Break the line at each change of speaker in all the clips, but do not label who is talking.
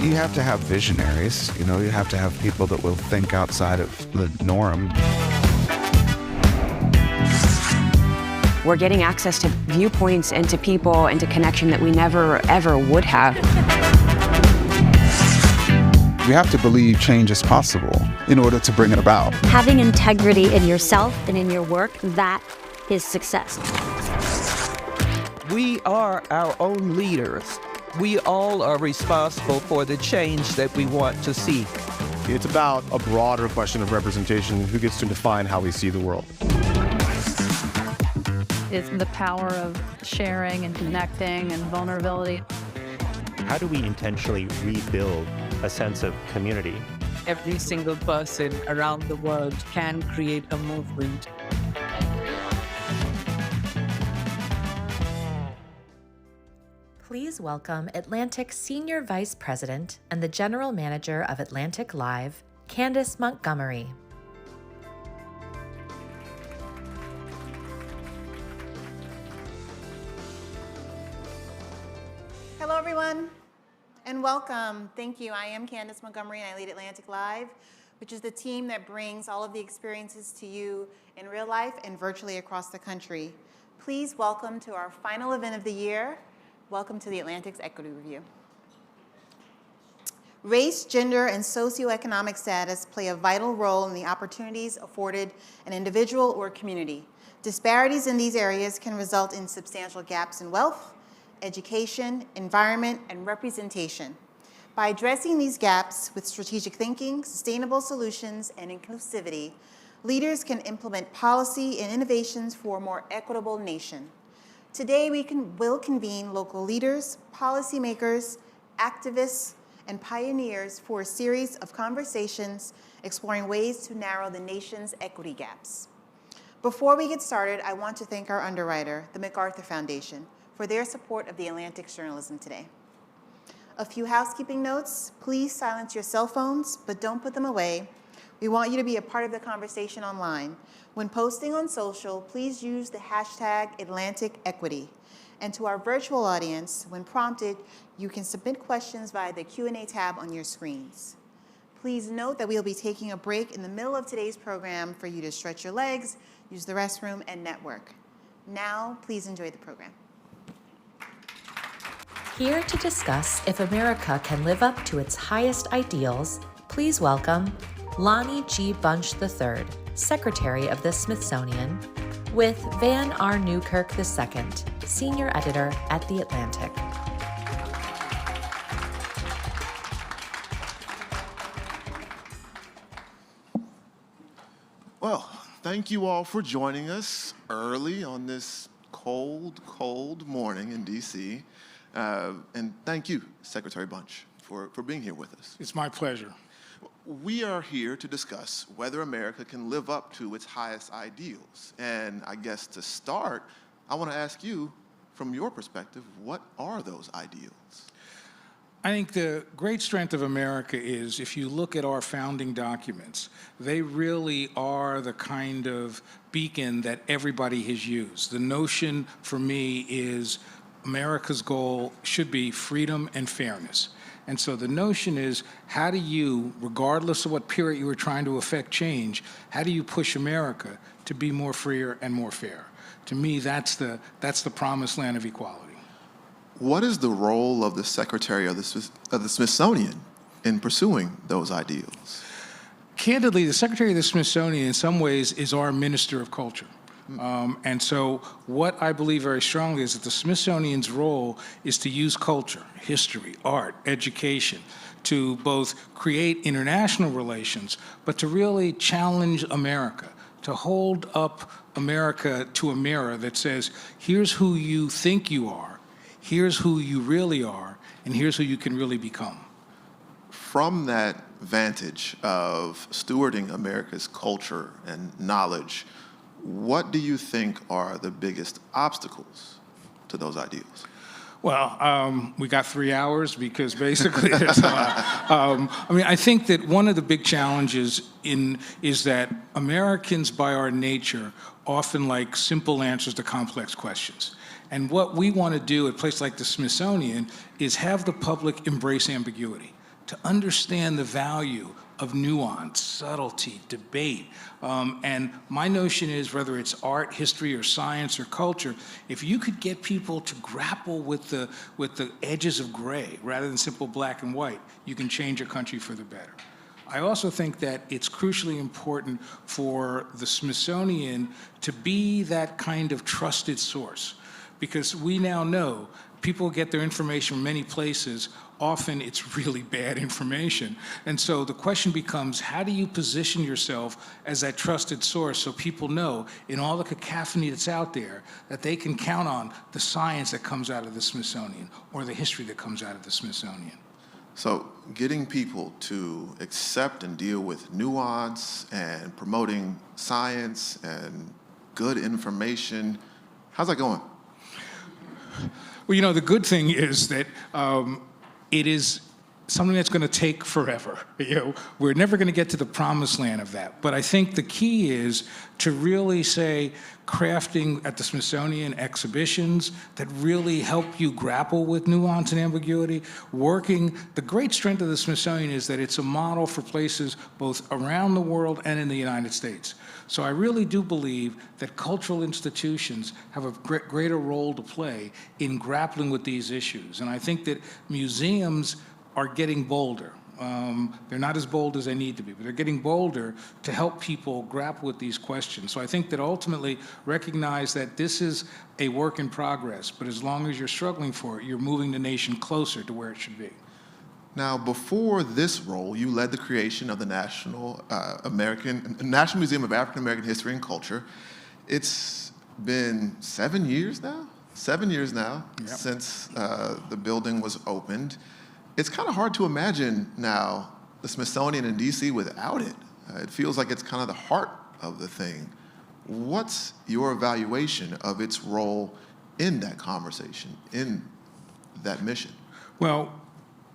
You have to have visionaries, you have to have people that will think outside of the norm.
We're getting access to viewpoints and to people and to connection that we never, ever would have.
We have to believe change is possible in order to bring it about.
Having integrity in yourself and in your work, that is success.
We are our own leaders. We all are responsible for the change that we want to see.
It's about a broader question of representation, who gets to define how we see the world.
It's the power of sharing and connecting and vulnerability.
How do we intentionally rebuild a sense of community?
Every single person around the world can create a movement.
Please welcome Atlantic Senior Vice President and the General Manager of Atlantic Live, Candace Montgomery.
Hello, everyone, and welcome. Thank you. I am Candace Montgomery, and I lead Atlantic Live, which is the team that brings all of the experiences to you in real life and virtually across the country. Please welcome to our final event of the year. Welcome to the Atlantic's Equity Review. Race, gender, and socioeconomic status play a vital role in the opportunities afforded an individual or community. Disparities in these areas can result in substantial gaps in wealth, education, environment, and representation. By addressing these gaps with strategic thinking, sustainable solutions, and inclusivity, leaders can implement policy and innovations for a more equitable nation. Today, we will convene local leaders, policymakers, activists, and pioneers for a series of conversations exploring ways to narrow the nation's equity gaps. Before we get started, I want to thank our underwriter, the MacArthur Foundation, for their support of the Atlantic's journalism today. A few housekeeping notes. Please silence your cell phones, but don't put them away. We want you to be a part of the conversation online. When posting on social, please use the hashtag AtlanticEquity. And to our virtual audience, when prompted, you can submit questions via the Q&A tab on your screens. Please note that we'll be taking a break in the middle of today's program for you to stretch your legs, use the restroom, and network. Now, please enjoy the program.
Here to discuss if America can live up to its highest ideals, please welcome Lonnie G. Bunch III, Secretary of the Smithsonian, with Van R. Newkirk II, Senior Editor at The Atlantic.
Well, thank you all for joining us early on this cold morning in D.C. And thank you, Secretary Bunch, for being here with us.
It's my pleasure.
We are here to discuss whether America can live up to its highest ideals. And I guess to start, I want to ask you, from your perspective, what are those ideals?
I think the great strength of America is, if you look at our founding documents, they really are the kind of beacon that everybody has used. The notion for me is America's goal should be freedom and fairness. And so the notion is, how do you, regardless of what period you were trying to affect change, how do you push America to be more freer and more fair? To me, that's the promised land of equality.
What is the role of the Secretary of the Smithsonian in pursuing those ideals?
Candidly, the Secretary of the Smithsonian in some ways is our Minister of Culture. And so what I believe very strongly is that the Smithsonian's role is to use culture, history, art, education, to both create international relations, but to really challenge America, to hold up America to a mirror that says, here's who you think you are, here's who you really are, and here's who you can really become.
From that vantage of stewarding America's culture and knowledge, what do you think are the biggest obstacles to those ideals?
Well, we got 3 hours because basically there's I think that one of the big challenges is that Americans by our nature often like simple answers to complex questions. And what we want to do at a place like the Smithsonian is have the public embrace ambiguity. to understand the value of nuance, subtlety, debate. And my notion is, whether it's art, history, or science, or culture, if you could get people to grapple with the edges of gray rather than simple black and white, you can change a country for the better. I also think that it's crucially important for the Smithsonian to be that kind of trusted source, because we now know people get their information from many places. Often it's really bad information. And so the question becomes, how do you position yourself as that trusted source so people know, in all the cacophony that's out there, that they can count on the science that comes out of the Smithsonian or the history that comes out of the Smithsonian?
So getting people to accept and deal with nuance and promoting science and good information, how's that going?
Well, you know, the good thing is that it is something that's going to take forever. You know, we're never going to get to the promised land of that. But I think the key is to really say, crafting at the Smithsonian exhibitions that really help you grapple with nuance and ambiguity, working. The great strength of the Smithsonian is that it's a model for places both around the world and in the United States. So I really do believe that cultural institutions have a greater role to play in grappling with these issues. And I think that museums are getting bolder. They're not as bold as they need to be, but they're getting bolder to help people grapple with these questions. So I think that ultimately recognize that this is a work in progress, but as long as you're struggling for it, you're moving the nation closer to where it should be.
Now, before this role, you led the creation of the National Museum of African American History and Culture. It's been 7 years now? 7 years now, yep, since the building was opened. It's kind of hard to imagine now the Smithsonian in DC without it. It feels like it's kind of the heart of the thing. What's your evaluation of its role in that conversation, in that mission?
Well,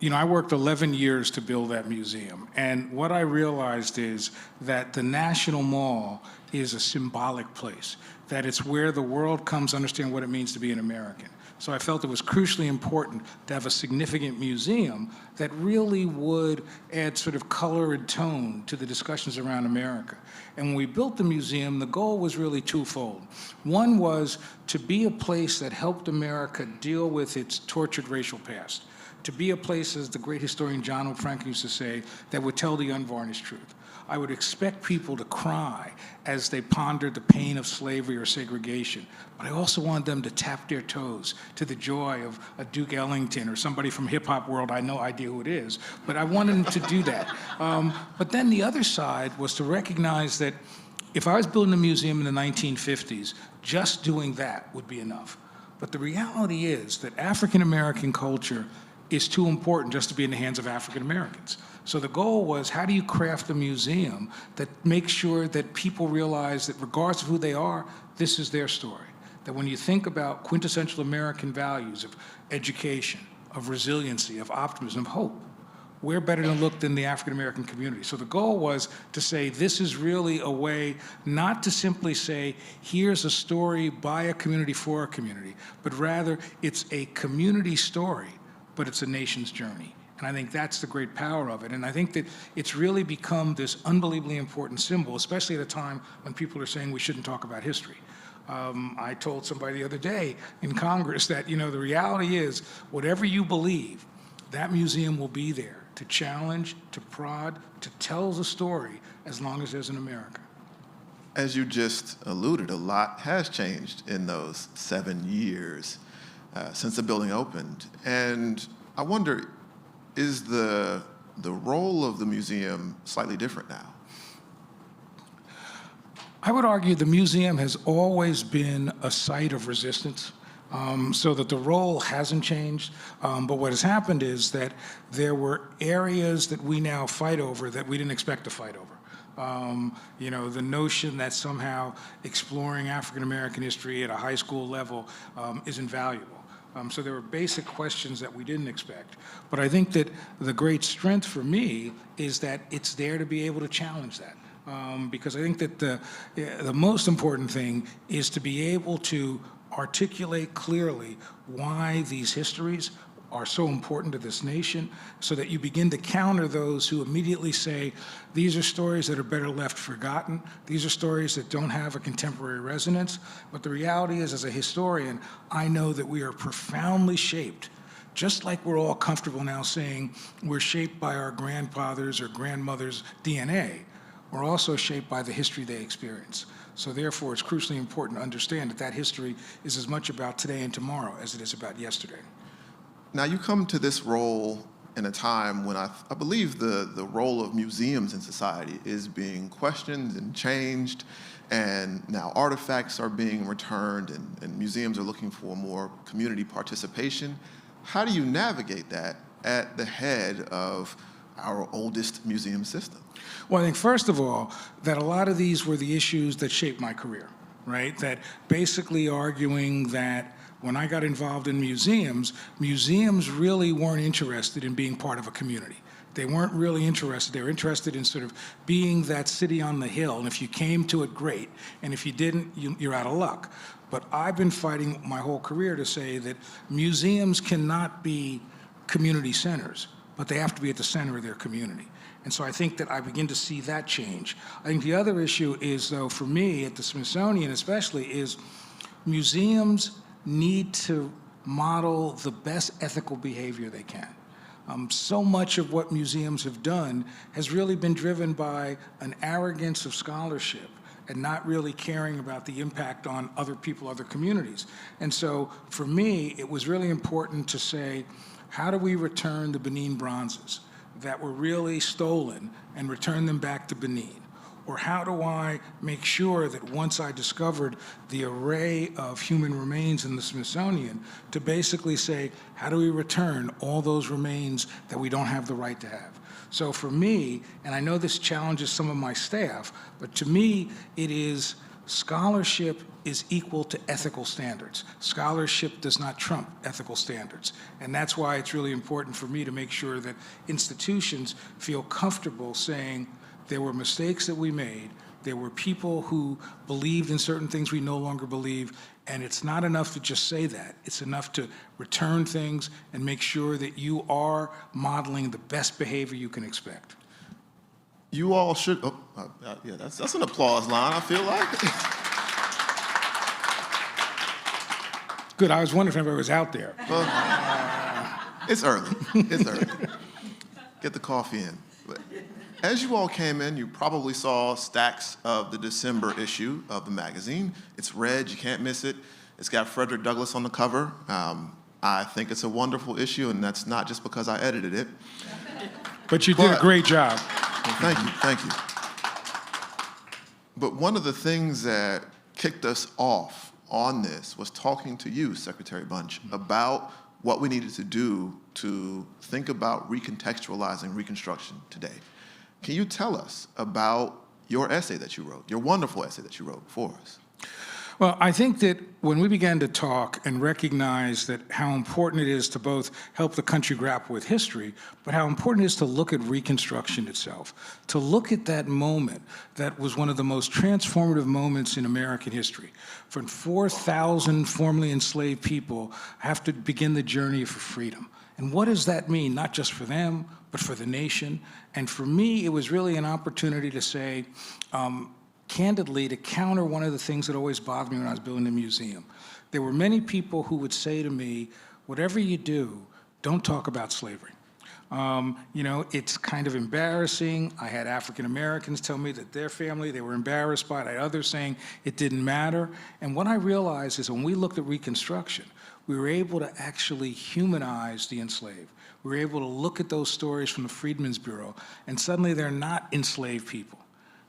you know, I worked 11 years to build that museum, and what I realized is that the National Mall is a symbolic place, that it's where the world comes to understand what it means to be an American. So I felt it was crucially important to have a significant museum that really would add sort of color and tone to the discussions around America. And when we built the museum, the goal was really twofold. One was to be a place that helped America deal with its tortured racial past, to be a place, as the great historian John O. Franklin used to say, that would tell the unvarnished truth. I would expect people to cry as they pondered the pain of slavery or segregation, but I also wanted them to tap their toes to the joy of a Duke Ellington or somebody from hip-hop world. I have no idea who it is, but I wanted them to do that. But then the other side was to recognize that if I was building a museum in the 1950s, just doing that would be enough. But the reality is that African-American culture is too important just to be in the hands of African Americans. So the goal was, how do you craft a museum that makes sure that people realize that regardless of who they are, this is their story? That when you think about quintessential American values of education, of resiliency, of optimism, of hope, where better to look than the African American community? So the goal was to say, this is really a way not to simply say, here's a story by a community for a community, but rather it's a community story, but it's a nation's journey. And I think that's the great power of it. And I think that it's really become this unbelievably important symbol, especially at a time when people are saying we shouldn't talk about history. I told somebody the other day in Congress that, you know, the reality is, whatever you believe, that museum will be there to challenge, to prod, to tell the story as long as there's an America.
As you just alluded, a lot has changed in those 7 years since the building opened. And I wonder, is the role of the museum slightly different now?
I would argue the museum has always been a site of resistance, so that the role hasn't changed. But what has happened is that there were areas that we now fight over that we didn't expect to fight over. You know, the notion that somehow exploring African American history at a high school level is invaluable. So there were basic questions that we didn't expect. But I think that the great strength for me is that it's there to be able to challenge that. Because I think that the most important thing is to be able to articulate clearly why these histories are so important to this nation, so that you begin to counter those who immediately say, these are stories that are better left forgotten, these are stories that don't have a contemporary resonance. But the reality is, as a historian, I know that we are profoundly shaped, just like we're all comfortable now saying we're shaped by our grandfathers or grandmothers' DNA, we're also shaped by the history they experience. So therefore, it's crucially important to understand that that history is as much about today and tomorrow as it is about yesterday.
Now, you come to this role in a time when I believe the role of museums in society is being questioned and changed, and now artifacts are being returned, and museums are looking for more community participation. How do you navigate that at the head of our oldest museum system?
Well, I think, first of all, that a lot of these were the issues that shaped my career, right? That basically arguing that when I got involved in museums, museums really weren't interested in being part of a community. They weren't really interested. They were interested in sort of being that city on the hill, and if you came to it, great. And if you didn't, you're out of luck. But I've been fighting my whole career to say that museums cannot be community centers, but they have to be at the center of their community. And so I think that I begin to see that change. I think the other issue is, though, for me, at the Smithsonian especially, is museums need to model the best ethical behavior they can. So much of what museums have done has really been driven by an arrogance of scholarship and not really caring about the impact on other people, other communities. And so for me, it was really important to say, how do we return the Benin bronzes that were really stolen and return them back to Benin? Or how do I make sure that once I discovered the array of human remains in the Smithsonian, to basically say, how do we return all those remains that we don't have the right to have? So for me, and I know this challenges some of my staff, but to me, it is scholarship is equal to ethical standards. Scholarship does not trump ethical standards. And that's why it's really important for me to make sure that institutions feel comfortable saying, there were mistakes that we made. There were people who believed in certain things we no longer believe, and it's not enough to just say that. It's enough to return things and make sure that you are modeling the best behavior you can expect.
You all should, yeah, that's an applause line, I feel like.
Good, I was wondering if anybody was out there.
It's early, it's early. Get the coffee in. But as you all came in, you probably saw stacks of the December issue of the magazine. It's red, you can't miss it. It's got Frederick Douglass on the cover. I think it's a wonderful issue, and that's not just because I edited it.
But you did a great job.
Well, thank you, thank you. But one of the things that kicked us off on this was talking to you, Secretary Bunch, about what we needed to do to think about recontextualizing Reconstruction today. Can you tell us about your essay that you wrote, your wonderful essay that you wrote for us?
Well, I think that when we began to talk and recognize that how important it is to both help the country grapple with history, but how important it is to look at Reconstruction itself, to look at that moment that was one of the most transformative moments in American history. For 4,000 formerly enslaved people have to begin the journey for freedom. And what does that mean, not just for them, but for the nation? And for me, it was really an opportunity to say, candidly, to counter one of the things that always bothered me when I was building a museum. There were many people who would say to me, whatever you do, don't talk about slavery. You know, it's kind of embarrassing. I had African Americans tell me that their family, they were embarrassed by it. I had others saying it didn't matter. And what I realized is when we looked at Reconstruction, we were able to actually humanize the enslaved. We were able to look at those stories from the Freedmen's Bureau, and suddenly they're not enslaved people.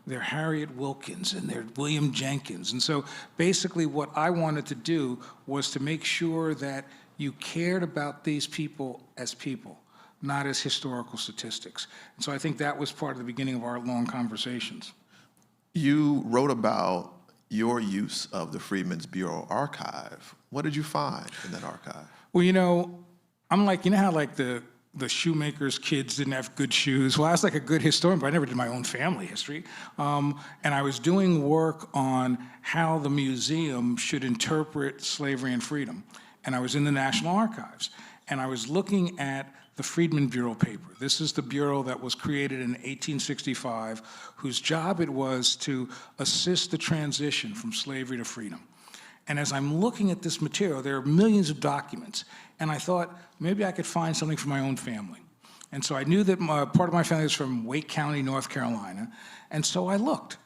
They're Harriet Wilkins and they're William Jenkins. And so basically what I wanted to do was to make sure that you cared about these people, not as historical statistics. And so I think that was part of the beginning of our long conversations.
You wrote about your use of the Freedmen's Bureau archive. What did you find in that archive?
Well, you know, I'm like, you know how like the shoemaker's kids didn't have good shoes? Well, I was like a good historian, but I never did my own family history. And I was doing work on how the museum should interpret slavery and freedom. And I was in the National Archives. and I was looking at the Freedmen Bureau paper. This is the bureau that was created in 1865, whose job it was to assist the transition from slavery to freedom. And as I'm looking at this material, there are millions of documents, and I thought maybe I could find something for my own family. And so I knew that part of my family was from Wake County, North Carolina, and so I looked.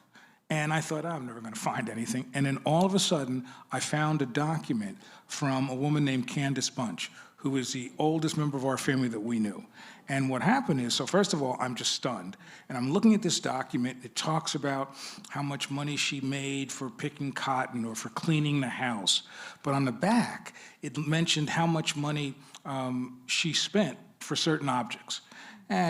And I thought, I'm never going to find anything. And then all of a sudden, I found a document from a woman named Candace Bunch, who is the oldest member of our family that we knew. And what happened is, so first of all, I'm just stunned. And I'm looking at this document. It talks about how much money she made for picking cotton or for cleaning the house. But on the back, it mentioned how much money she spent for certain objects.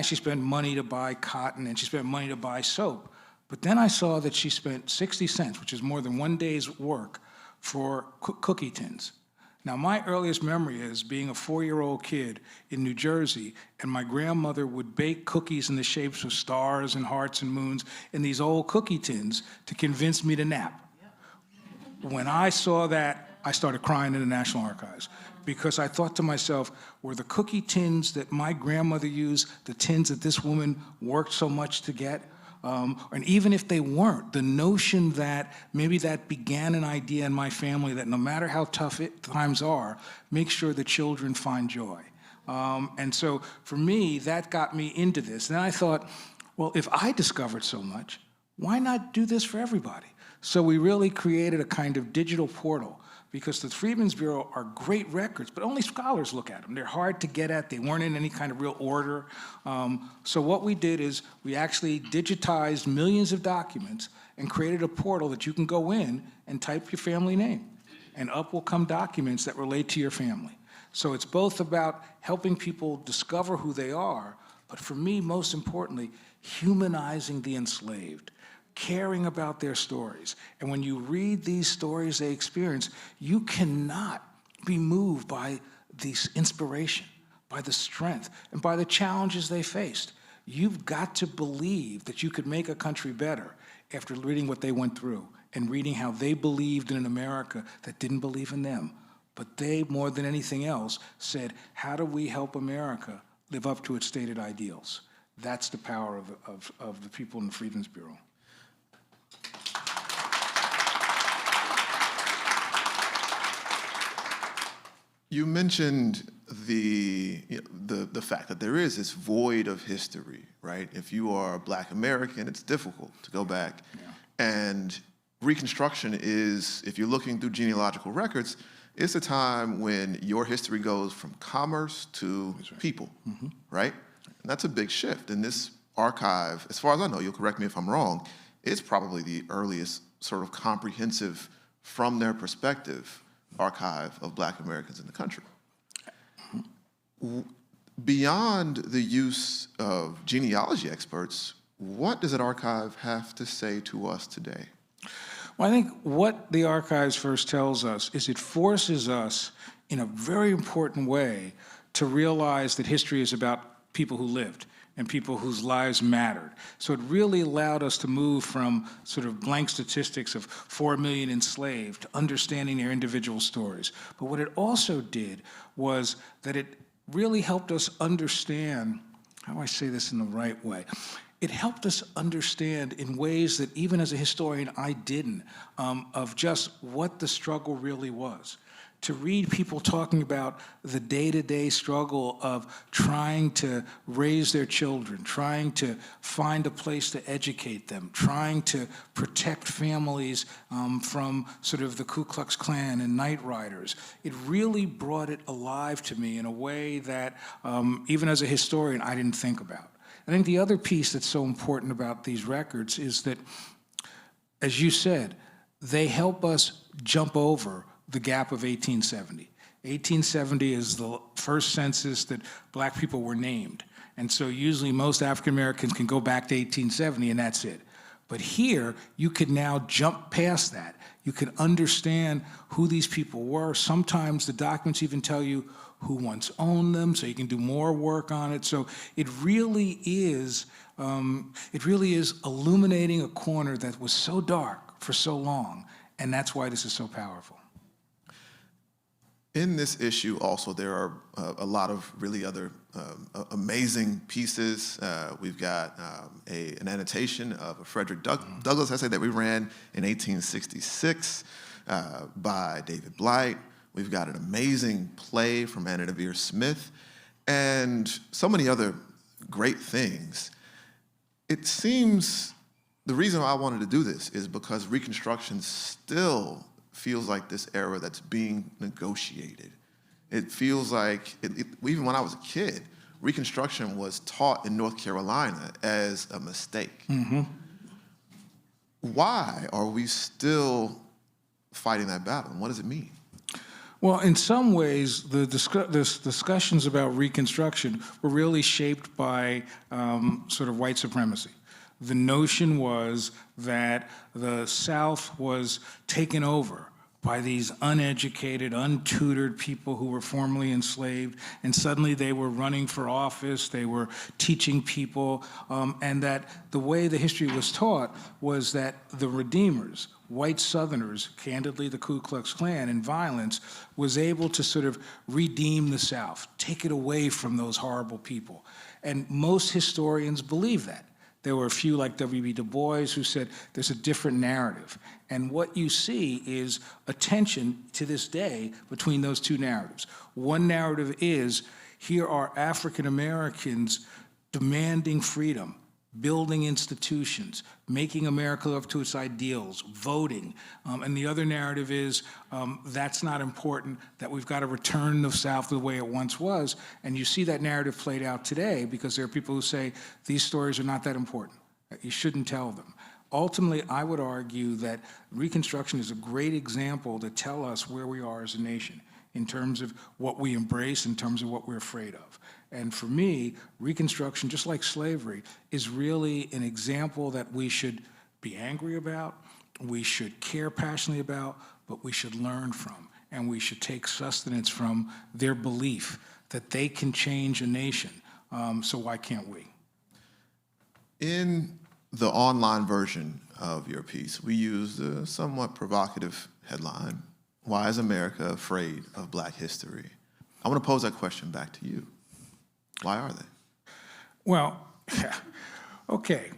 She spent money to buy cotton, and she spent money to buy soap. But then I saw that she spent 60 cents, which is more than one day's work, for cookie tins. Now, my earliest memory is being a 4-year-old kid in New Jersey, and my grandmother would bake cookies in the shapes of stars and hearts and moons in these old cookie tins to convince me to nap. When I saw that, I started crying in the National Archives, because I thought to myself, were the cookie tins that my grandmother used the tins that this woman worked so much to get? And even if they weren't, the notion that maybe that began an idea in my family that no matter how tough times are, make sure the children find joy. And so for me, that got me into this. And I thought, well, if I discovered so much, why not do this for everybody? So we really created a kind of digital portal, because the Freedmen's Bureau are great records, but only scholars look at them. They're hard to get at. They weren't in any kind of real order. So what we did is we actually digitized millions of documents and created a portal that you can go in and type your family name, and up will come documents that relate to your family. So it's both about helping people discover who they are, but for me, most importantly, humanizing the enslaved, caring about their stories. And when you read these stories they experience, you cannot be moved by this inspiration, by the strength, and by the challenges they faced. You've got to believe that you could make a country better after reading what they went through and reading how they believed in an America that didn't believe in them. But they, more than anything else, said, how do we help America live up to its stated ideals? That's the power of the people in the Freedmen's Bureau.
You mentioned the fact that there is this void of history, right? If you are a Black American, it's difficult to go back. Yeah. And Reconstruction is, if you're looking through genealogical records, it's a time when your history goes from commerce to people, right? And that's a big shift. And this archive, as far as I know, you'll correct me if I'm wrong, it's probably the earliest sort of comprehensive, from their perspective, archive of Black Americans in the country. Beyond the use of genealogy experts, what does an archive have to say to us today?
Well, I think what the archives first tells us is it forces us in a very important way to realize that history is about people who lived and people whose lives mattered. So it really allowed us to move from sort of blank statistics of 4 million enslaved to understanding their individual stories. But what it also did was that it really helped us understand, how do I say this in the right way? It helped us understand in ways that even as a historian I didn't, of just what the struggle really was. To read people talking about the day-to-day struggle of trying to raise their children, trying to find a place to educate them, trying to protect families from sort of the Ku Klux Klan and night riders. It really brought it alive to me in a way that even as a historian I didn't think about. I think the other piece that's so important about these records is that, as you said, they help us jump over the gap of 1870. 1870 is the first census that Black people were named. And so usually most African Americans can go back to 1870 and that's it. But here, you could now jump past that. You can understand who these people were. Sometimes the documents even tell you who once owned them, so you can do more work on it. So it really is illuminating a corner that was so dark for so long, and that's why this is so powerful.
In this issue also, there are a lot of really other amazing pieces. We've got an annotation of a Frederick Douglass essay that we ran in 1866 by David Blight. We've got an amazing play from Anna Devere Smith, and so many other great things. It seems the reason I wanted to do this is because Reconstruction still feels like this era that's being negotiated. It feels like, even when I was a kid, Reconstruction was taught in North Carolina as a mistake.
Mm-hmm.
Why are we still fighting that battle, and what does it mean?
Well, in some ways, the discussions about Reconstruction were really shaped by sort of white supremacy. The notion was that the South was taken over by these uneducated, untutored people who were formerly enslaved, and suddenly they were running for office, they were teaching people, and that the way the history was taught was that the redeemers, white Southerners, candidly the Ku Klux Klan and violence, was able to sort of redeem the South, take it away from those horrible people. And most historians believe that. There were a few like W.B. Du Bois who said there's a different narrative. And what you see is a tension to this day between those two narratives. One narrative is, here are African Americans demanding freedom, building institutions, making America live up to its ideals, voting. And the other narrative is, that's not important, that we've got to return the South to the way it once was. And you see that narrative played out today because there are people who say these stories are not that important. You shouldn't tell them. Ultimately, I would argue that Reconstruction is a great example to tell us where we are as a nation in terms of what we embrace, in terms of what we're afraid of. And for me, Reconstruction, just like slavery, is really an example that we should be angry about, we should care passionately about, but we should learn from, and we should take sustenance from their belief that they can change a nation. So why can't we?
In the online version of your piece, we used a somewhat provocative headline, "Why is America afraid of Black history?" I want to pose that question back to you. Why are they?
Well, okay.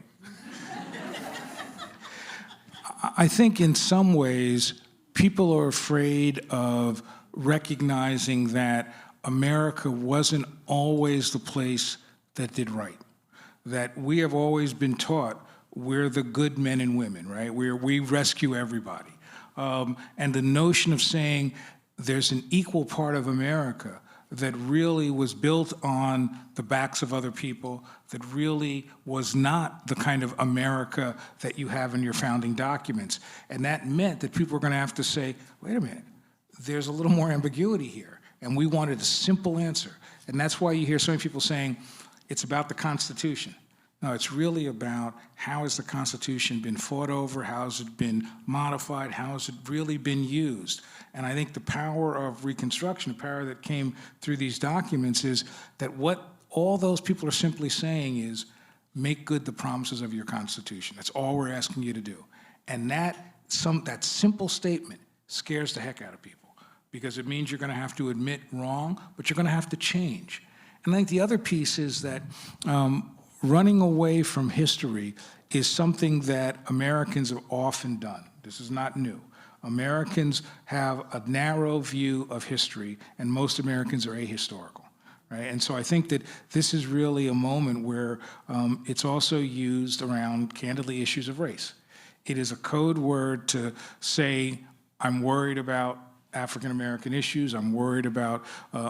I think in some ways, people are afraid of recognizing that America wasn't always the place that did right. That we have always been taught we're the good men and women, right? We rescue everybody. And the notion of saying there's an equal part of America that really was built on the backs of other people, that really was not the kind of America that you have in your founding documents. And that meant that people were going to have to say, wait a minute, there's a little more ambiguity here. And we wanted a simple answer. And that's why you hear so many people saying, it's about the Constitution. No, it's really about how has the Constitution been fought over, how has it been modified, how has it really been used? And I think the power of Reconstruction, the power that came through these documents, is that what all those people are simply saying is, make good the promises of your Constitution. That's all we're asking you to do. And that simple statement scares the heck out of people, because it means you're going to have to admit wrong, but you're going to have to change. And I think the other piece is that running away from history is something that Americans have often done. This is not new. Americans have a narrow view of history, and most Americans are ahistorical, right? And so I think that this is really a moment where it's also used around, candidly, issues of race. It is a code word to say, I'm worried about African-American issues. I'm worried about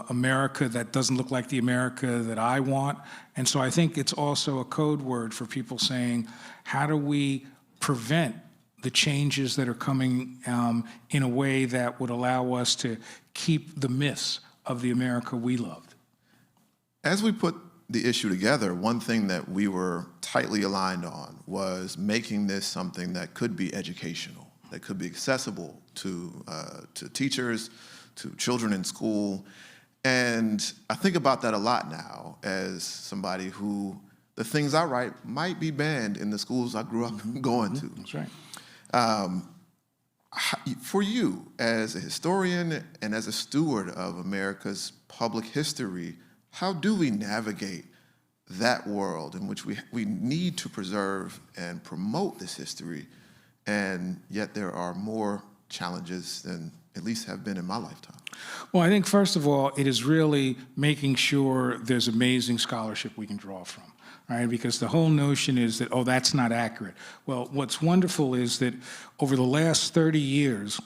America that doesn't look like the America that I want. And so I think it's also a code word for people saying, how do we prevent the changes that are coming in a way that would allow us to keep the myths of the America we loved?
As we put the issue together, one thing that we were tightly aligned on was making this something that could be educational, that could be accessible to teachers, to children in school. And I think about that a lot now as somebody who the things I write might be banned in the schools I grew up going to.
That's right.
For you, as a historian and as a steward of America's public history, how do we navigate that world in which we need to preserve and promote this history, and yet there are more challenges than at least have been in my lifetime?
Well, I think first of all, it is really making sure there's amazing scholarship we can draw from, right? Because the whole notion is that, oh, that's not accurate. Well, what's wonderful is that over the last 30 years,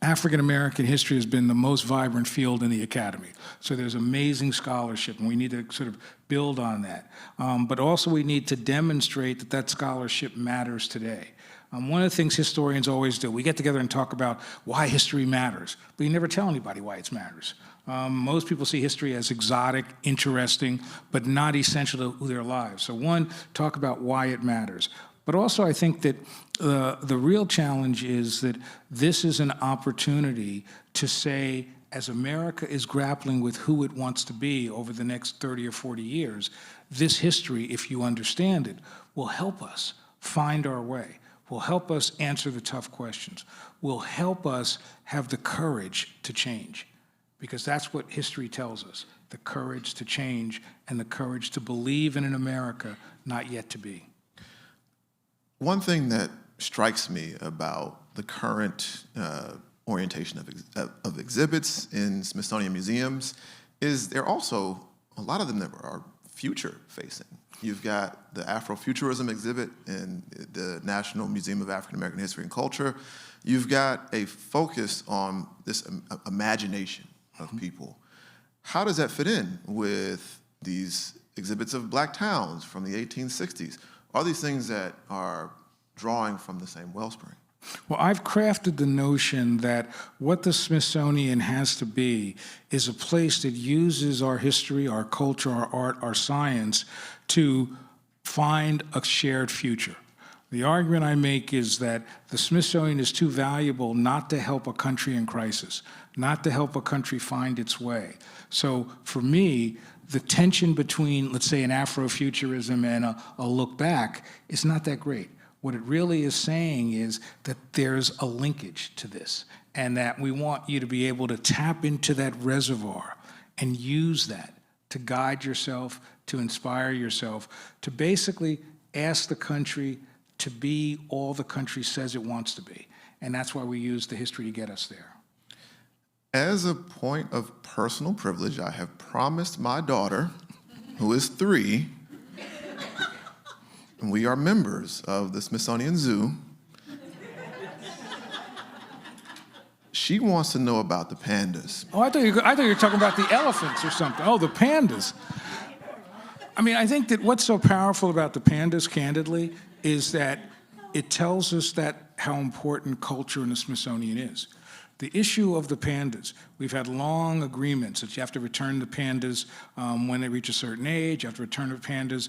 African American history has been the most vibrant field in the academy. So there's amazing scholarship, and we need to sort of build on that. But also we need to demonstrate that that scholarship matters today. One of the things historians always do, we get together and talk about why history matters, but you never tell anybody why it matters. Most people see history as exotic, interesting, but not essential to their lives. So one, talk about why it matters. But also I think that the real challenge is that this is an opportunity to say, as America is grappling with who it wants to be over the next 30 or 40 years, this history, if you understand it, will help us find our way, will help us answer the tough questions, will help us have the courage to change. Because that's what history tells us, the courage to change and the courage to believe in an America not yet to be.
One thing that strikes me about the current orientation of exhibits in Smithsonian museums is they're also, a lot of them that are future-facing. You've got the Afrofuturism exhibit in the National Museum of African American History and Culture. You've got a focus on this imagination of people. How does that fit in with these exhibits of Black towns from the 1860s? Are these things that are drawing from the same wellspring?
Well, I've crafted the notion that what the Smithsonian has to be is a place that uses our history, our culture, our art, our science to find a shared future. The argument I make is that the Smithsonian is too valuable not to help a country in crisis, not to help a country find its way. So for me, the tension between, let's say, an Afrofuturism and a look back is not that great. What it really is saying is that there's a linkage to this, and that we want you to be able to tap into that reservoir and use that to guide yourself, to inspire yourself, to basically ask the country to be all the country says it wants to be. And that's why we use the history to get us there.
As a point of personal privilege, I have promised my daughter, who is 3, and we are members of the Smithsonian Zoo. She wants to know about the pandas.
Oh, I thought you were talking about the elephants or something. Oh, the pandas. I mean, I think that what's so powerful about the pandas, candidly, is that it tells us that how important culture in the Smithsonian is. The issue of the pandas, we've had long agreements that you have to return the pandas when they reach a certain age, you have to return the pandas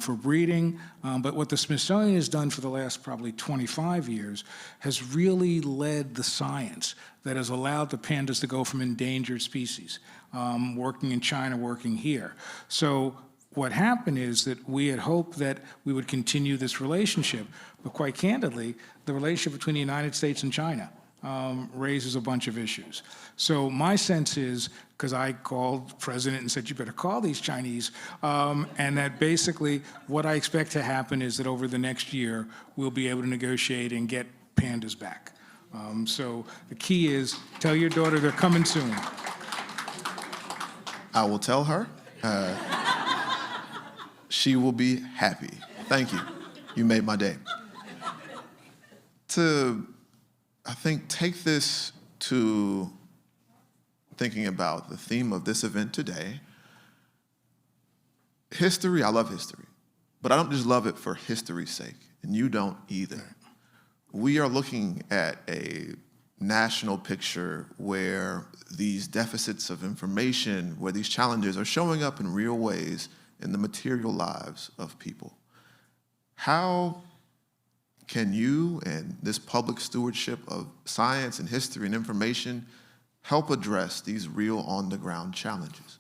for breeding. But what the Smithsonian has done for the last probably 25 years has really led the science that has allowed the pandas to go from endangered species, working in China, working here. So what happened is that we had hoped that we would continue this relationship, but quite candidly, the relationship between the United States and China raises a bunch of issues. So my sense is, because I called the president and said, you better call these Chinese, and that basically what I expect to happen is that over the next year, we'll be able to negotiate and get pandas back. So the key is, tell your daughter they're coming soon.
I will tell her. She will be happy. Thank you. You made my day. I think, take this to thinking about the theme of this event today. History, I love history, but I don't just love it for history's sake, and you don't either. We are looking at a national picture where these deficits of information, where these challenges are showing up in real ways in the material lives of people. How can you and this public stewardship of science and history and information help address these real on-the-ground challenges?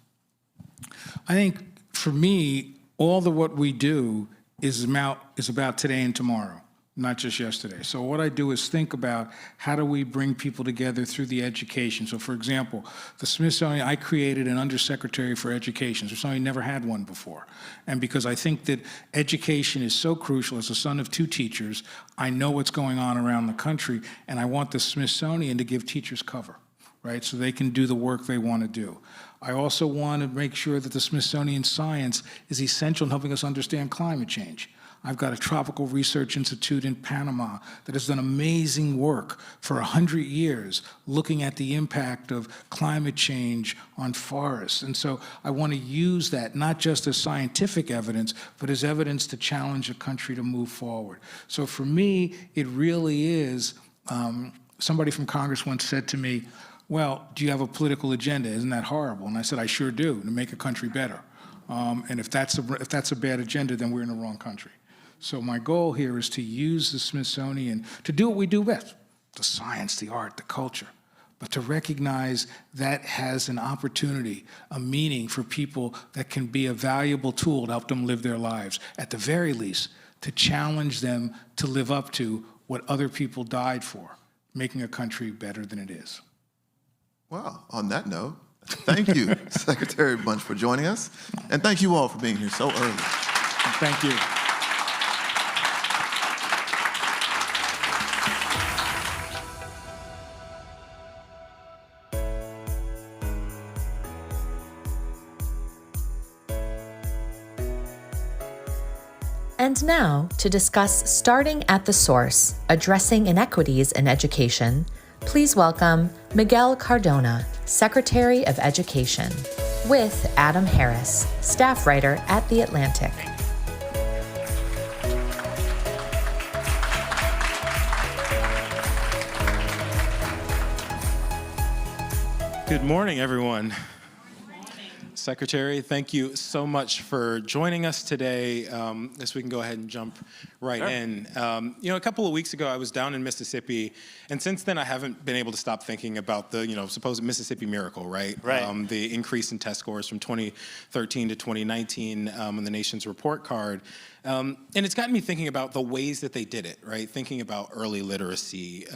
I think, for me, all the what we do is about today and tomorrow. not just yesterday. So what I do is think about how do we bring people together through the education. So for example, the Smithsonian, I created an undersecretary for education. Smithsonian never had one before. And because I think that education is so crucial, as a son of 2 teachers, I know what's going on around the country, and I want the Smithsonian to give teachers cover, right? So they can do the work they want to do. I also want to make sure that the Smithsonian science is essential in helping us understand climate change. I've got a tropical research institute in Panama that has done amazing work for 100 years looking at the impact of climate change on forests. And so I want to use that not just as scientific evidence, but as evidence to challenge a country to move forward. So for me, it really is, somebody from Congress once said to me, well, do you have a political agenda? Isn't that horrible? And I said, I sure do, to make a country better. And if that's a bad agenda, then we're in the wrong country. So my goal here is to use the Smithsonian to do what we do best, the science, the art, the culture, but to recognize that has an opportunity, a meaning for people that can be a valuable tool to help them live their lives. At the very least, to challenge them to live up to what other people died for, making a country better than it is.
Well, on that note, thank you, Secretary Bunch, for joining us, and thank you all for being here so early.
Thank you.
And now, to discuss Starting at the Source, Addressing Inequities in Education, please welcome Miguel Cardona, Secretary of Education, with Adam Harris, staff writer at The Atlantic.
Good morning, everyone. Secretary, thank you so much for joining us today. Guess we can go ahead and jump right in. A couple of weeks ago, I was down in Mississippi, and since then, I haven't been able to stop thinking about the, supposed Mississippi miracle, right? The increase in test scores from 2013 to 2019 on the nation's report card. And it's gotten me thinking about the ways that they did it, right? Thinking about early literacy.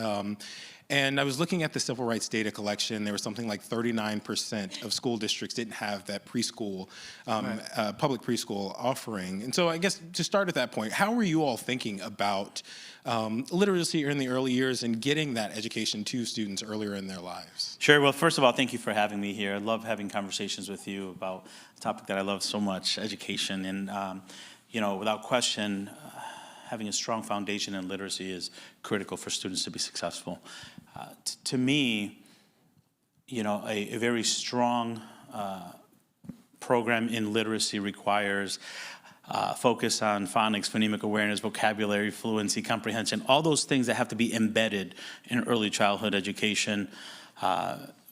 And I was looking at the civil rights data collection. There was something like 39% of school districts didn't have that preschool, public preschool offering. And so I guess to start at that point, how were you all thinking about literacy in the early years and getting that education to students earlier in their lives?
Sure. Well, first of all, thank you for having me here. I love having conversations with you about a topic that I love so much, education. And, without question, having a strong foundation in literacy is critical for students to be successful. To me, a very strong program in literacy requires focus on phonics, phonemic awareness, vocabulary, fluency, comprehension, all those things that have to be embedded in early childhood education.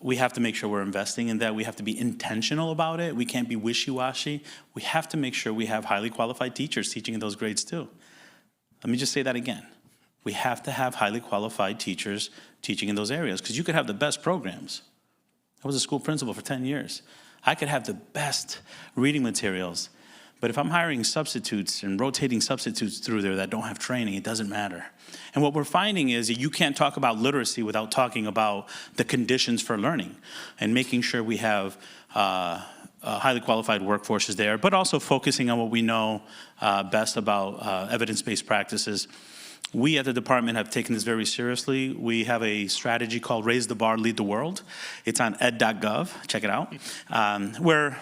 We have to make sure we're investing in that. We have to be intentional about it. We can't be wishy-washy. We have to make sure we have highly qualified teachers teaching in those grades too. Let me just say that again. We have to have highly qualified teachers teaching in those areas, because you could have the best programs. I was a school principal for 10 years. I could have the best reading materials, but if I'm hiring substitutes and rotating substitutes through there that don't have training, it doesn't matter. And what we're finding is that you can't talk about literacy without talking about the conditions for learning and making sure we have highly qualified workforces there, but also focusing on what we know best about evidence-based practices. We at the department have taken this very seriously. We have a strategy called Raise the Bar, Lead the World. It's on ed.gov, check it out, where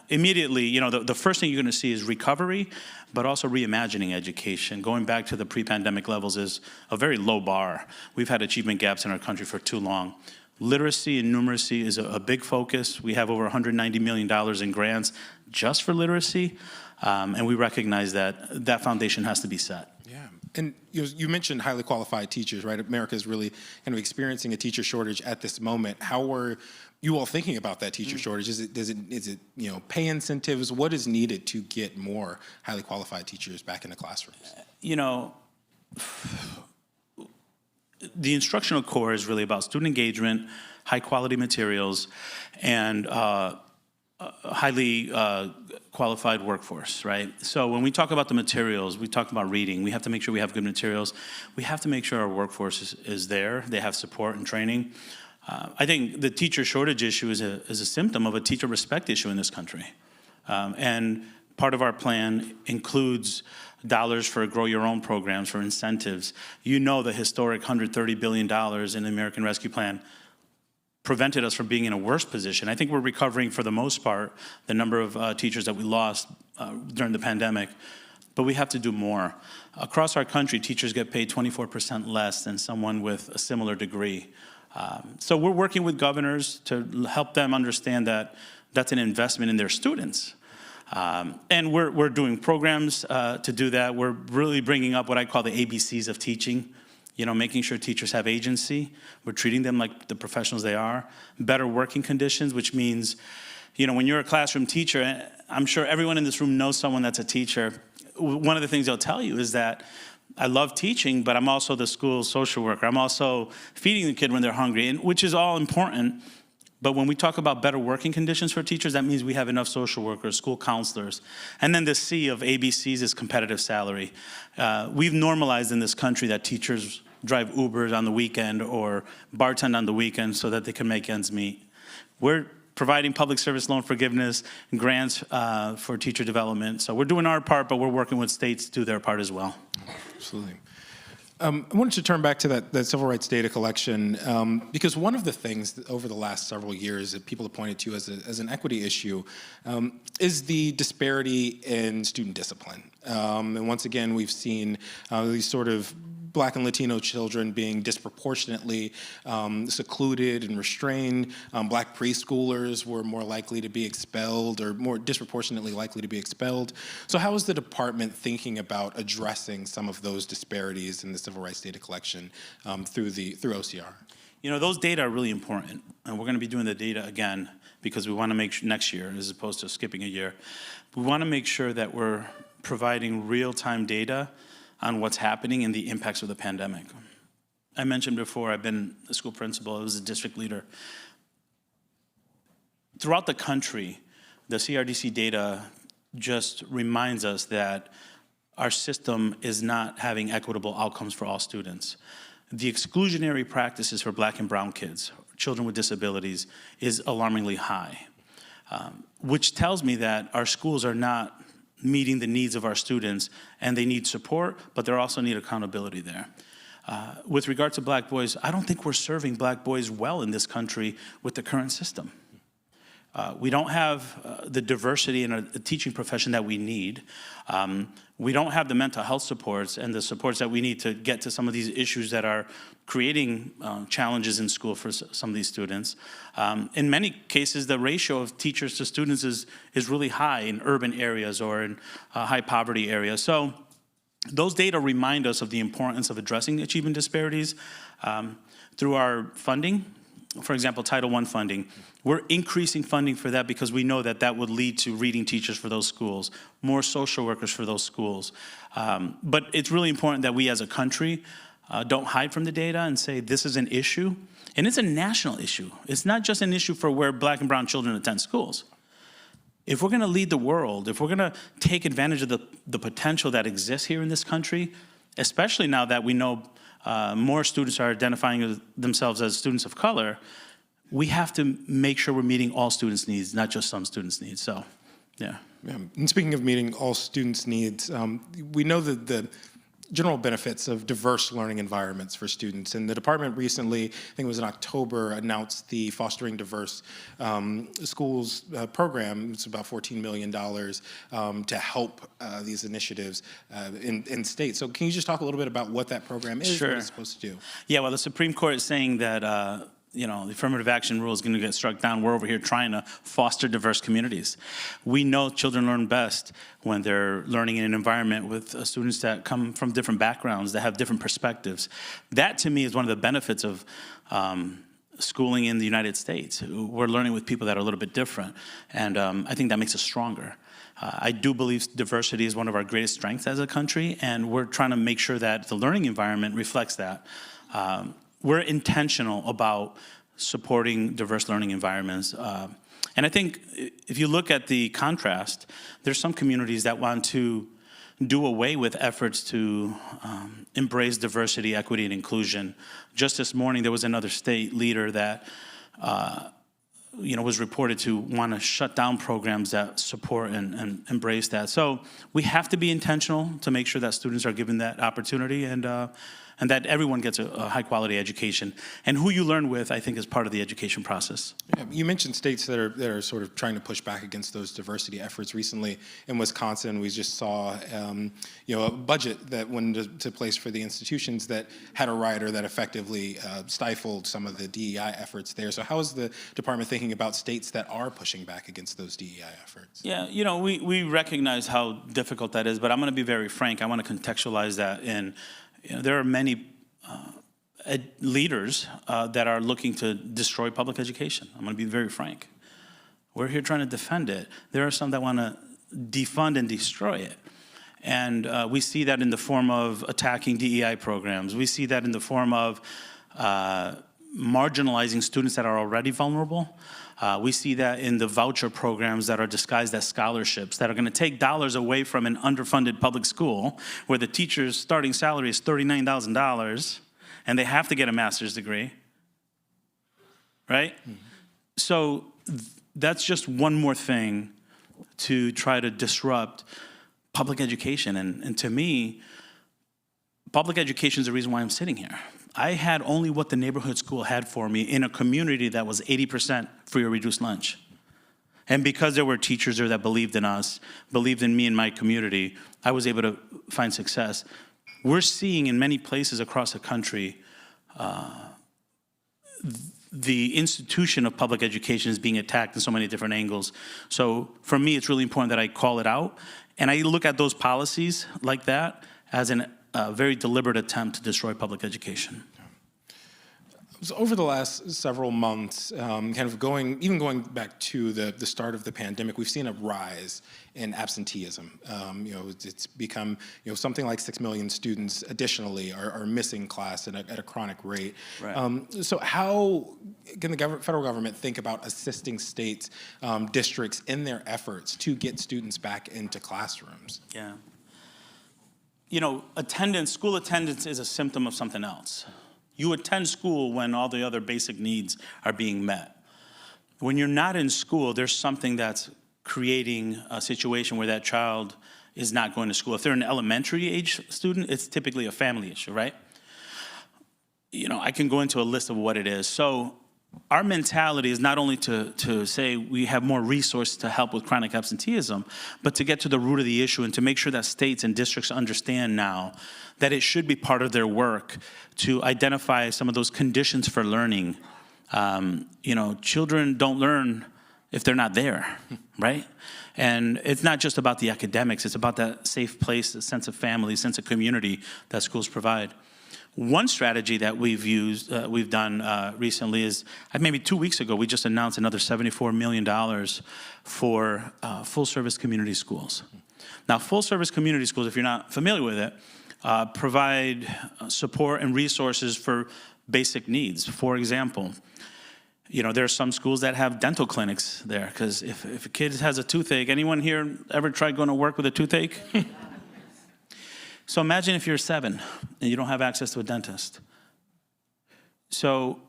immediately, the first thing you're gonna see is recovery, but also reimagining education. Going back to the pre-pandemic levels is a very low bar. We've had achievement gaps in our country for too long. Literacy and numeracy is a big focus. We have over $190 million in grants just for literacy, and we recognize that that foundation has to be set.
Yeah, and you mentioned highly qualified teachers, right? America is really kind of experiencing a teacher shortage at this moment. How were you all thinking about that teacher shortage? Is it pay incentives? What is needed to get more highly qualified teachers back in the classrooms?
The instructional core is really about student engagement, high quality materials, and highly qualified workforce, right? So when we talk about the materials, we talk about reading. We have to make sure we have good materials. We have to make sure our workforce is there. They have support and training. I think the teacher shortage issue is a symptom of a teacher respect issue in this country. And part of our plan includes dollars for Grow Your Own programs, for incentives. You know the historic $130 billion in the American Rescue Plan prevented us from being in a worse position. I think we're recovering for the most part the number of teachers that we lost during the pandemic, but we have to do more. Across our country, teachers get paid 24% less than someone with a similar degree. So we're working with governors to help them understand that that's an investment in their students. And we're doing programs to do that. We're really bringing up what I call the ABCs of teaching. You know, making sure teachers have agency. We're treating them like the professionals they are. Better working conditions, which means, you know, when you're a classroom teacher, I'm sure everyone in this room knows someone that's a teacher. One of the things they'll tell you is that I love teaching, but I'm also the school social worker. I'm also feeding the kid when they're hungry, and which is all important. But when we talk about better working conditions for teachers, that means we have enough social workers, school counselors. And then the C of ABCs is competitive salary. We've normalized in this country that teachers drive Ubers on the weekend or bartend on the weekend so that they can make ends meet. We're providing public service loan forgiveness and grants for teacher development. So we're doing our part, but we're working with states to do their part as well.
Absolutely. I wanted to turn back to that civil rights data collection because one of the things that over the last several years that people have pointed to as an equity issue is the disparity in student discipline. And once again, we've seen these sort of Black and Latino children being disproportionately secluded and restrained. Black preschoolers were more likely to be expelled or more disproportionately likely to be expelled. So how is the department thinking about addressing some of those disparities in the civil rights data collection through OCR?
You know, those data are really important, and we're going to be doing the data again because we want to make sure next year, as opposed to skipping a year, we want to make sure that we're providing real-time data on what's happening and the impacts of the pandemic. I mentioned before, I've been a school principal, I was a district leader. Throughout the country, the CRDC data just reminds us that our system is not having equitable outcomes for all students. The exclusionary practices for Black and brown kids, children with disabilities, is alarmingly high, which tells me that our schools are not meeting the needs of our students, and they need support, but they also need accountability there. With regard to Black boys, I don't think we're serving Black boys well in this country with the current system. We don't have the diversity in a teaching profession that we need. We don't have the mental health supports and the supports that we need to get to some of these issues that are creating challenges in school for some of these students. In many cases, the ratio of teachers to students is really high in urban areas or in high poverty areas. So those data remind us of the importance of addressing achievement disparities through our funding. For example, Title I funding. We're increasing funding for that because we know that that would lead to reading teachers for those schools, more social workers for those schools. But it's really important that we as a country don't hide from the data and say this is an issue. And it's a national issue. It's not just an issue for where Black and brown children attend schools. If we're gonna lead the world, if we're gonna take advantage of the potential that exists here in this country, especially now that we know more students are identifying themselves as students of color, we have to make sure we're meeting all students' needs, not just some students' needs. So, yeah.
And speaking of meeting all students' needs, we know that the general benefits of diverse learning environments for students. And the department recently, I think it was in October, announced the Fostering Diverse Schools program. It's about $14 million to help these initiatives in states. So can you just talk a little bit about what that program is,
Sure.
what it's supposed to do?
Yeah, well, the Supreme Court is saying that you know, the affirmative action rule is going to get struck down. We're over here trying to foster diverse communities. We know children learn best when they're learning in an environment with students that come from different backgrounds, that have different perspectives. That, to me, is one of the benefits of schooling in the United States. We're learning with people that are a little bit different, and I think that makes us stronger. I do believe diversity is one of our greatest strengths as a country, and we're trying to make sure that the learning environment reflects that. We're intentional about supporting diverse learning environments. And I think if you look at the contrast, there's some communities that want to do away with efforts to embrace diversity, equity, and inclusion. Just this morning, there was another state leader that was reported to want to shut down programs that support and embrace that. So we have to be intentional to make sure that students are given that opportunity and that everyone gets a high-quality education. And who you learn with, I think, is part of the education process.
Yeah, you mentioned states that are sort of trying to push back against those diversity efforts. Recently in Wisconsin, we just saw a budget that went into place for the institutions that had a rider that effectively stifled some of the DEI efforts there. So how is the department thinking about states that are pushing back against those DEI efforts?
Yeah, we recognize how difficult that is, but I'm going to be very frank. I want to contextualize that in. There are many leaders that are looking to destroy public education. I'm going to be very frank. We're here trying to defend it. There are some that want to defund and destroy it. And we see that in the form of attacking DEI programs. We see that in the form of marginalizing students that are already vulnerable. We see that in the voucher programs that are disguised as scholarships that are going to take dollars away from an underfunded public school where the teacher's starting salary is $39,000 and they have to get a master's degree, right? Mm-hmm. So that's just one more thing to try to disrupt public education. And to me, public education is the reason why I'm sitting here. I had only what the neighborhood school had for me in a community that was 80% free or reduced lunch. And because there were teachers there that believed in us, believed in me and my community, I was able to find success. We're seeing in many places across the country, the institution of public education is being attacked in so many different angles. So for me, it's really important that I call it out. And I look at those policies like that as a very deliberate attempt to destroy public education.
So over the last several months, going back to the start of the pandemic, we've seen a rise in absenteeism. It's become something like 6 million students additionally are missing class at a chronic rate. Right. So how can the federal government think about assisting states, districts in their efforts to get students back into classrooms?
Yeah. School attendance is a symptom of something else. You attend school when all the other basic needs are being met. When you're not in school, there's something that's creating a situation where that child is not going to school. If they're an elementary age student, it's typically a family issue, right? I can go into a list of what it is. So our mentality is not only to say we have more resources to help with chronic absenteeism, but to get to the root of the issue and to make sure that states and districts understand now that it should be part of their work to identify some of those conditions for learning. Children don't learn if they're not there, right? And it's not just about the academics, it's about that safe place, a sense of family, sense of community that schools provide. One strategy that we've done recently is, maybe 2 weeks ago, we just announced another $74 million for full-service community schools. Now, full-service community schools, if you're not familiar with it, provide support and resources for basic needs. For example, there are some schools that have dental clinics there, because if a kid has a toothache, anyone here ever tried going to work with a toothache? So imagine if you're 7 and you don't have access to a dentist. So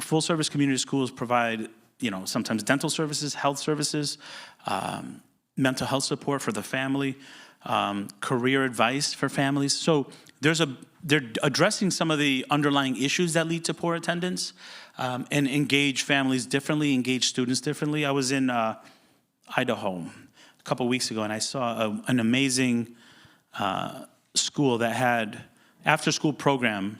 full-service community schools provide, sometimes dental services, health services, mental health support for the family, career advice for families. So they're addressing some of the underlying issues that lead to poor attendance, and engage families differently, engage students differently. I was in Idaho a couple weeks ago, and I saw an amazing school that had after-school programming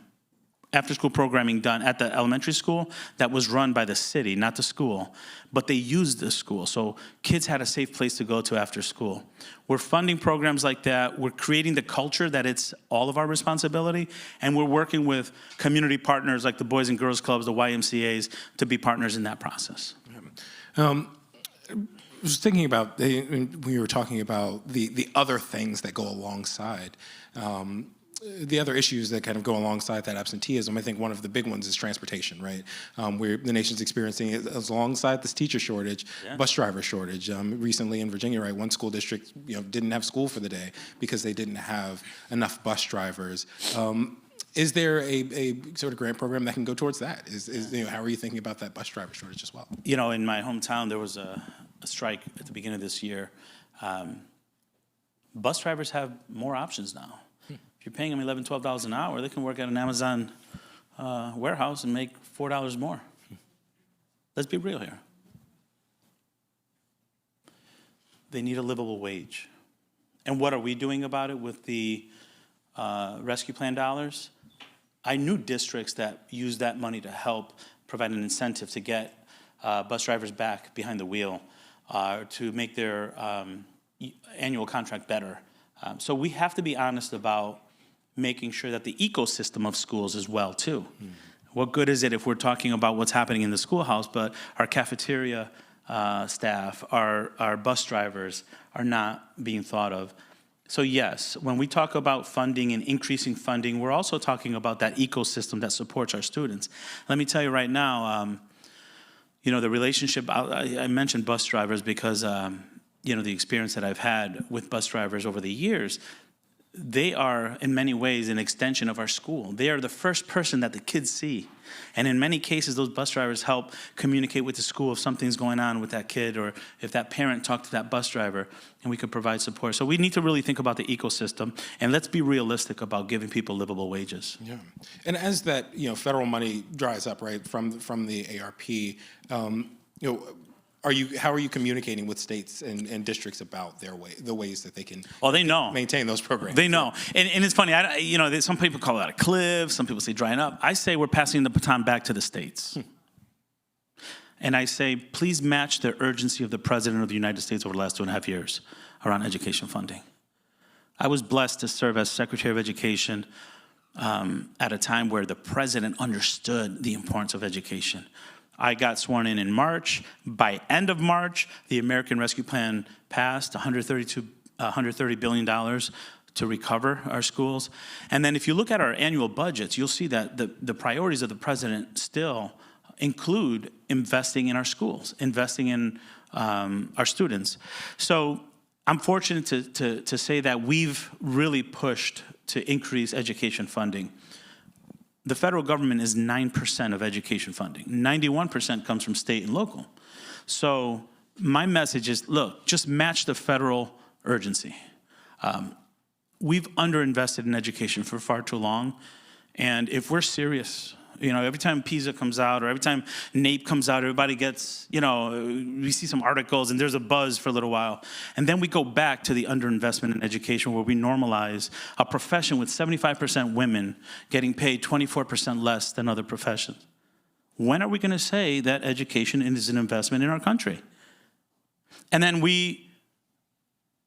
done at the elementary school that was run by the city, not the school, but they used the school. So kids had a safe place to go to after school. We're funding programs like that. We're creating the culture that it's all of our responsibility, and we're working with community partners like the Boys and Girls Clubs, the YMCAs, to be partners in that process.
I was thinking about, we were talking about the other things that go alongside the other issues that kind of go alongside that absenteeism, I think one of the big ones is transportation, right? Where the nation's experiencing it alongside this teacher shortage, bus driver shortage. Recently in Virginia, right, one school district didn't have school for the day because they didn't have enough bus drivers. Is there a sort of grant program that can go towards that? How are you thinking about that bus driver shortage as well?
In my hometown, there was a strike at the beginning of this year. Bus drivers have more options now. If you're paying them $11, $12 an hour, they can work at an Amazon warehouse and make $4 more. Let's be real here. They need a livable wage. And what are we doing about it with the rescue plan dollars? I knew districts that use that money to help provide an incentive to get bus drivers back behind the wheel, to make their annual contract better. So we have to be honest about making sure that the ecosystem of schools is well too. What good is it if we're talking about what's happening in the schoolhouse, but our cafeteria staff, our bus drivers are not being thought of? So yes, when we talk about funding and increasing funding, we're also talking about that ecosystem that supports our students. Let me tell you right now, the relationship, I mentioned bus drivers because, the experience that I've had with bus drivers over the years, they are in many ways an extension of our school. They are the first person that the kids see. And in many cases, those bus drivers help communicate with the school if something's going on with that kid, or if that parent talked to that bus driver, and we could provide support. So we need to really think about the ecosystem, and let's be realistic about giving people livable wages.
Yeah, and as that federal money dries up, right, from the ARP, how are you communicating with states and districts about the ways that they can
they know.
Maintain those programs?
They know. And it's funny, some people call that a cliff, some people say drying up. I say we're passing the baton back to the states. And I say, please match the urgency of the President of the United States over the last 2.5 years around education funding. I was blessed to serve as Secretary of Education at a time where the President understood the importance of education. I got sworn in March. By end of March, the American Rescue Plan passed $130 billion to recover our schools. And then if you look at our annual budgets, you'll see that the priorities of the President still include investing in our schools, investing in our students. So I'm fortunate to say that we've really pushed to increase education funding. The federal government is 9% of education funding. 91% comes from state and local. So my message is, look, just match the federal urgency. We've underinvested in education for far too long. And if we're serious, every time PISA comes out or every time NAEP comes out, everybody gets, we see some articles and there's a buzz for a little while. And then we go back to the underinvestment in education where we normalize a profession with 75% women getting paid 24% less than other professions. When are we going to say that education is an investment in our country? And then we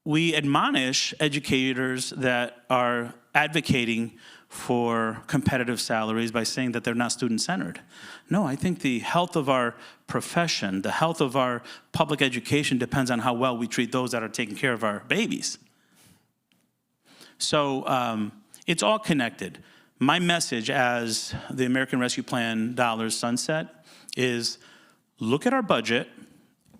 admonish educators that are advocating for competitive salaries by saying that they're not student-centered. No, I think the health of our profession, the health of our public education depends on how well we treat those that are taking care of our babies. So it's all connected. My message as the American Rescue Plan dollars sunset is look at our budget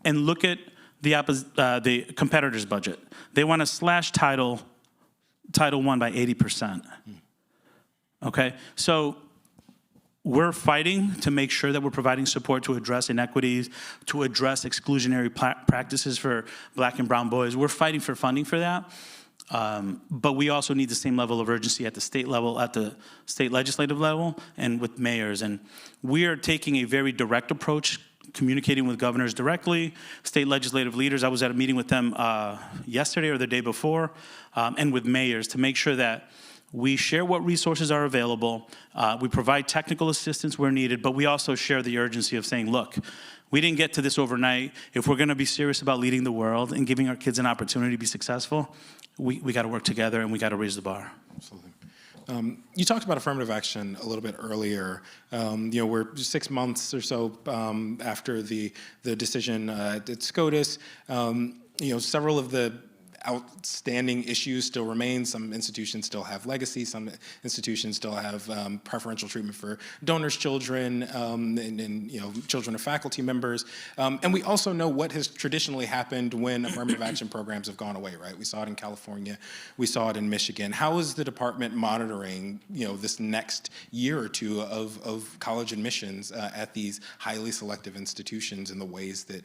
and look at the competitor's budget. They want to slash Title I by 80%. Okay, so we're fighting to make sure that we're providing support to address inequities, to address exclusionary practices for black and brown boys. We're fighting for funding for that, but we also need the same level of urgency at the state level, at the state legislative level, and with mayors. And we are taking a very direct approach, communicating with governors directly, state legislative leaders. I was at a meeting with them yesterday or the day before, and with mayors to make sure that we share what resources are available, we provide technical assistance where needed, but we also share the urgency of saying, look, we didn't get to this overnight. If we're gonna be serious about leading the world and giving our kids an opportunity to be successful, we gotta work together and we gotta raise the bar.
Absolutely. You talked about affirmative action a little bit earlier. We're 6 months or so after the decision at SCOTUS. Several of the outstanding issues still remain. Some institutions still have legacy. Some institutions still have preferential treatment for donors' children and children of faculty members. And we also know what has traditionally happened when affirmative action programs have gone away, right? We saw it in California. We saw it in Michigan. How is the department monitoring, this next year or two of college admissions at these highly selective institutions in the ways that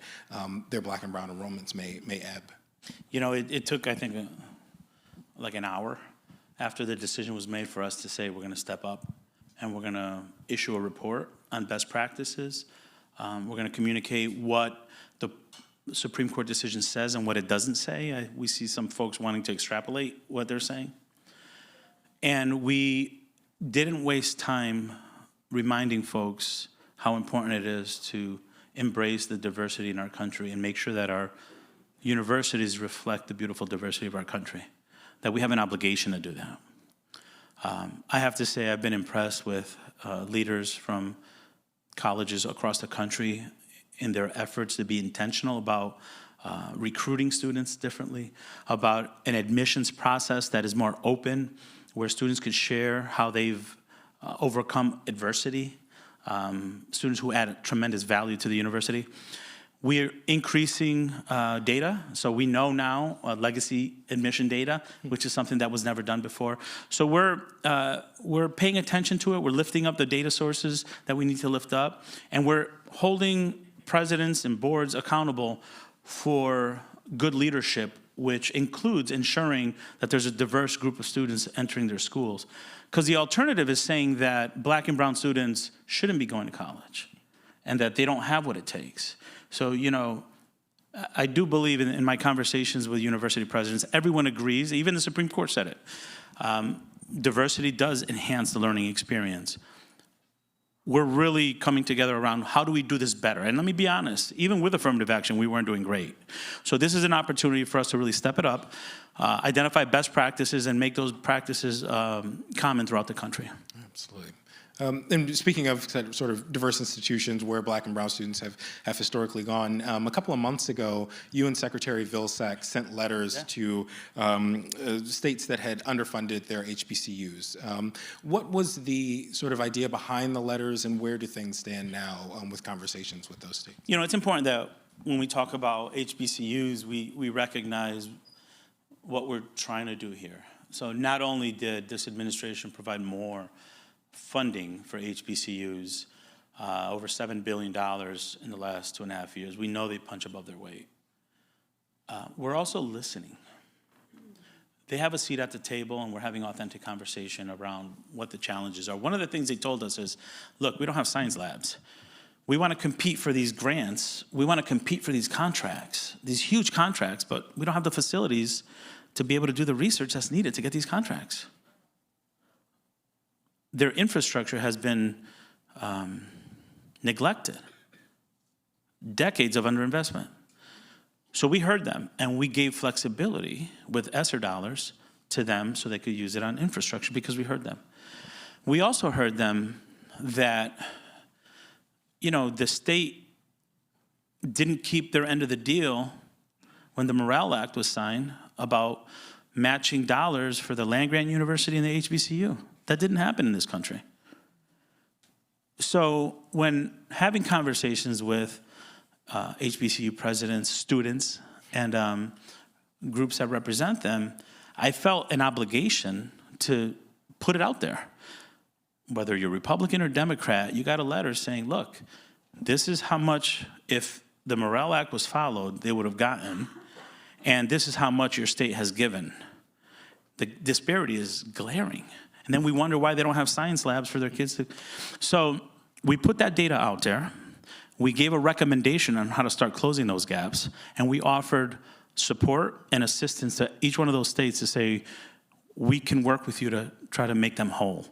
their Black and brown enrollments may ebb?
It took, I think, like an hour after the decision was made for us to say we're going to step up and we're going to issue a report on best practices. We're going to communicate what the Supreme Court decision says and what it doesn't say. We see some folks wanting to extrapolate what they're saying. And we didn't waste time reminding folks how important it is to embrace the diversity in our country and make sure that our universities reflect the beautiful diversity of our country, that we have an obligation to do that. I have to say I've been impressed with leaders from colleges across the country in their efforts to be intentional about recruiting students differently, about an admissions process that is more open, where students could share how they've overcome adversity, students who add tremendous value to the university. We're increasing data, so we know now legacy admission data, which is something that was never done before. So we're paying attention to it. We're lifting up the data sources that we need to lift up, and we're holding presidents and boards accountable for good leadership, which includes ensuring that there's a diverse group of students entering their schools. Because the alternative is saying that Black and brown students shouldn't be going to college and that they don't have what it takes. So, I do believe in my conversations with university presidents, everyone agrees, even the Supreme Court said it. Diversity does enhance the learning experience. We're really coming together around how do we do this better? And let me be honest, even with affirmative action, we weren't doing great. So this is an opportunity for us to really step it up, identify best practices, and make those practices common throughout the country.
Absolutely. And speaking of sort of diverse institutions where Black and brown students have historically gone, a couple of months ago, you and Secretary Vilsack sent letters to states that had underfunded their HBCUs. What was the sort of idea behind the letters, and where do things stand now with conversations with those states?
It's important that when we talk about HBCUs, we recognize what we're trying to do here. So not only did this administration provide more funding for HBCUs, over $7 billion in the last 2.5 years. We know they punch above their weight. We're also listening. They have a seat at the table, and we're having authentic conversation around what the challenges are. One of the things they told us is, look, we don't have science labs. We want to compete for these grants. We want to compete for these contracts, these huge contracts, but we don't have the facilities to be able to do the research that's needed to get these contracts. Their infrastructure has been neglected. Decades of underinvestment. So we heard them, and we gave flexibility with ESSER dollars to them so they could use it on infrastructure because we heard them. We also heard them that, the state didn't keep their end of the deal when the Morale Act was signed about matching dollars for the land-grant university and the HBCU. That didn't happen in this country. So when having conversations with HBCU presidents, students, and groups that represent them, I felt an obligation to put it out there. Whether you're Republican or Democrat, you got a letter saying, look, this is how much, if the Morale Act was followed, they would have gotten, and this is how much your state has given. The disparity is glaring. And then we wonder why they don't have science labs for their kids to. So we put that data out there. We gave a recommendation on how to start closing those gaps. And we offered support and assistance to each one of those states to say, we can work with you to try to make them whole.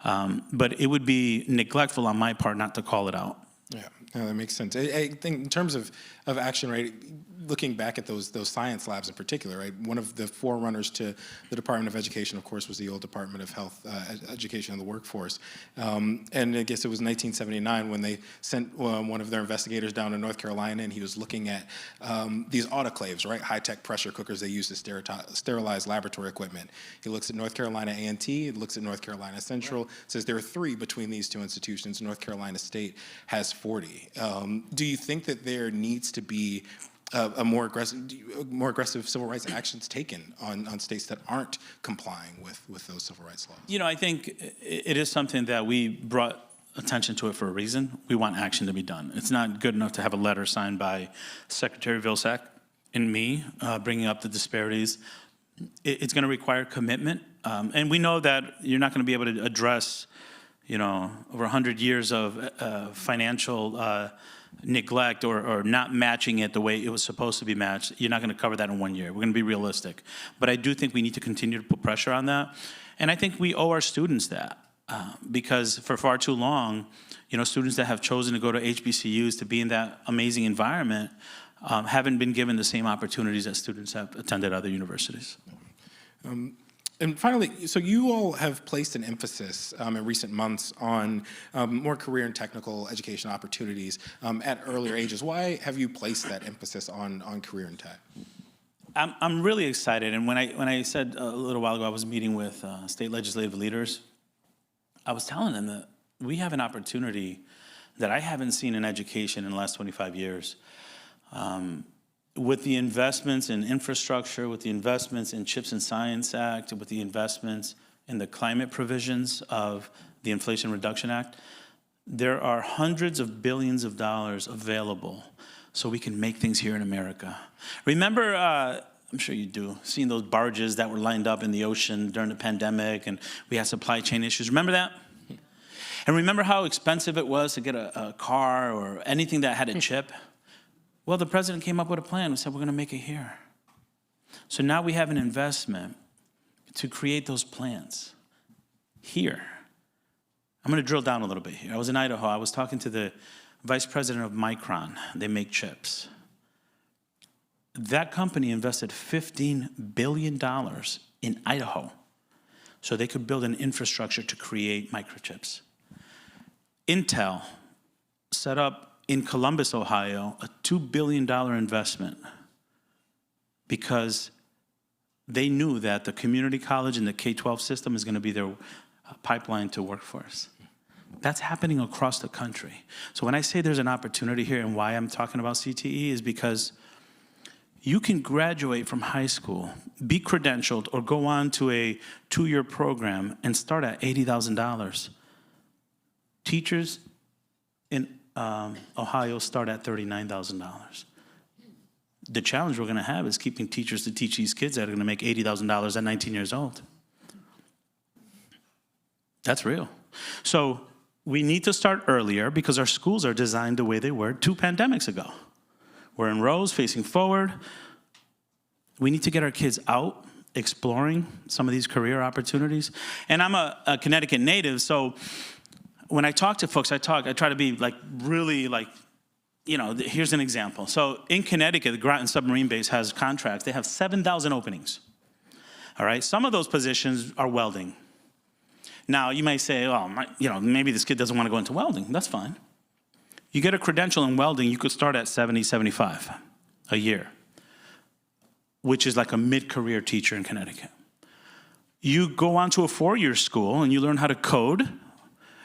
But it would be neglectful on my part not to call it out.
Yeah, That makes sense. I think in terms of action, right, looking back at those science labs in particular, right, one of the forerunners to the Department of Education, of course, was the old Department of Health, Education and the Workforce. And I guess it was 1979 when they sent one of their investigators down to North Carolina, and he was looking at these autoclaves, right, high-tech pressure cookers they use to sterilize laboratory equipment. He looks at North Carolina A&T, he looks at North Carolina Central, says there are 3 between these 2 institutions. North Carolina State has 40. Do you think that there needs to be more aggressive civil rights actions taken on states that aren't complying with those civil rights laws?
You know, I think it is something that we brought attention to it for a reason. We want action to be done. It's not good enough to have a letter signed by Secretary Vilsack and me bringing up the disparities. It's going to require commitment. And we know that you're not going to be able to address, you know, over 100 years of financial neglect or not matching it the way it was supposed to be matched. You're not going to cover that in 1 year. We're going to be realistic. But I do think we need to continue to put pressure on that. And I think we owe our students that because for far too long, you know, students that have chosen to go to HBCUs to be in that amazing environment haven't been given the same opportunities that students have attended other universities.
And finally, so you all have placed an emphasis in recent months on more career and technical education opportunities at earlier ages. Why have you placed that emphasis on career and tech?
I'm really excited, and when I said a little while ago I was meeting with state legislative leaders, I was telling them that we have an opportunity that I haven't seen in education in the last 25 years. With the investments in infrastructure, with the investments in CHIPS and Science Act, with the investments in the climate provisions of the Inflation Reduction Act, there are hundreds of billions of dollars available so we can make things here in America. Remember, I'm sure you do, seeing those barges that were lined up in the ocean during the pandemic and we had supply chain issues. Remember that? And remember how expensive it was to get a car or anything that had a chip? Well, the president came up with a plan and said, we're going to make it here. So now we have an investment to create those plants here. I'm going to drill down a little bit here. I was in Idaho. I was talking to the vice president of Micron. They make chips. That company invested $15 billion in Idaho so they could build an infrastructure to create microchips. Intel set up in Columbus, Ohio, a $2 billion investment because they knew that the community college and the K-12 system is going to be their pipeline to workforce. That's happening across the country. So when I say there's an opportunity here and why I'm talking about CTE is because you can graduate from high school, be credentialed, or go on to a 2-year program and start at $80,000. Teachers in Ohio start at $39,000. The challenge we're going to have is keeping teachers to teach these kids that are going to make $80,000 at 19 years old. That's real. So we need to start earlier because our schools are designed the way they were 2 pandemics ago. We're in rows facing forward. We need to get our kids out exploring some of these career opportunities. And I'm a Connecticut native, so when I talk to folks, I try to be like really like, you know, here's an example. So in Connecticut, the Groton Submarine Base has contracts. They have 7,000 openings. All right, some of those positions are welding. Now you might say, oh, you know, maybe this kid doesn't want to go into welding. That's fine. You get a credential in welding, you could start at 70, 75 a year, which is like a mid-career teacher in Connecticut. You go on to a 4-year school and you learn how to code.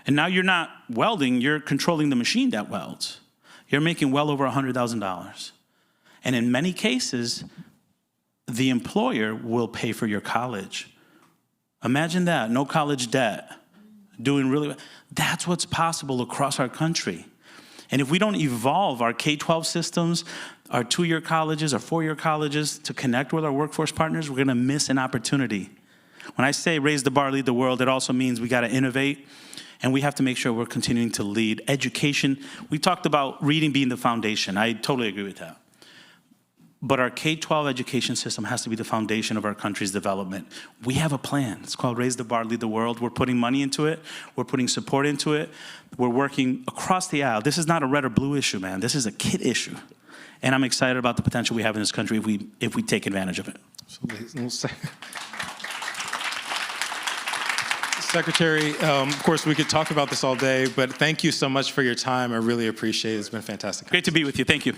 And now you're not welding, you're controlling the machine that welds. You're making well over $100,000. And in many cases, the employer will pay for your college. Imagine that, no college debt, doing really well. That's what's possible across our country. And if we don't evolve our K-12 systems, our 2-year colleges, our 4-year colleges to connect with our workforce partners, we're going to miss an opportunity. When I say raise the bar, lead the world, it also means we got to innovate. And we have to make sure we're continuing to lead. Education, we talked about reading being the foundation. I totally agree with that. But our K-12 education system has to be the foundation of our country's development. We have a plan. It's called Raise the Bar, Lead the World. We're putting money into it. We're putting support into it. We're working across the aisle. This is not a red or blue issue, man. This is a kid issue. And I'm excited about the potential we have in this country if we take advantage of it.
Secretary, of course, we could talk about this all day, but thank you so much for your time. I really appreciate it. It's been fantastic.
Great to be with you. Thank you.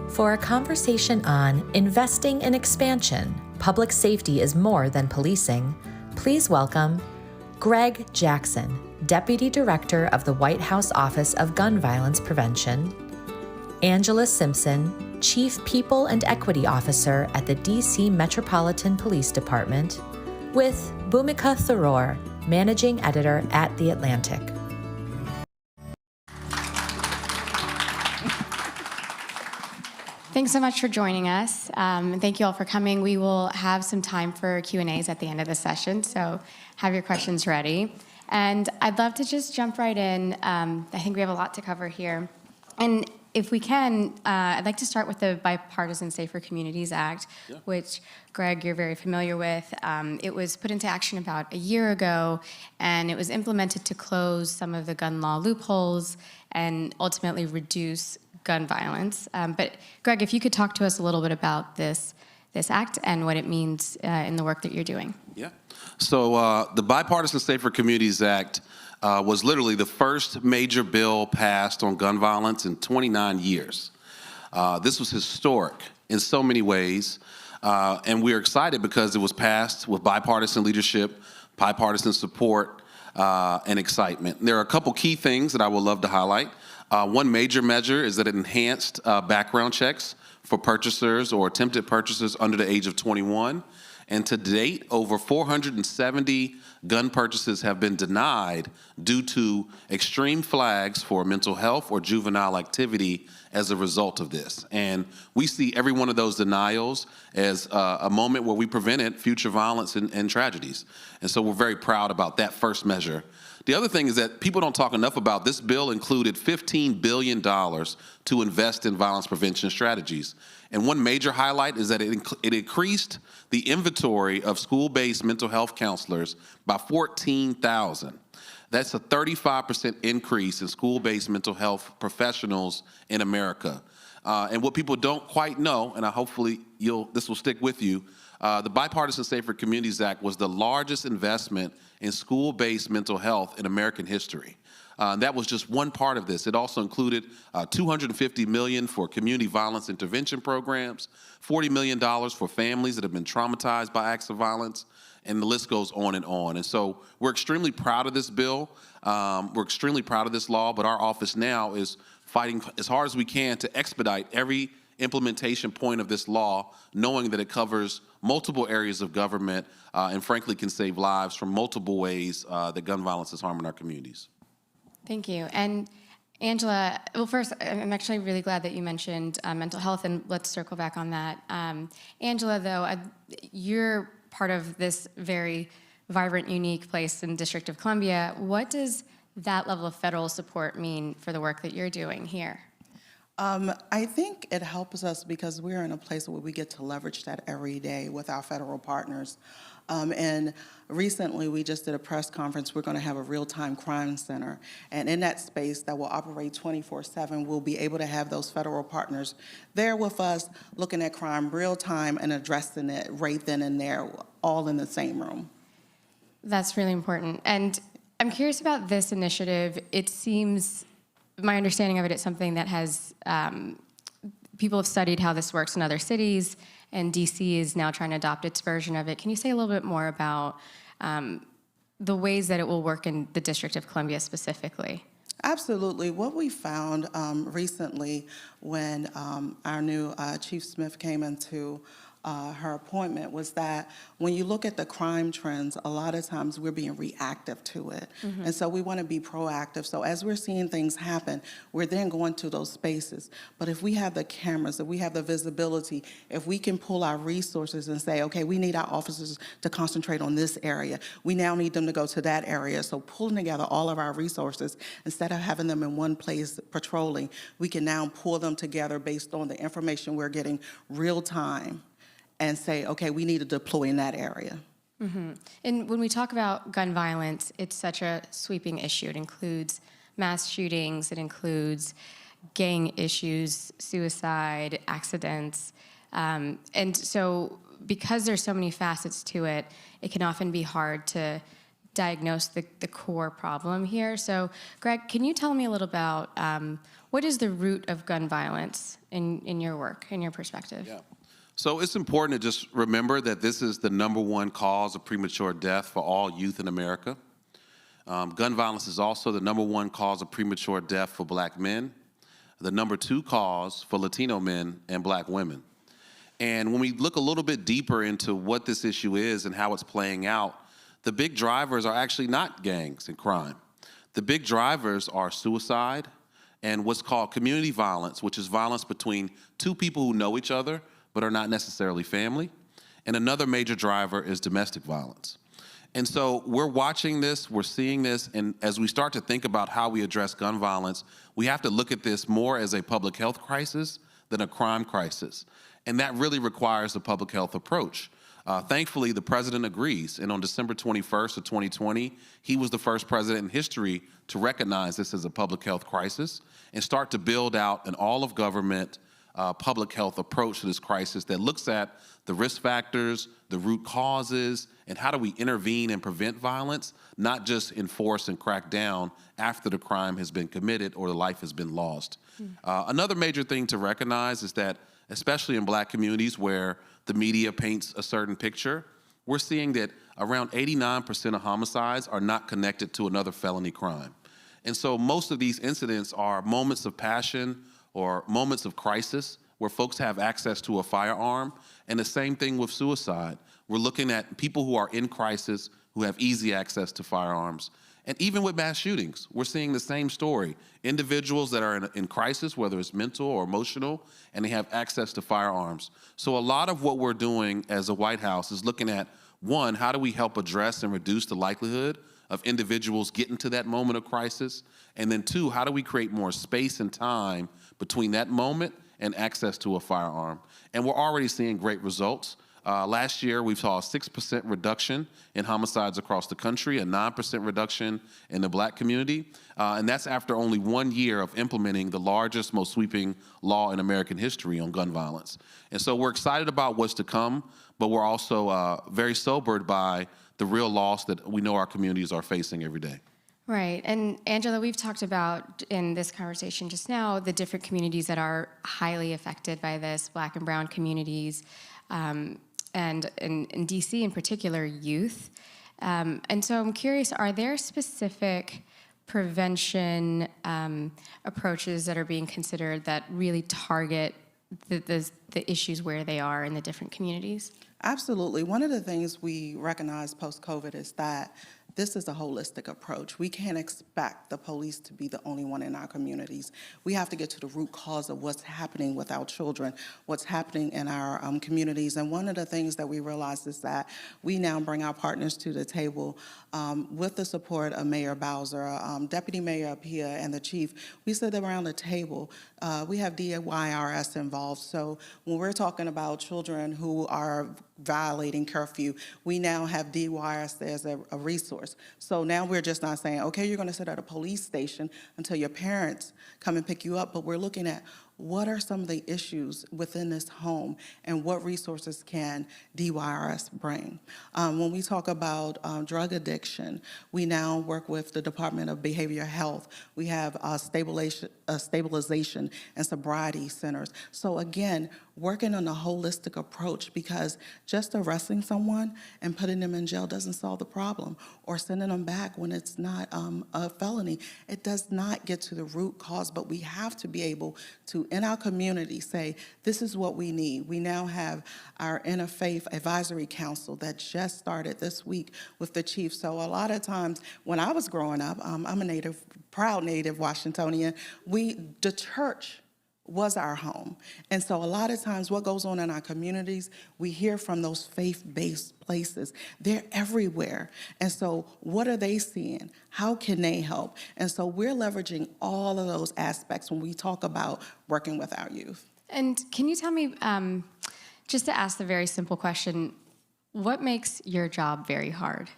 For a conversation on investing in expansion, public safety is more than policing, please welcome Greg Jackson, Deputy Director of the White House Office of Gun Violence Prevention, Angela Simpson, Chief People and Equity Officer at the D.C. Metropolitan Police Department, with Bhumika Tharoor, Managing Editor at The Atlantic.
Thanks so much for joining us. Thank you all for coming. We will have some time for Q&As at the end of the session, so have your questions ready. And I'd love to just jump right in. I think we have a lot to cover here. And if we can, I'd like to start with the Bipartisan Safer Communities Act, which, Greg, you're very familiar with. It was put into action about a year ago, and it was implemented to close some of the gun law loopholes and ultimately reduce gun violence. But Greg, if you could talk to us a little bit about this act and what it means in the work that you're doing.
Yeah. So the Bipartisan Safer Communities Act was literally the first major bill passed on gun violence in 29 years. This was historic in so many ways, and we're excited because it was passed with bipartisan leadership, bipartisan support, and excitement. There are a couple key things that I would love to highlight. One major measure is that it enhanced background checks for purchasers or attempted purchasers under the age of 21. And to date, over 470 gun purchases have been denied due to extreme flags for mental health or juvenile activity as a result of this. And we see every one of those denials as a moment where we prevented future violence and tragedies. And so we're very proud about that first measure. The other thing is that people don't talk enough about this bill included $15 billion to invest in violence prevention strategies. And one major highlight is that it increased the inventory of school-based mental health counselors by 14,000. That's a 35% increase in school-based mental health professionals in America. And what people don't quite know, and hopefully this will stick with you, the Bipartisan Safer Communities Act was the largest investment in school-based mental health in American history. That was just one part of this. It also included $250 million for community violence intervention programs, $40 million for families that have been traumatized by acts of violence, and the list goes on and on. And so we're extremely proud of this bill. We're extremely proud of this law, but our office now is fighting as hard as we can to expedite every implementation point of this law, knowing that it covers multiple areas of government and frankly can save lives from multiple ways that gun violence is harming our communities.
Thank you. And Angela, well, first, I'm actually really glad that you mentioned mental health, and let's circle back on that. Angela, though, you're part of this very vibrant, unique place in the District of Columbia. What does that level of federal support mean for the work that you're doing here?
I think it helps us because we're in a place where we get to leverage that every day with our federal partners. And recently, we just did a press conference. We're going to have a real-time crime center. And in that space that will operate 24/7, we'll be able to have those federal partners there with us, looking at crime real-time and addressing it right then and there, all in the same room.
That's really important. And I'm curious about this initiative. It seems, my understanding of it, it's something that has, people have studied how this works in other cities, and DC is now trying to adopt its version of it. Can you say a little bit more about the ways that it will work in the District of Columbia specifically?
Absolutely. What we found recently when our new Chief Smith came into her appointment, was that when you look at the crime trends, a lot of times we're being reactive to it. And so we want to be proactive. So as we're seeing things happen, we're then going to those spaces. But if we have the cameras, if we have the visibility, if we can pull our resources and say, okay, we need our officers to concentrate on this area. We now need them to go to that area. So pulling together all of our resources, instead of having them in one place patrolling, we can now pull them together based on the information we're getting real time and say, okay, we need to deploy in that area.
And when we talk about gun violence, it's such a sweeping issue. It includes mass shootings, it includes gang issues, suicide, accidents. And so because there's so many facets to it, it can often be hard to diagnose the core problem here. So Greg, can you tell me a little about what is the root of gun violence in your work, in your perspective?
Yeah. So it's important to just remember that this is the #1 cause of premature death for all youth in America. Gun violence is also the #1 cause of premature death for Black men, the #2 cause for Latino men and Black women. And when we look a little bit deeper into what this issue is and how it's playing out, the big drivers are actually not gangs and crime. The big drivers are suicide and what's called community violence, which is violence between two people who know each other but are not necessarily family. And another major driver is domestic violence. And so we're watching this, we're seeing this, and as we start to think about how we address gun violence, we have to look at this more as a public health crisis than a crime crisis. And that really requires a public health approach. Thankfully, the president agrees, and on December 21st of 2020, he was the first president in history to recognize this as a public health crisis and start to build out an all-of-government public health approach to this crisis that looks at the risk factors, the root causes, and how do we intervene and prevent violence, not just enforce and crack down after the crime has been committed or the life has been lost. Another major thing to recognize is that, especially in Black communities where the media paints a certain picture, we're seeing that around 89% of homicides are not connected to another felony crime. And so most of these incidents are moments of passion or moments of crisis where folks have access to a firearm. And the same thing with suicide. We're looking at people who are in crisis, who have easy access to firearms. And even with mass shootings, we're seeing the same story. Individuals that are in crisis, whether it's mental or emotional, and they have access to firearms. So a lot of what we're doing as a White House is looking at, one, how do we help address and reduce the likelihood of individuals getting to that moment of crisis? And then two, how do we create more space and time between that moment and access to a firearm? And we're already seeing great results. Last year, we saw a 6% reduction in homicides across the country, a 9% reduction in the Black community. And that's after only 1 year of implementing the largest, most sweeping law in American history on gun violence. And so we're excited about what's to come, but we're also very sobered by the real loss that we know our communities are facing every day.
Right. And Angela, we've talked about in this conversation just now the different communities that are highly affected by this, Black and brown communities, and in DC in particular, youth. And so I'm curious, are there specific prevention approaches that are being considered that really target the issues where they are in the different communities?
Absolutely. One of the things we recognize post-COVID is that this is a holistic approach. We can't expect the police to be the only one in our communities. We have to get to the root cause of what's happening with our children, what's happening in our communities. And one of the things that we realized is that we now bring our partners to the table with the support of Mayor Bowser, Deputy Mayor Apia, and the Chief. We sit around the table. We have DYRS involved. So when we're talking about children who are violating curfew, we now have DYRS as a resource. So now we're just not saying, okay, you're going to sit at a police station until your parents come and pick you up, but we're looking at what are some of the issues within this home and what resources can DYRS bring. When we talk about drug addiction, we now work with the Department of Behavioral Health. We have stabilization and sobriety centers. So again, working on a holistic approach, because just arresting someone and putting them in jail doesn't solve the problem, or sending them back when it's not a felony. It does not get to the root cause, but we have to be able to in our community say, this is what we need. We now have our Interfaith Advisory Council that just started this week with the chief. So a lot of times when I was growing up, I'm a proud native Washingtonian, the church was our home. And so a lot of times what goes on in our communities, we hear from those faith-based places. They're everywhere. And so what are they seeing? How can they help? And so we're leveraging all of those aspects when we talk about working with our youth.
And can you tell me, just to ask the very simple question, what makes your job very hard?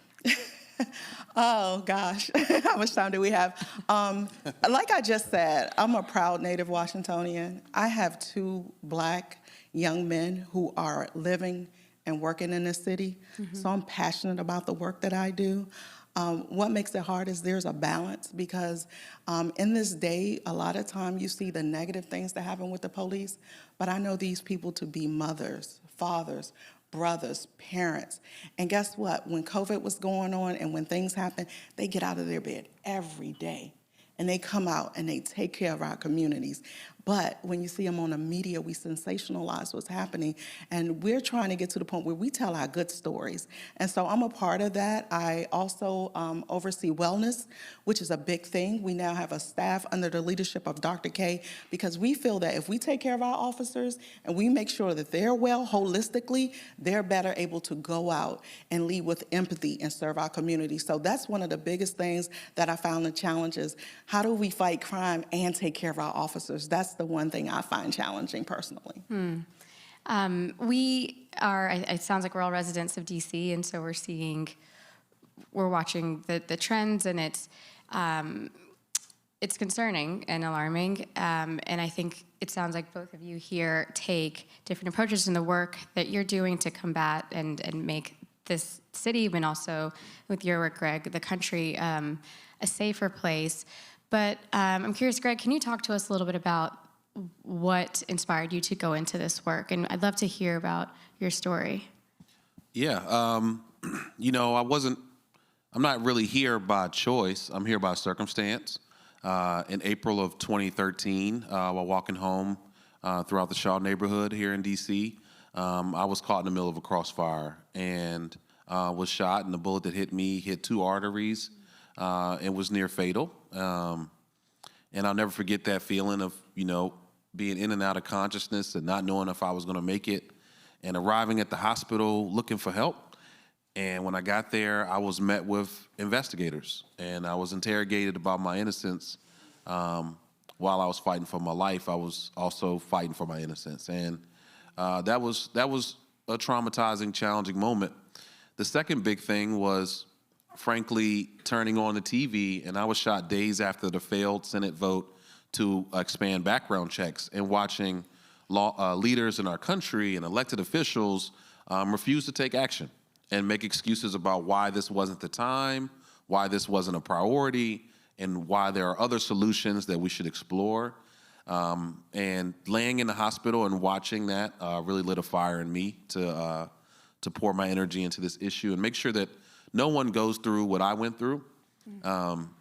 Oh, gosh. How much time do we have? Like I just said, I'm a proud native Washingtonian. I have 2 Black young men who are living and working in this city. So I'm passionate about the work that I do. What makes it hard is there's a balance because in this day, a lot of time you see the negative things that happen with the police, but I know these people to be mothers, fathers, brothers, parents. And guess what? When COVID was going on and when things happen, they get out of their bed every day and they come out and they take care of our communities. But when you see them on the media, we sensationalize what's happening. And we're trying to get to the point where we tell our good stories. And so I'm a part of that. I also oversee wellness, which is a big thing. We now have a staff under the leadership of Dr. K, because we feel that if we take care of our officers and we make sure that they're well holistically, they're better able to go out and lead with empathy and serve our community. So that's one of the biggest things that I found the challenge is, how do we fight crime and take care of our officers? That's the one thing I find challenging personally.
It sounds like we're all residents of DC, and so we're watching the trends, and it's concerning and alarming. And I think it sounds like both of you here take different approaches in the work that you're doing to combat and make this city, and also with your work, Greg, the country, a safer place. But I'm curious, Greg, can you talk to us a little bit about what inspired you to go into this work? And I'd love to hear about your story.
Yeah, I'm not really here by choice. I'm here by circumstance. In April of 2013, while walking home throughout the Shaw neighborhood here in DC, I was caught in the middle of a crossfire and was shot, and the bullet that hit me hit 2 arteries and was near fatal. And I'll never forget that feeling of, being in and out of consciousness and not knowing if I was going to make it, and arriving at the hospital looking for help. And when I got there, I was met with investigators, and I was interrogated about my innocence. While I was fighting for my life, I was also fighting for my innocence. And that was a traumatizing, challenging moment. The second big thing was, frankly, turning on the TV, and I was shot days after the failed Senate vote to expand background checks, and watching leaders in our country and elected officials refuse to take action and make excuses about why this wasn't the time, why this wasn't a priority, and why there are other solutions that we should explore. And laying in the hospital and watching that really lit a fire in me to pour my energy into this issue and make sure that no one goes through what I went through.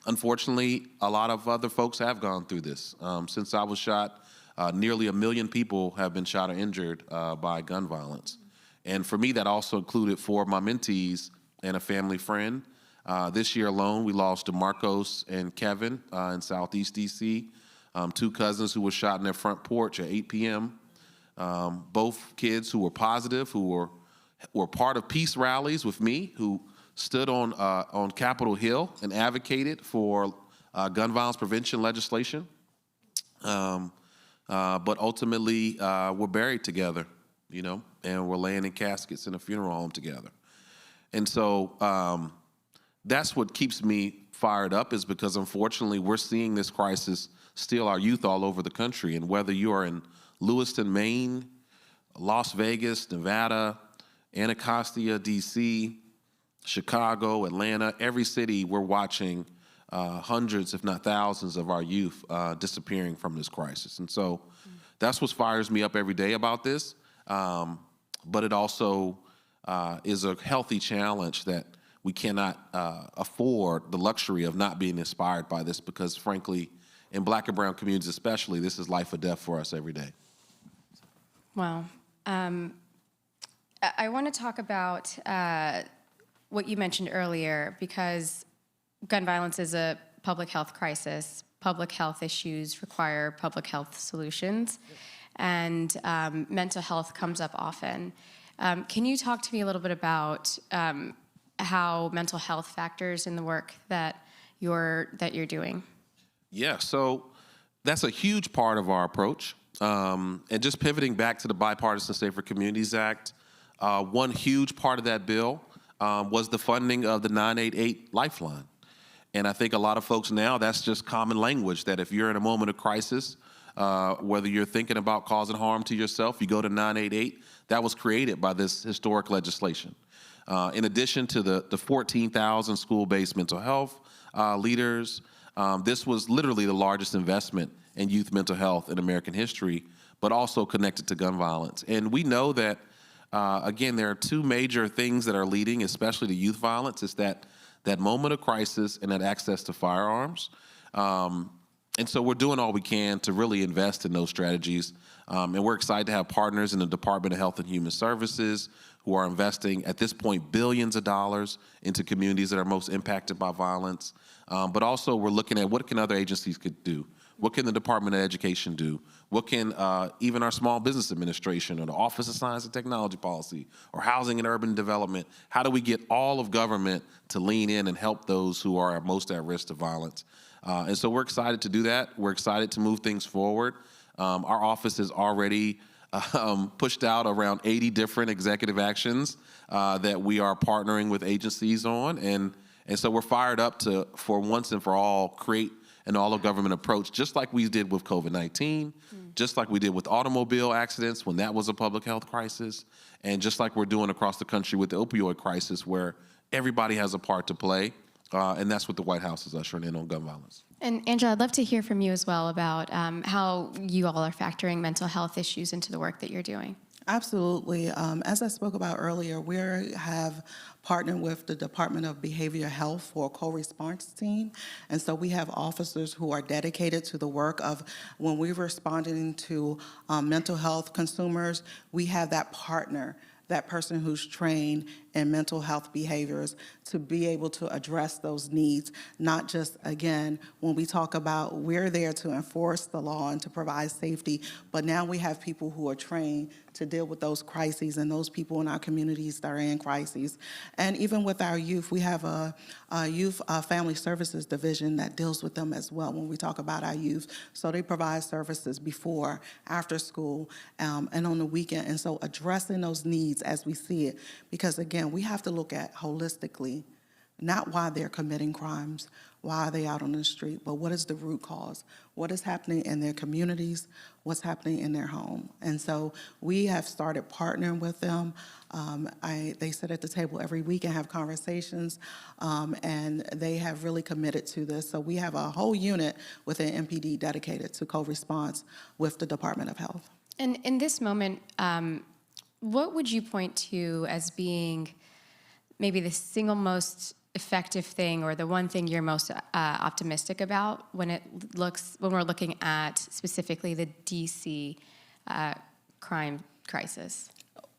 Unfortunately, a lot of other folks have gone through this. Since I was shot, nearly 1 million people have been shot or injured by gun violence. And for me, that also included 4 of my mentees and a family friend. This year alone, we lost DeMarcos and Kevin in Southeast DC, 2 cousins who were shot in their front porch at 8 p.m. Both kids who were positive, who were part of peace rallies with me, who stood on Capitol Hill and advocated for gun violence prevention legislation, but ultimately were buried together, and were laying in caskets in a funeral home together. And so that's what keeps me fired up, is because unfortunately we're seeing this crisis steal our youth all over the country. And whether you are in Lewiston, Maine, Las Vegas, Nevada, Anacostia, DC, Chicago, Atlanta, every city, we're watching hundreds, if not thousands, of our youth disappearing from this crisis. And so that's what fires me up every day about this. But it also is a healthy challenge that we cannot afford the luxury of not being inspired by this, because frankly, in Black and brown communities especially, this is life or death for us every day.
Wow. I want to talk about what you mentioned earlier, because gun violence is a public health crisis. Public health issues require public health solutions, and mental health comes up often. Can you talk to me a little bit about how mental health factors in the work that you're doing?
Yeah, so that's a huge part of our approach. And just pivoting back to the Bipartisan Safer Communities Act, one huge part of that bill was the funding of the 988 Lifeline. And I think a lot of folks now, that's just common language, that if you're in a moment of crisis, whether you're thinking about causing harm to yourself, you go to 988. That was created by this historic legislation. In addition to the 14,000 school-based mental health leaders, this was literally the largest investment in youth mental health in American history, but also connected to gun violence. And we know that, again, there are two major things that are leading, especially to youth violence. It's that moment of crisis and that access to firearms. And so we're doing all we can to really invest in those strategies. And we're excited to have partners in the Department of Health and Human Services who are investing, at this point, billions of dollars into communities that are most impacted by violence. But also we're looking at what can other agencies could do? What can the Department of Education do? What can even our Small Business Administration or the Office of Science and Technology Policy or Housing and Urban Development, how do we get all of government to lean in and help those who are most at risk of violence? And so we're excited to do that. We're excited to move things forward. Our office has already pushed out around 80 different executive actions that we are partnering with agencies on. And so we're fired up to, for once and for all, create an all-of-government approach, just like we did with COVID-19, just like we did with automobile accidents when that was a public health crisis, and just like we're doing across the country with the opioid crisis, where everybody has a part to play, and that's what the White House is ushering in on gun violence.
And Angela, I'd love to hear from you as well about how you all are factoring mental health issues into the work that you're doing.
Absolutely. As I spoke about earlier, we have partnered with the Department of Behavioral Health for a co-response team. And so we have officers who are dedicated to the work of when we're responding to mental health consumers, we have that partner, that person who's trained in mental health behaviors to be able to address those needs, not just, again, when we talk about we're there to enforce the law and to provide safety, but now we have people who are trained to deal with those crises and those people in our communities that are in crises. And even with our youth, we have a youth family services division that deals with them as well when we talk about our youth. So they provide services before, after school, and on the weekend. And so addressing those needs as we see it, because again, we have to look at holistically, not why they're committing crimes, why are they out on the street, but what is the root cause? What is happening in their communities? What's happening in their home? And so we have started partnering with them. They sit at the table every week and have conversations, and they have really committed to this. So we have a whole unit within MPD dedicated to co-response with the Department of Health.
And in this moment, what would you point to as being maybe the single most effective thing, or the one thing you're most optimistic about when we're looking at specifically the DC crime crisis?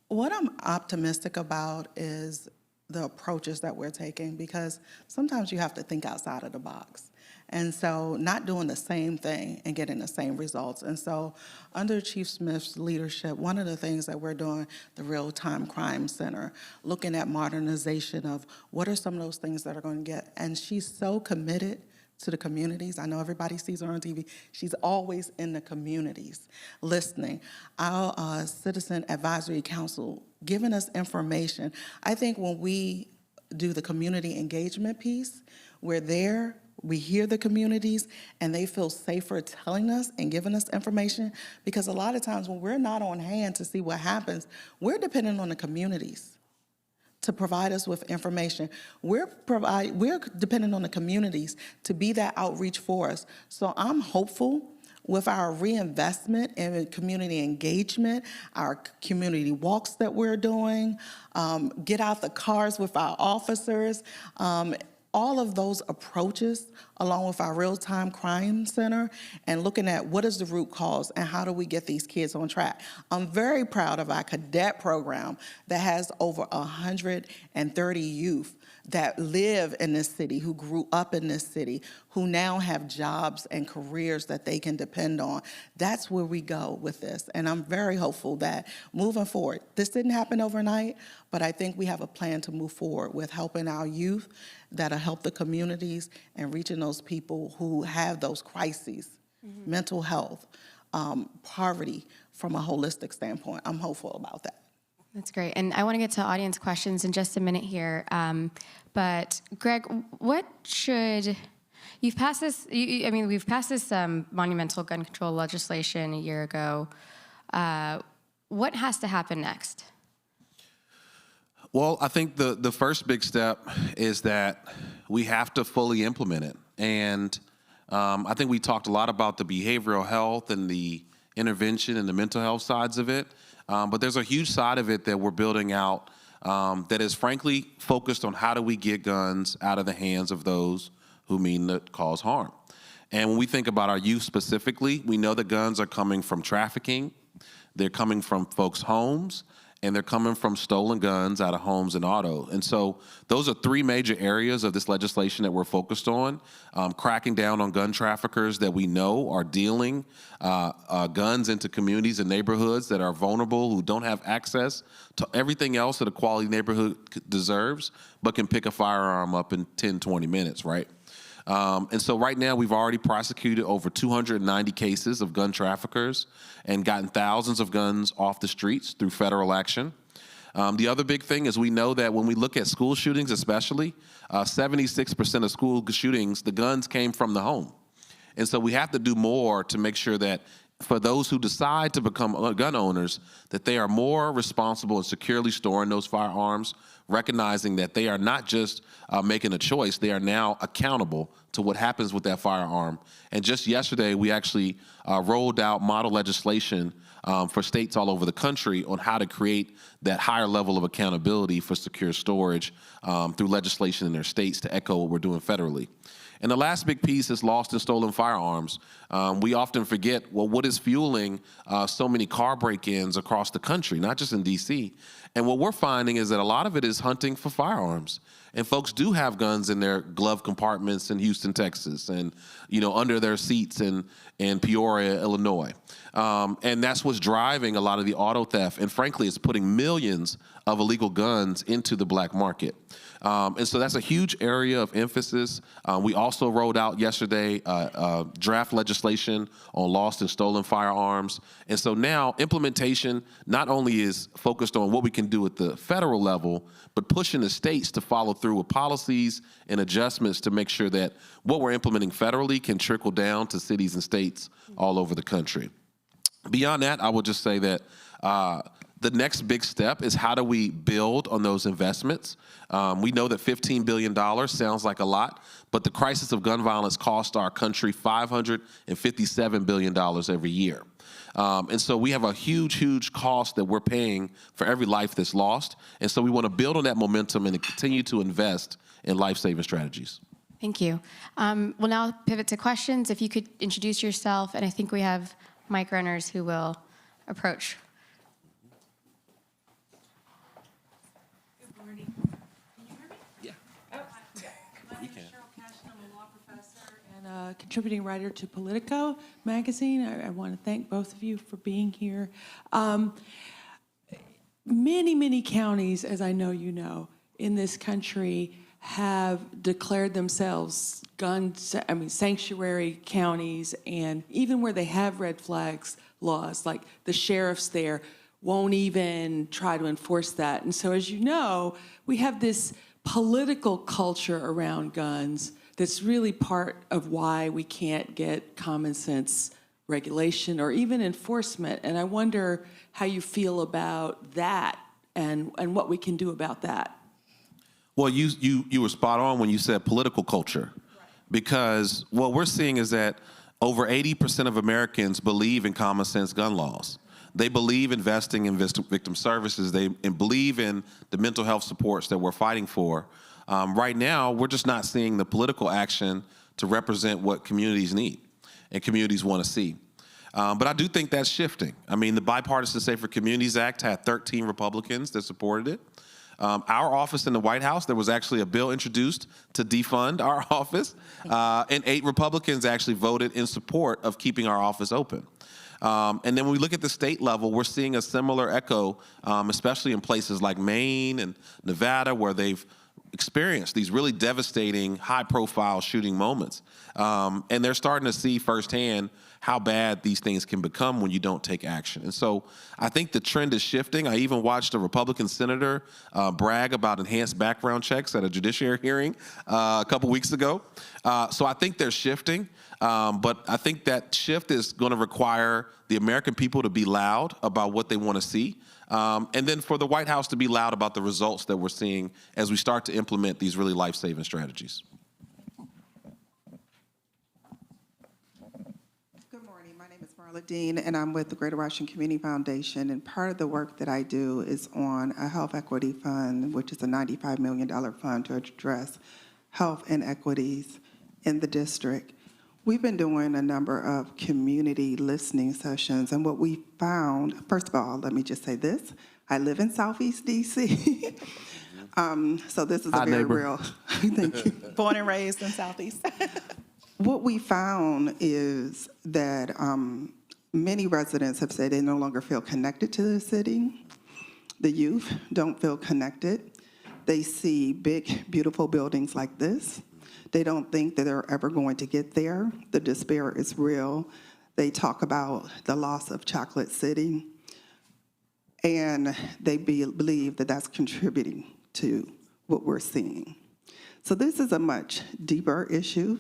What I'm optimistic about is the approaches that we're taking, because sometimes you have to think outside of the box. And so not doing the same thing and getting the same results. And so under Chief Smith's leadership, one of the things that we're doing, the Real-Time Crime Center, looking at modernization of what are some of those things that are going to get. And she's so committed to the communities. I know everybody sees her on TV. She's always in the communities listening. Our Citizen Advisory Council giving us information. I think when we do the community engagement piece, we're there, we hear the communities, and they feel safer telling us and giving us information, because a lot of times when we're not on hand to see what happens, we're dependent on the communities to provide us with information. We're dependent on the communities to be that outreach for us. So I'm hopeful with our reinvestment in community engagement, our community walks that we're doing, get out the cars with our officers, all of those approaches, along with our real-time crime center, and looking at what is the root cause and how do we get these kids on track. I'm very proud of our cadet program that has over 130 youth that live in this city, who grew up in this city, who now have jobs and careers that they can depend on. That's where we go with this. And I'm very hopeful that moving forward, this didn't happen overnight, but I think we have a plan to move forward with helping our youth, that'll help the communities, and reaching those people who have those crises, mental health, poverty, from a holistic standpoint. I'm hopeful about that.
That's great. And I want to get to audience questions in just a minute here. But Greg, what should, you've passed this, we've passed this monumental gun control legislation a year ago. What has to happen next?
Well, I think the first big step is that we have to fully implement it. And I think we talked a lot about the behavioral health and the intervention and the mental health sides of it. But there's a huge side of it that we're building out that is frankly focused on how do we get guns out of the hands of those who mean to cause harm. And when we think about our youth specifically, we know that guns are coming from trafficking, they're coming from folks' homes, and they're coming from stolen guns out of homes and auto. And so those are three major areas of this legislation that we're focused on. Cracking down on gun traffickers that we know are dealing guns into communities and neighborhoods that are vulnerable, who don't have access to everything else that a quality neighborhood deserves, but can pick a firearm up in 10, 20 minutes, right? And so right now we've already prosecuted over 290 cases of gun traffickers and gotten thousands of guns off the streets through federal action. The other big thing is we know that when we look at school shootings especially, 76% of school shootings, the guns came from the home. And so we have to do more to make sure that for those who decide to become gun owners, that they are more responsible in securely storing those firearms, recognizing that they are not just making a choice, they are now accountable to what happens with that firearm. And just yesterday, we actually rolled out model legislation for states all over the country on how to create that higher level of accountability for secure storage through legislation in their states to echo what we're doing federally. And the last big piece is lost and stolen firearms. We often forget, well, what is fueling so many car break-ins across the country, not just in D.C. And what we're finding is that a lot of it is hunting for firearms. And folks do have guns in their glove compartments in Houston, Texas, and under their seats in Peoria, Illinois. And that's what's driving a lot of the auto theft. And frankly, it's putting millions of illegal guns into the black market. And so that's a huge area of emphasis. We also rolled out yesterday draft legislation on lost and stolen firearms. And so now implementation not only is focused on what we can do at the federal level, but pushing the states to follow through with policies and adjustments to make sure that what we're implementing federally can trickle down to cities and states all over the country. Beyond that, I would just say that the next big step is how do we build on those investments? We know that $15 billion sounds like a lot, but the crisis of gun violence cost our country $557 billion every year. And so we have a huge, huge cost that we're paying for every life that's lost. And so we want to build on that momentum and continue to invest in life-saving strategies.
Thank you. We'll now pivot to questions. If you could introduce yourself, and I think we have mic runners who will approach.
Good morning. Can you hear me?
Yeah.
Oh, my name is Cheryl Cashin. I'm a law professor and a contributing writer to Politico magazine. I want to thank both of you for being here. Many counties, as I know you know, in this country have declared themselves sanctuary counties, and even where they have red flags laws, like the sheriffs there won't even try to enforce that. And so, as you know, we have this political culture around guns that's really part of why we can't get common sense regulation or even enforcement. And I wonder how you feel about that and what we can do about that.
Well, you were spot on when you said political culture, because what we're seeing is that over 80% of Americans believe in common sense gun laws. They believe investing in victim services. They believe in the mental health supports that we're fighting for. Right now, we're just not seeing the political action to represent what communities need and communities want to see. But I do think that's shifting. I mean, the Bipartisan Safer Communities Act had 13 Republicans that supported it. Our office in the White House, there was actually a bill introduced to defund our office, and 8 Republicans actually voted in support of keeping our office open. And then when we look at the state level, we're seeing a similar echo, especially in places like Maine and Nevada, where they've experienced these really devastating, high-profile shooting moments. And they're starting to see firsthand how bad these things can become when you don't take action. And so I think the trend is shifting. I even watched a Republican senator brag about enhanced background checks at a judiciary hearing a couple weeks ago. So I think they're shifting. But I think that shift is going to require the American people to be loud about what they want to see. And then for the White House to be loud about the results that we're seeing as we start to implement these really life-saving strategies.
Good morning. My name is Marla Dean, and I'm with the Greater Washington Community Foundation. And part of the work that I do is on a health equity fund, which is a $95 million fund to address health inequities in the district. We've been doing a number of community listening sessions, and what we found, first of all, let me just say this. I live in Southeast DC, so this is a very real, thank you. Born and raised in Southeast. What we found is that many residents have said they no longer feel connected to the city. The youth don't feel connected. They see big, beautiful buildings like this. They don't think that they're ever going to get there. The despair is real. They talk about the loss of Chocolate City, and they believe that that's contributing to what we're seeing. So this is a much deeper issue.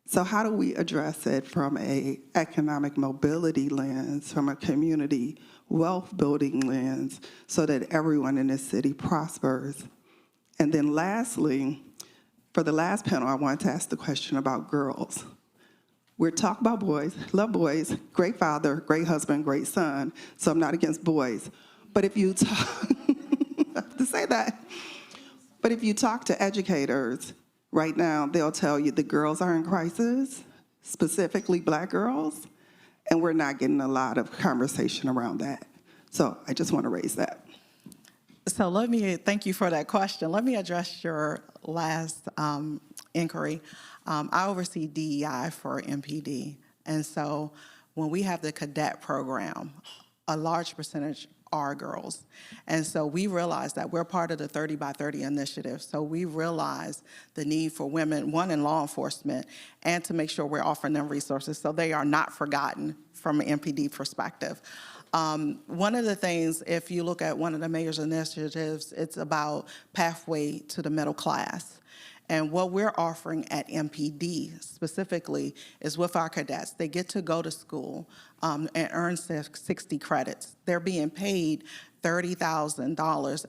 So how do we address it from an economic mobility lens, from a community wealth building lens, so that everyone in this city prospers? And then lastly, for the last panel, I wanted to ask the question about girls. We're talking about boys, love boys, great father, great husband, great son, so I'm not against boys. But if you talk, I have to say that, but if you talk to educators right now, they'll tell you the girls are in crisis, specifically Black girls, and we're not getting a lot of conversation around that. So I just want to raise that.
So let me, thank you for that question. Let me address your last inquiry. I oversee DEI for MPD. And so when we have the cadet program, a large percentage are girls. And so we realize that we're part of the 30 by 30 initiative. So we realize the need for women, one, in law enforcement, and to make sure we're offering them resources so they are not forgotten from an MPD perspective. One of the things, if you look at one of the mayor's initiatives, it's about pathway to the middle class. And what we're offering at MPD specifically is with our cadets. They get to go to school and earn 60 credits. They're being paid $30,000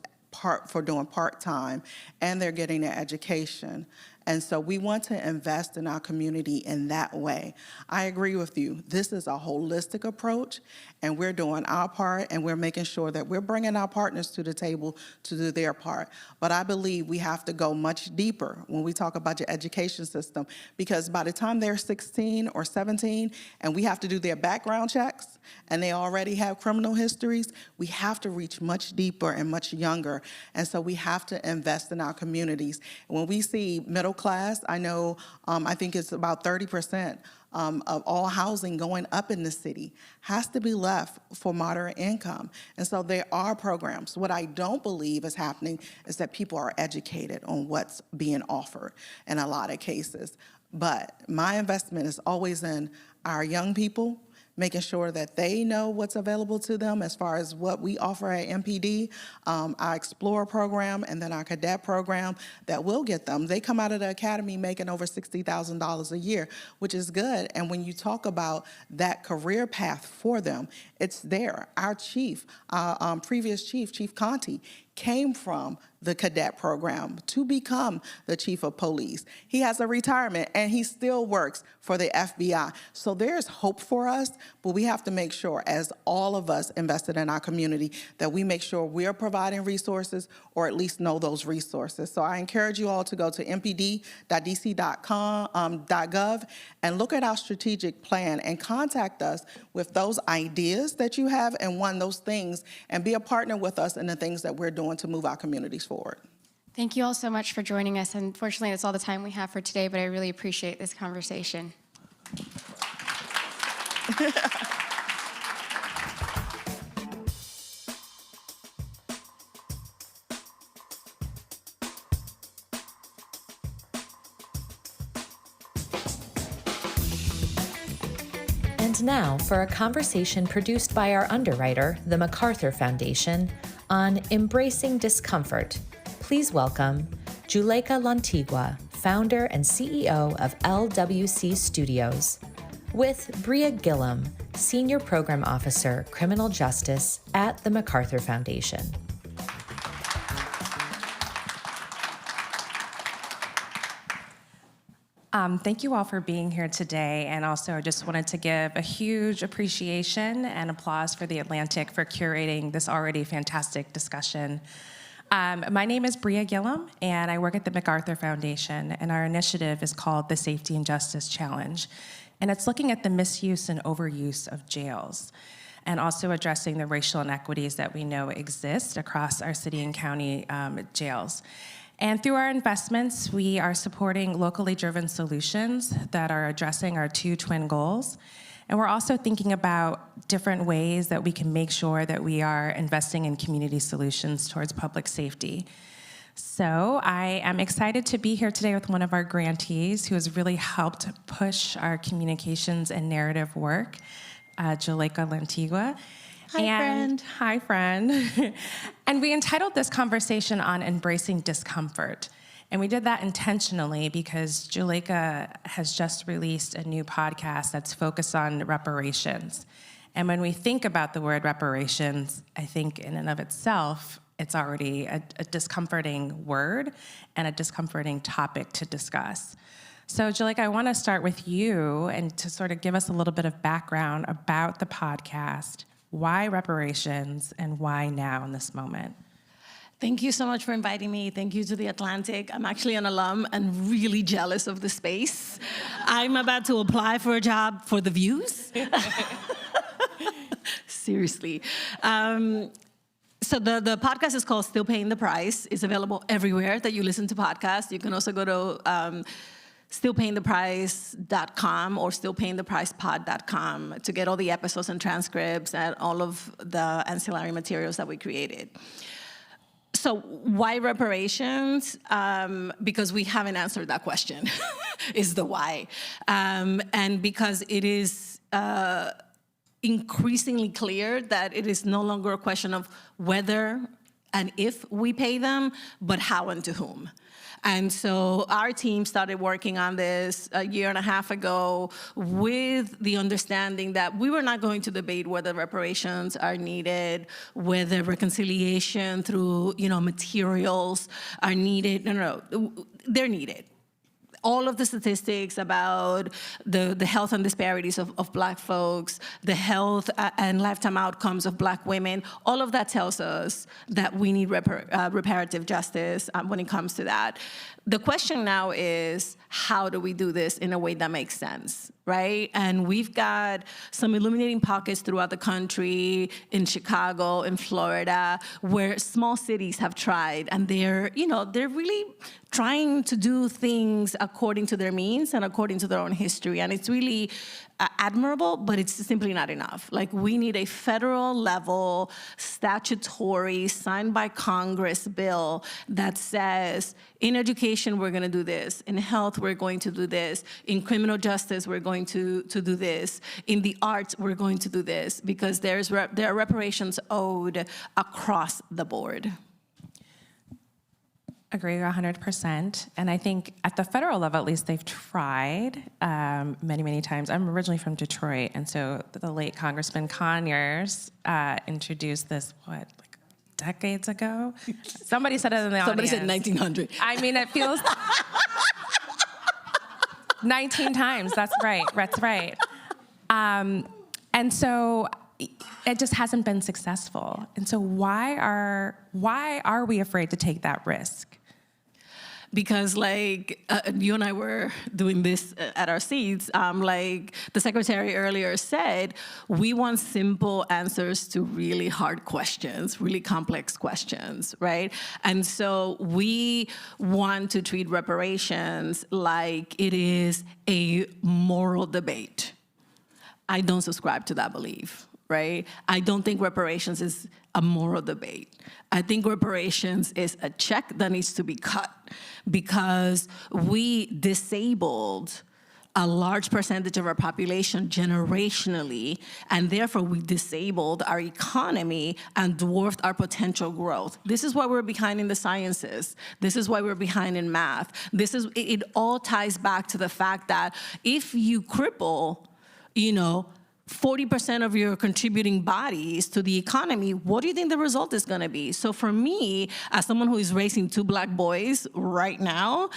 for doing part-time, and they're getting their education. And so we want to invest in our community in that way. I agree with you. This is a holistic approach, and we're doing our part, and we're making sure that we're bringing our partners to the table to do their part. But I believe we have to go much deeper when we talk about your education system, because by the time they're 16 or 17, and we have to do their background checks, and they already have criminal histories, we have to reach much deeper and much younger. And so we have to invest in our communities. When we see middle class, I know, I think it's about 30% of all housing going up in the city has to be left for moderate income. And so there are programs. What I don't believe is happening is that people are educated on what's being offered in a lot of cases. But my investment is always in our young people, making sure that they know what's available to them as far as what we offer at MPD, our Explorer program, and then our cadet program that will get them. They come out of the academy making over $60,000 a year, which is good. And when you talk about that career path for them, it's there. Our chief, our previous chief, Chief Conti, came from the cadet program to become the chief of police. He has a retirement and he still works for the FBI. So there's hope for us, but we have to make sure, as all of us invested in our community, that we make sure we're providing resources or at least know those resources. So I encourage you all to go to mpd.dc.gov and look at our strategic plan and contact us with those ideas that you have and those things, and be a partner with us in the things that we're doing to move our communities forward.
Thank you all so much for joining us. Unfortunately, that's all the time we have for today, but I really appreciate this conversation.
And now for a conversation produced by our underwriter, the MacArthur Foundation, on embracing discomfort. Please welcome Juleka Lantigua, founder and CEO of LWC Studios, with Bria Gillum, Senior Program Officer, Criminal Justice at the MacArthur Foundation.
Thank you all for being here today, and also I just wanted to give a huge appreciation and applause for The Atlantic for curating this already fantastic discussion. My name is Bria Gillum, and I work at the MacArthur Foundation, and our initiative is called the Safety and Justice Challenge, and it's looking at the misuse and overuse of jails, and also addressing the racial inequities that we know exist across our city and county jails. And through our investments, we are supporting locally driven solutions that are addressing our two twin goals. And we're also thinking about different ways that we can make sure that we are investing in community solutions towards public safety. So I am excited to be here today with one of our grantees who has really helped push our communications and narrative work, Juleka Lantigua. Hi, friend. And we entitled this conversation on embracing discomfort. And we did that intentionally because Juleka has just released a new podcast that's focused on reparations. And when we think about the word reparations, I think in and of itself, it's already a discomforting word and a discomforting topic to discuss. So Juleka, I want to start with you and to sort of give us a little bit of background about the podcast. Why reparations and why now in this moment?
Thank you so much for inviting me. Thank you to The Atlantic. I'm actually an alum and really jealous of the space. I'm about to apply for a job for the views. Seriously. So the podcast is called Still Paying the Price. It's available everywhere that you listen to podcasts. You can also go to stillpayingtheprice.com or stillpayingthepricepod.com to get all the episodes and transcripts and all of the ancillary materials that we created. So why reparations? Because we haven't answered that question, is the why. And because it is increasingly clear that it is no longer a question of whether and if we pay them, but how and to whom. And so our team started working on this a year and a half ago with the understanding that we were not going to debate whether reparations are needed, whether reconciliation through, materials are needed. No, they're needed. All of the statistics about the health and disparities of Black folks, the health and lifetime outcomes of Black women, all of that tells us that we need reparative justice when it comes to that. The question now is, how do we do this in a way that makes sense, right? And we've got some illuminating pockets throughout the country, in Chicago, in Florida, where small cities have tried, and they're really trying to do things according to their means and according to their own history. And it's really admirable, but it's simply not enough. Like, we need a federal level, statutory, signed by Congress bill that says, in education, we're gonna do this. In health, we're going to do this. In criminal justice, we're going to do this. In the arts, we're going to do this, because there are reparations owed across the board.
Agree 100%. And I think at the federal level, at least, they've tried many, many times. I'm originally from Detroit, and so the late Congressman Conyers introduced this, decades ago. Somebody said it in the
Somebody
audience.
said 1900.
I mean, it feels 19 times. That's right. That's right. And so it just hasn't been successful. And so why are we afraid to take that risk?
Because you and I were doing this at our seats, like the secretary earlier said, we want simple answers to really hard questions, really complex questions, right? And so we want to treat reparations like it is a moral debate. I don't subscribe to that belief, right? I don't think reparations is a moral debate. I think reparations is a check that needs to be cut because we disabled a large percentage of our population generationally, and therefore we disabled our economy and dwarfed our potential growth. This is why we're behind in the sciences. This is why we're behind in math. It all ties back to the fact that if you cripple, 40% of your contributing bodies to the economy, what do you think the result is gonna be? So for me, as someone who is raising 2 Black boys right now,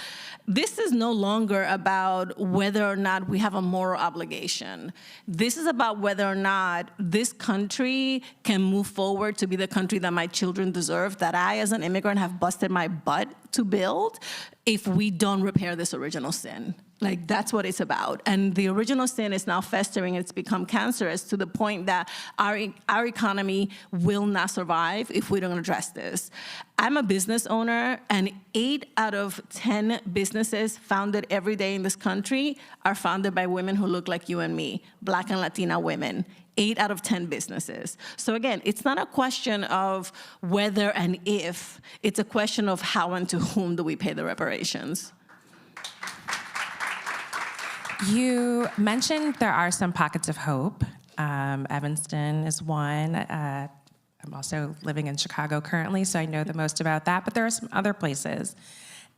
this is no longer about whether or not we have a moral obligation. This is about whether or not this country can move forward to be the country that my children deserve, that I as an immigrant have busted my butt to build, if we don't repair this original sin. Like, that's what it's about. And the original sin is now festering. It's become cancerous to the point that our economy will not survive if we don't address this. I'm a business owner, and 8 out of 10 businesses founded every day in this country are founded by women who look like you and me, Black and Latina women. 8 out of 10 businesses. So again, it's not a question of whether and if, it's a question of how and to whom do we pay the reparations.
You mentioned there are some pockets of hope. Evanston is one. I'm also living in Chicago currently, so I know the most about that, but there are some other places.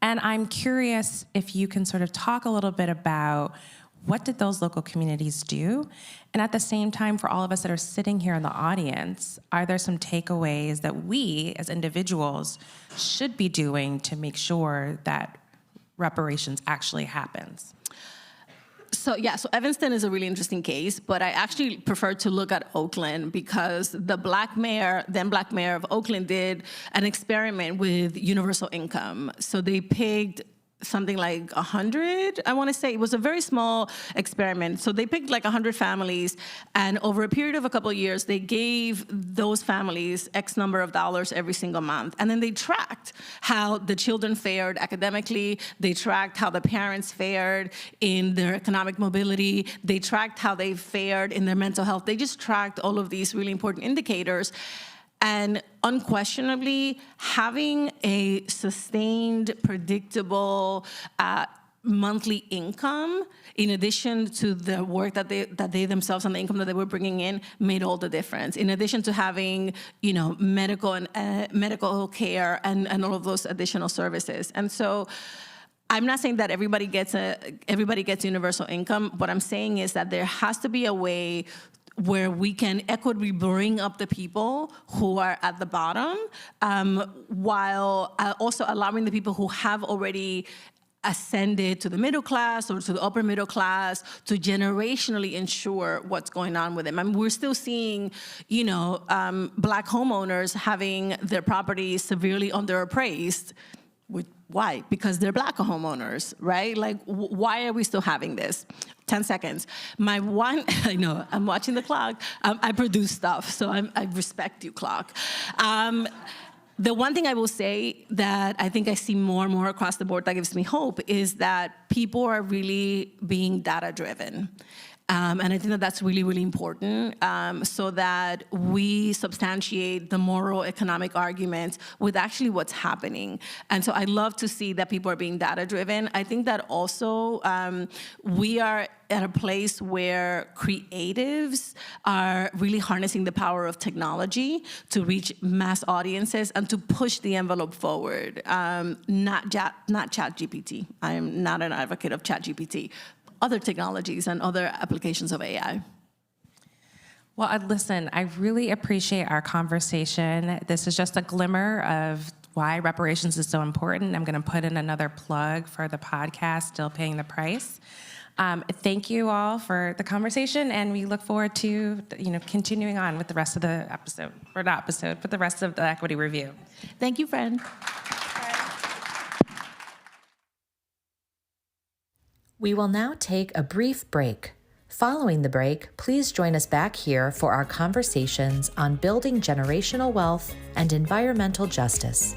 And I'm curious if you can sort of talk a little bit about what did those local communities do? And at the same time, for all of us that are sitting here in the audience, are there some takeaways that we as individuals should be doing to make sure that reparations actually happens?
So Evanston is a really interesting case, but I actually prefer to look at Oakland because the then Black mayor of Oakland did an experiment with universal income. So they picked something like 100, I want to say. It was a very small experiment. So they picked like 100 families, and over a period of a couple of years, they gave those families X number of dollars every single month. And then they tracked how the children fared academically. They tracked how the parents fared in their economic mobility. They tracked how they fared in their mental health. They just tracked all of these really important indicators. And unquestionably, having a sustained, predictable monthly income, in addition to the work that they themselves and the income that they were bringing in, made all the difference. In addition to having, medical and medical care and all of those additional services. And so, I'm not saying that everybody gets universal income. What I'm saying is that there has to be a way where we can equitably bring up the people who are at the bottom, while also allowing the people who have already ascended to the middle class or to the upper middle class to generationally ensure what's going on with them. I mean, we're still seeing, Black homeowners having their properties severely underappraised. Why? Because they're Black homeowners, right? Like, why are we still having this? 10 seconds. I know, I'm watching the clock. I produce stuff, so I respect you, clock. The one thing I will say that I think I see more and more across the board that gives me hope is that people are really being data-driven. And I think that that's really, really important, so that we substantiate the moral economic arguments with actually what's happening. And so I love to see that people are being data-driven. I think that also we are at a place where creatives are really harnessing the power of technology to reach mass audiences and to push the envelope forward, not ChatGPT. I am not an advocate of ChatGPT. Other technologies and other applications of AI.
Well, listen, I really appreciate our conversation. This is just a glimmer of why reparations is so important. I'm going to put in another plug for the podcast, Still Paying the Price. Thank you all for the conversation, and we look forward to continuing on with the rest of the episode, or not episode, but the rest of the equity review.
Thank you, friend.
We will now take a brief break. Following the break, please join us back here for our conversations on building generational wealth and environmental justice.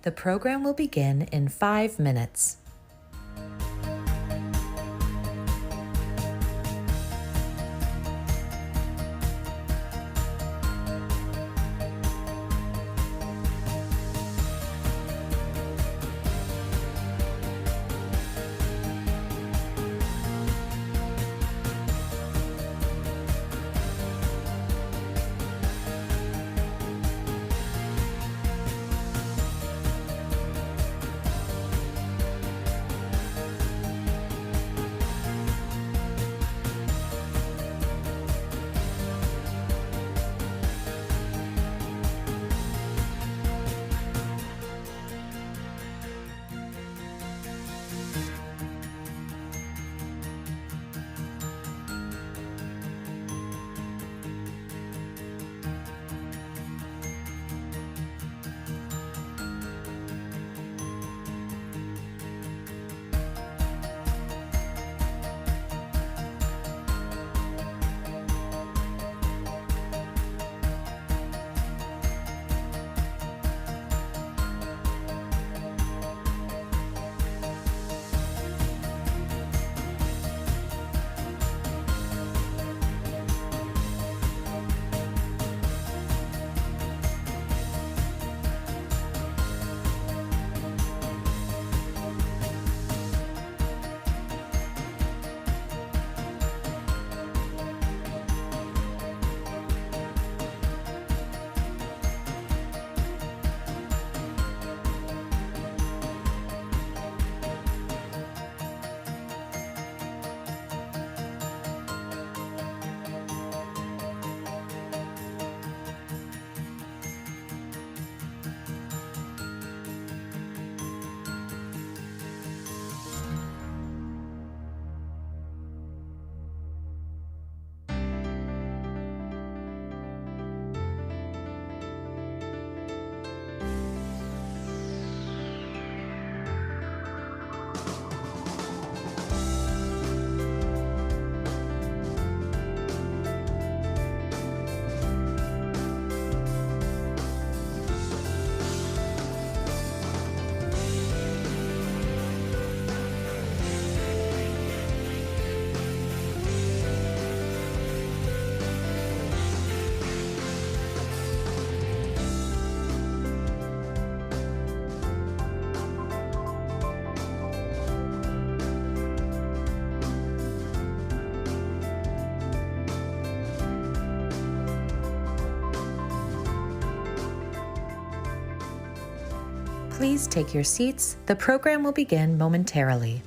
The program will begin in 5 minutes. Please take your seats. The program will begin momentarily.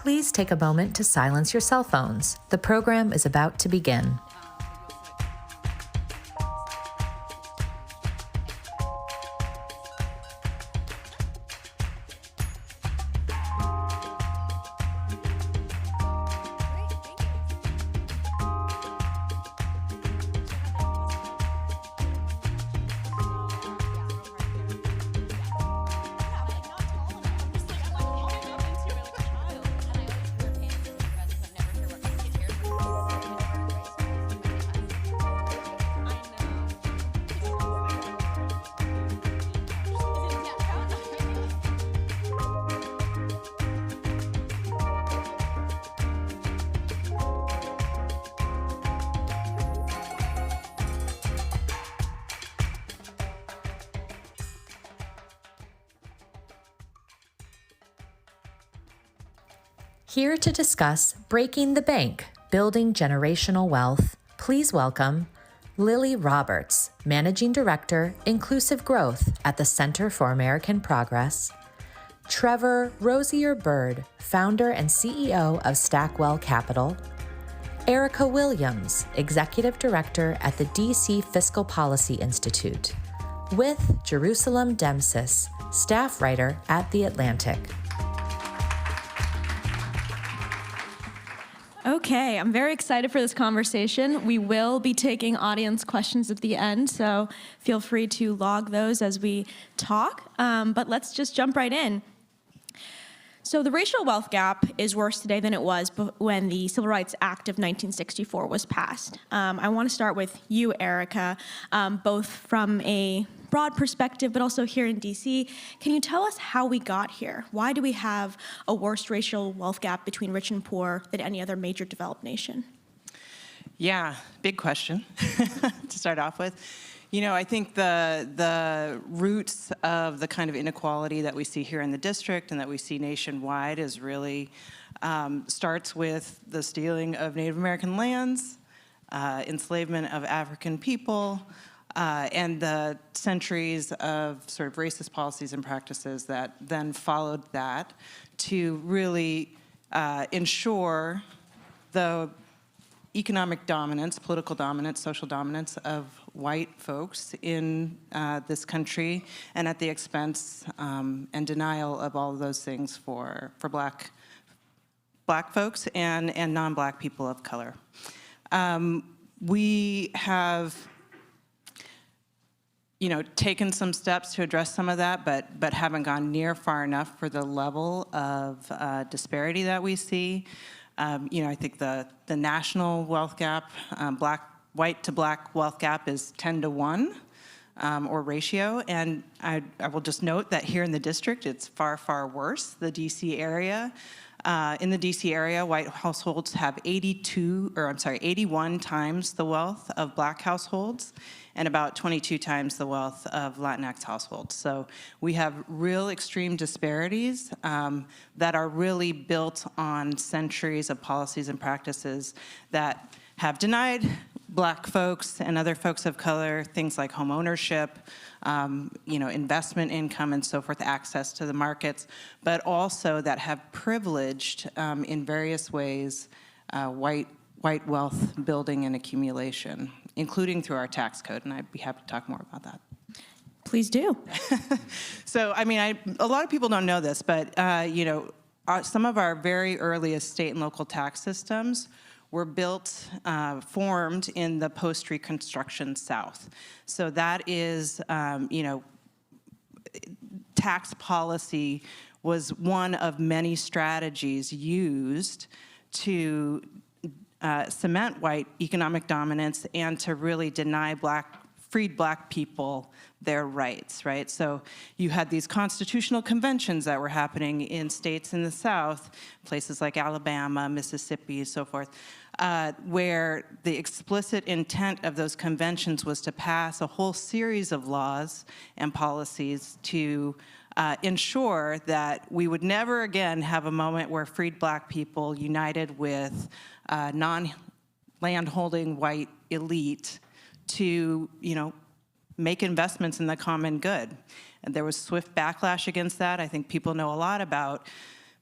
Please take a moment to silence your cell phones. The program is about to begin. Here to discuss Breaking the Bank, Building Generational Wealth, please welcome Lily Roberts, Managing Director, Inclusive Growth at the Center for American Progress, Trevor Rosier-Byrd, Founder and CEO of Stackwell Capital, Erica Williams, Executive Director at the DC Fiscal Policy Institute, with Jerusalem Demsis, Staff Writer at The Atlantic.
Okay, I'm very excited for this conversation. We will be taking audience questions at the end, so feel free to log those as we talk. But let's just jump right in. So the racial wealth gap is worse today than it was when the Civil Rights Act of 1964 was passed. I want to start with you, Erica, both from a broad perspective, but also here in DC. Can you tell us how we got here? Why do we have a worse racial wealth gap between rich and poor than any other major developed nation?
Yeah, big question to start off with. You know, I think the roots of the kind of inequality that we see here in the district and that we see nationwide is really starts with the stealing of Native American lands, enslavement of African people, and the centuries of sort of racist policies and practices that then followed that to really ensure the economic dominance, political dominance, social dominance of white folks in this country, and at the expense and denial of all of those things for black folks and non-black people of color. We have taken some steps to address some of that, but haven't gone near far enough for the level of disparity that we see. I think the national wealth gap, white to black wealth gap is 10 to 1 or ratio. And I will just note that here in the district, it's far, far worse. The DC area, in the DC area, white households have 81 times the wealth of black households and about 22 times the wealth of Latinx households. So we have real extreme disparities that are really built on centuries of policies and practices that have denied black folks and other folks of color things like home ownership, investment income and so forth, access to the markets, but also that have privileged in various ways white wealth building and accumulation, including through our tax code, and I'd be happy to talk more about that.
Please do.
So, a lot of people don't know this, but some of our very earliest state and local tax systems were formed in the post-Reconstruction South. So that is, tax policy was one of many strategies used to cement white economic dominance and to really deny freed black people their rights, right? So you had these constitutional conventions that were happening in states in the South, places like Alabama, Mississippi, so forth, where the explicit intent of those conventions was to pass a whole series of laws and policies to ensure that we would never again have a moment where freed black people united with non-landholding white elite to, make investments in the common good. And there was swift backlash against that. I think people know a lot about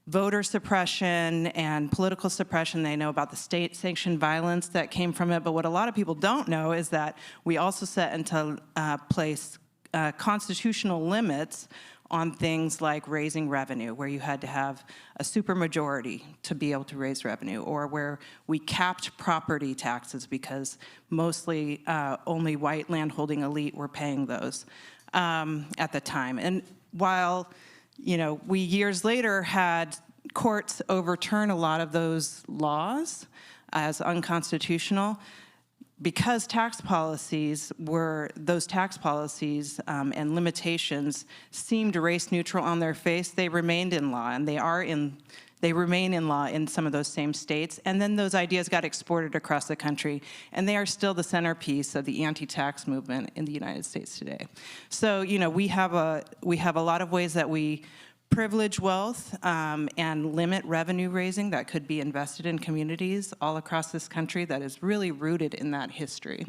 voter suppression and political suppression. They know about the state-sanctioned violence that came from it. But what a lot of people don't know is that we also set into place constitutional limits on things like raising revenue, where you had to have a supermajority to be able to raise revenue, or where we capped property taxes because mostly only white landholding elite were paying those at the time. And while we years later had courts overturn a lot of those laws as unconstitutional, because tax policies and limitations seemed race neutral on their face, they remained in law, and they remain in law in some of those same states. And then those ideas got exported across the country, and they are still the centerpiece of the anti-tax movement in the United States today. So we have a lot of ways that we privilege wealth and limit revenue raising that could be invested in communities all across this country that is really rooted in that history.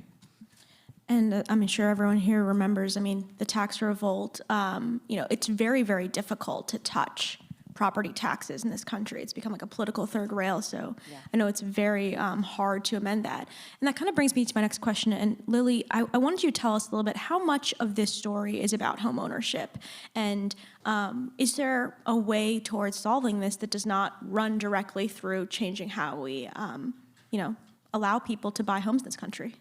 And I'm sure everyone here remembers, the tax revolt, it's very, very difficult to touch property taxes in this country. It's become like a political third rail, so I know it's very hard to amend that. And that kind of brings me to my next question. And Lily, I wanted you to tell us a little bit how much of this story is about home ownership, and is there a way towards solving this that does not run directly through changing how we, allow people to buy homes in this country?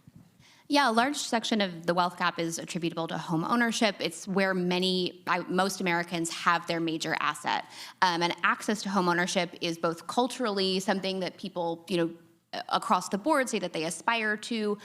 Yeah, a large section of the wealth gap is attributable to home ownership. It's where most Americans have their major asset. And access to home ownership is both culturally something that people, across the board say that they aspire to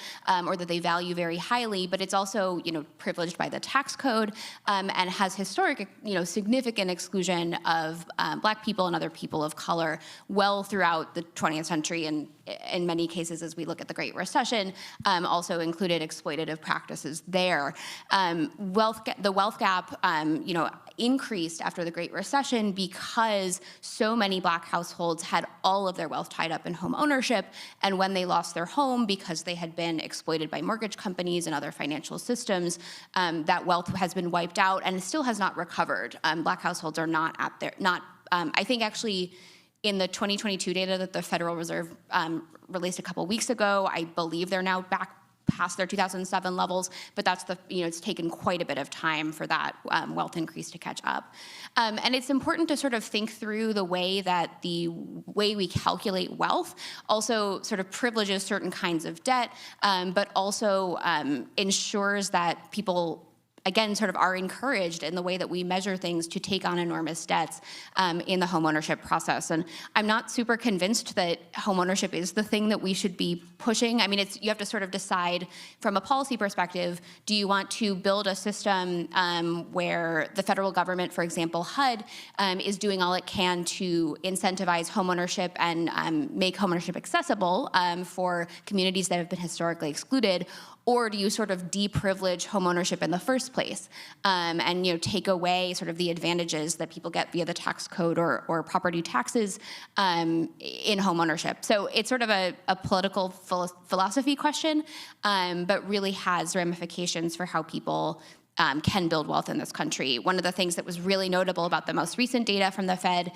or that they value very highly, but it's also, privileged by the tax code and has historic, significant exclusion of Black people and other people of color well throughout the 20th century, and in many cases, as we look at the Great Recession, also included exploitative practices there. The wealth gap, increased after the Great Recession because so many Black households had all of their wealth tied up in home ownership, and when they lost their home because they had been exploited by mortgage companies and other financial systems, that wealth has been wiped out and still has not recovered. Black households are not at their, I think actually in the 2022 data that the Federal Reserve released a couple weeks ago, I believe they're now back past their 2007 levels, but that's it's taken quite a bit of time for that wealth increase to catch up. And it's important to sort of think through the way that the way we calculate wealth also sort of privileges certain kinds of debt, but also ensures that people, again, sort of are encouraged in the way that we measure things to take on enormous debts in the homeownership process. And I'm not super convinced that homeownership is the thing that we should be pushing. You have to sort of decide from a policy perspective, do you want to build a system where the federal government, for example, HUD, is doing all it can to incentivize homeownership and make homeownership accessible for communities that have been historically excluded? Or do you sort of deprivilege homeownership in the first place and take away sort of the advantages that people get via the tax code or property taxes in homeownership? So it's sort of a political philosophy question, but really has ramifications for how people can build wealth in this country. One of the things that was really notable about the most recent data from the Fed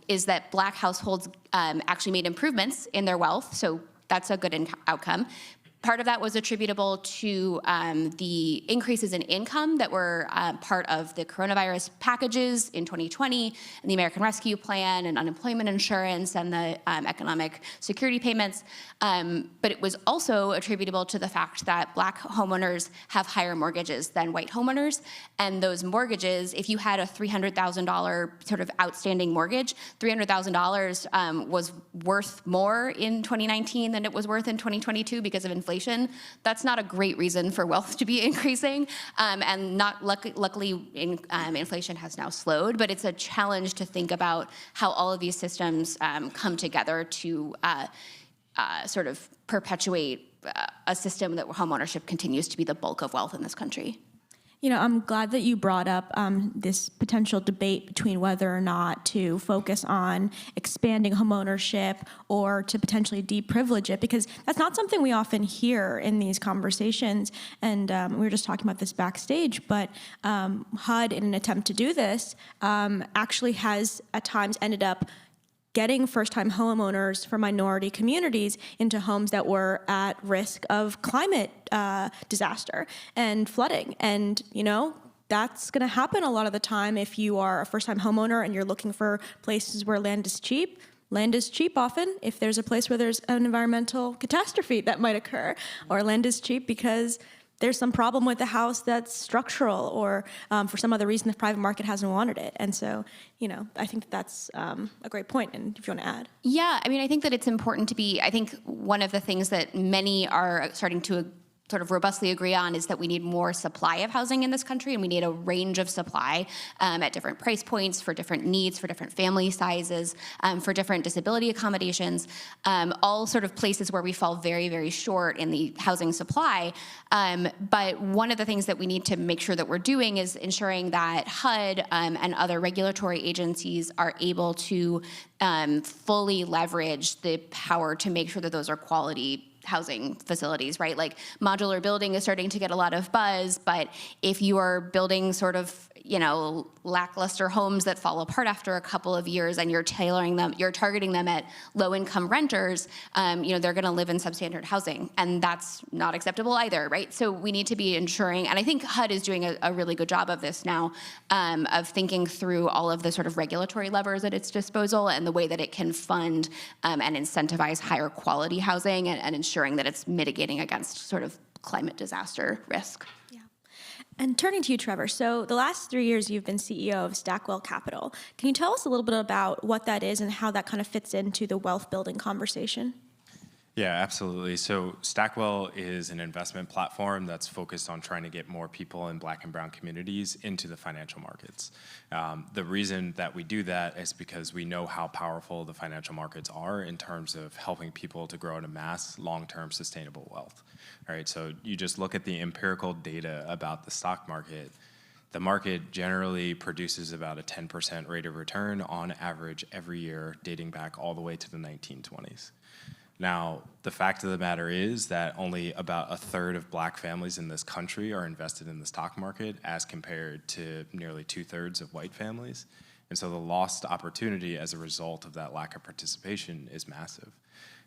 is that Black households actually made improvements in their wealth, so that's a good outcome. Part of that was attributable to the increases in income that were part of the coronavirus packages in 2020, and the American Rescue Plan, and unemployment insurance, and the economic security payments. But it was also attributable to the fact that Black homeowners have higher mortgages than white homeowners. And those mortgages, if you had a $300,000 sort of outstanding mortgage, $300,000 was worth more in 2019 than it was worth in 2022 because of inflation. That's not a great reason for wealth to be increasing, and not luckily inflation has now slowed, but it's a challenge to think about how all of these systems come together to sort of perpetuate a system that homeownership continues to be the bulk of wealth in this country.
I'm glad that you brought up this potential debate between whether or not to focus on expanding homeownership or to potentially deprivilege it, because that's not something we often hear in these conversations. And we were just talking about this backstage, but HUD, in an attempt to do this, actually has at times ended up getting first-time homeowners from minority communities into homes that were at risk of climate disaster and flooding. And, that's going to happen a lot of the time if you are a first-time homeowner and you're looking for places where land is cheap. Land is cheap often if there's a place where there's an environmental catastrophe that might occur, or land is cheap because there's some problem with the house that's structural, or for some other reason the private market hasn't wanted it. And so, I think that's a great point. And if you want to add.
Yeah, I think that it's important to be, I think one of the things that many are starting to sort of robustly agree on is that we need more supply of housing in this country, and we need a range of supply at different price points for different needs, for different family sizes, for different disability accommodations, all sort of places where we fall very, very short in the housing supply. But one of the things that we need to make sure that we're doing is ensuring that HUD and other regulatory agencies are able to fully leverage the power to make sure that those are quality housing facilities, right? Like modular building is starting to get a lot of buzz, but if you are building sort of, lackluster homes that fall apart after a couple of years and you're targeting them at low-income renters, they're gonna live in substandard housing, and that's not acceptable either, right? So we need to be ensuring, and I think HUD is doing a really good job of this now, of thinking through all of the sort of regulatory levers at its disposal and the way that it can fund and incentivize higher quality housing and ensuring that it's mitigating against sort of climate disaster risk.
And turning to you, Trevor, so the last 3 years you've been CEO of Stackwell Capital. Can you tell us a little bit about what that is and how that kind of fits into the wealth building conversation?
Yeah, absolutely. So Stackwell is an investment platform that's focused on trying to get more people in Black and brown communities into the financial markets. The reason that we do that is because we know how powerful the financial markets are in terms of helping people to grow and amass long-term sustainable wealth. All right, so you just look at the empirical data about the stock market. The market generally produces about a 10% rate of return on average every year, dating back all the way to the 1920s. Now, the fact of the matter is that only about a third of Black families in this country are invested in the stock market as compared to nearly 2/3 of white families. And so the lost opportunity as a result of that lack of participation is massive.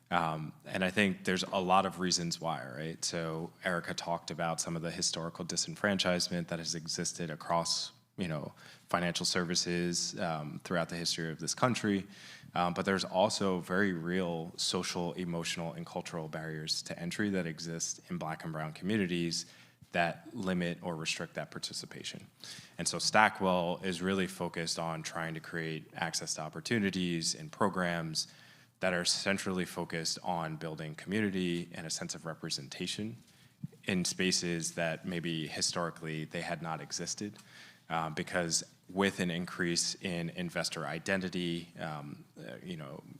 And I think there's a lot of reasons why, right? So Erica talked about some of the historical disenfranchisement that has existed across, financial services throughout the history of this country. But there's also very real social, emotional, and cultural barriers to entry that exist in Black and brown communities that limit or restrict that participation. And so Stackwell is really focused on trying to create access to opportunities and programs that are centrally focused on building community and a sense of representation in spaces that maybe historically they had not existed. Because with an increase in investor identity,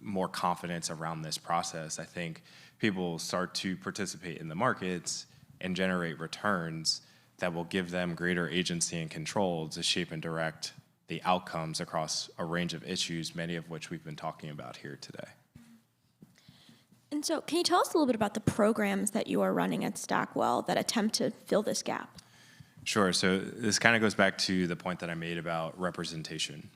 more confidence around this process, I think people will start to participate in the markets and generate returns that will give them greater agency and control to shape and direct the outcomes across a range of issues, many of which we've been talking about here today.
And so can you tell us a little bit about the programs that you are running at Stackwell that attempt to fill this gap?
Sure. So this kind of goes back to the point that I made about representation.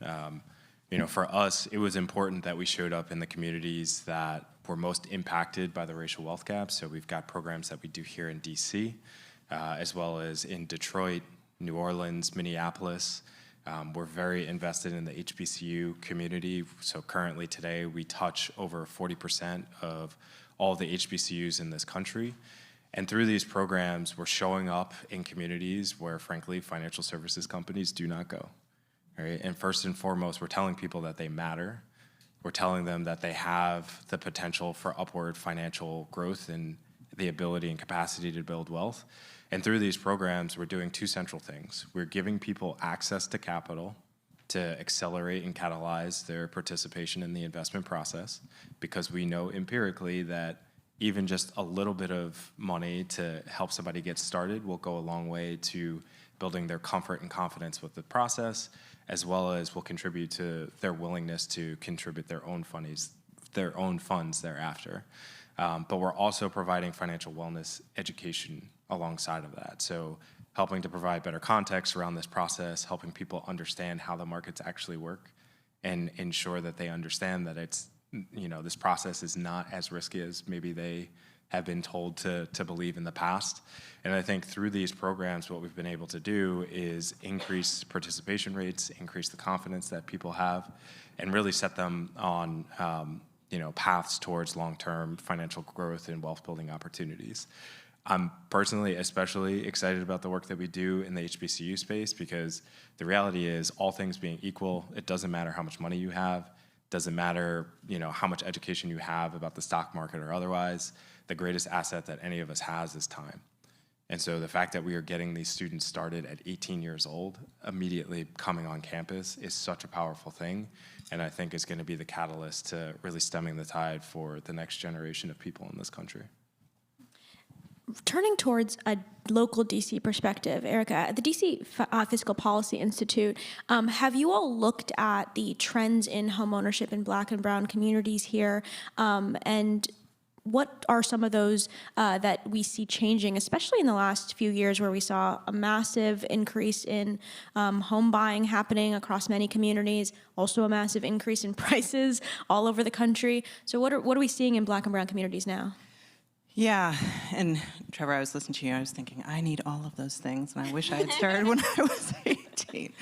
For us, it was important that we showed up in the communities that were most impacted by the racial wealth gap. So we've got programs that we do here in DC, as well as in Detroit, New Orleans, Minneapolis. We're very invested in the HBCU community. So currently today, we touch over 40% of all the HBCUs in this country. And through these programs, we're showing up in communities where, frankly, financial services companies do not go. Right? And first and foremost, we're telling people that they matter. We're telling them that they have the potential for upward financial growth and the ability and capacity to build wealth. And through these programs, we're doing two central things. We're giving people access to capital to accelerate and catalyze their participation in the investment process, because we know empirically that even just a little bit of money to help somebody get started will go a long way to building their comfort and confidence with the process, as well as will contribute to their willingness to contribute their own funds thereafter. But we're also providing financial wellness education alongside of that. So helping to provide better context around this process, helping people understand how the markets actually work, and ensure that they understand that it's, this process is not as risky as maybe they have been told to believe in the past. And I think through these programs, what we've been able to do is increase participation rates, increase the confidence that people have, and really set them on paths towards long-term financial growth and wealth building opportunities. I'm personally especially excited about the work that we do in the HBCU space, because the reality is, all things being equal, it doesn't matter how much money you have, doesn't matter how much education you have about the stock market or otherwise. The greatest asset that any of us has is time. And so the fact that we are getting these students started at 18 years old, immediately coming on campus, is such a powerful thing, and I think is going to be the catalyst to really stemming the tide for the next generation of people in this country.
Turning towards a local DC perspective, Erica, at the DC Fiscal Policy Institute, have you all looked at the trends in homeownership in Black and Brown communities here, and what are some of those that we see changing, especially in the last few years where we saw a massive increase in home buying happening across many communities, also a massive increase in prices all over the country. So what are we seeing in Black and Brown communities now?
Yeah, and Trevor, I was listening to you, I was thinking, I need all of those things, and I wish I had started when I was 18.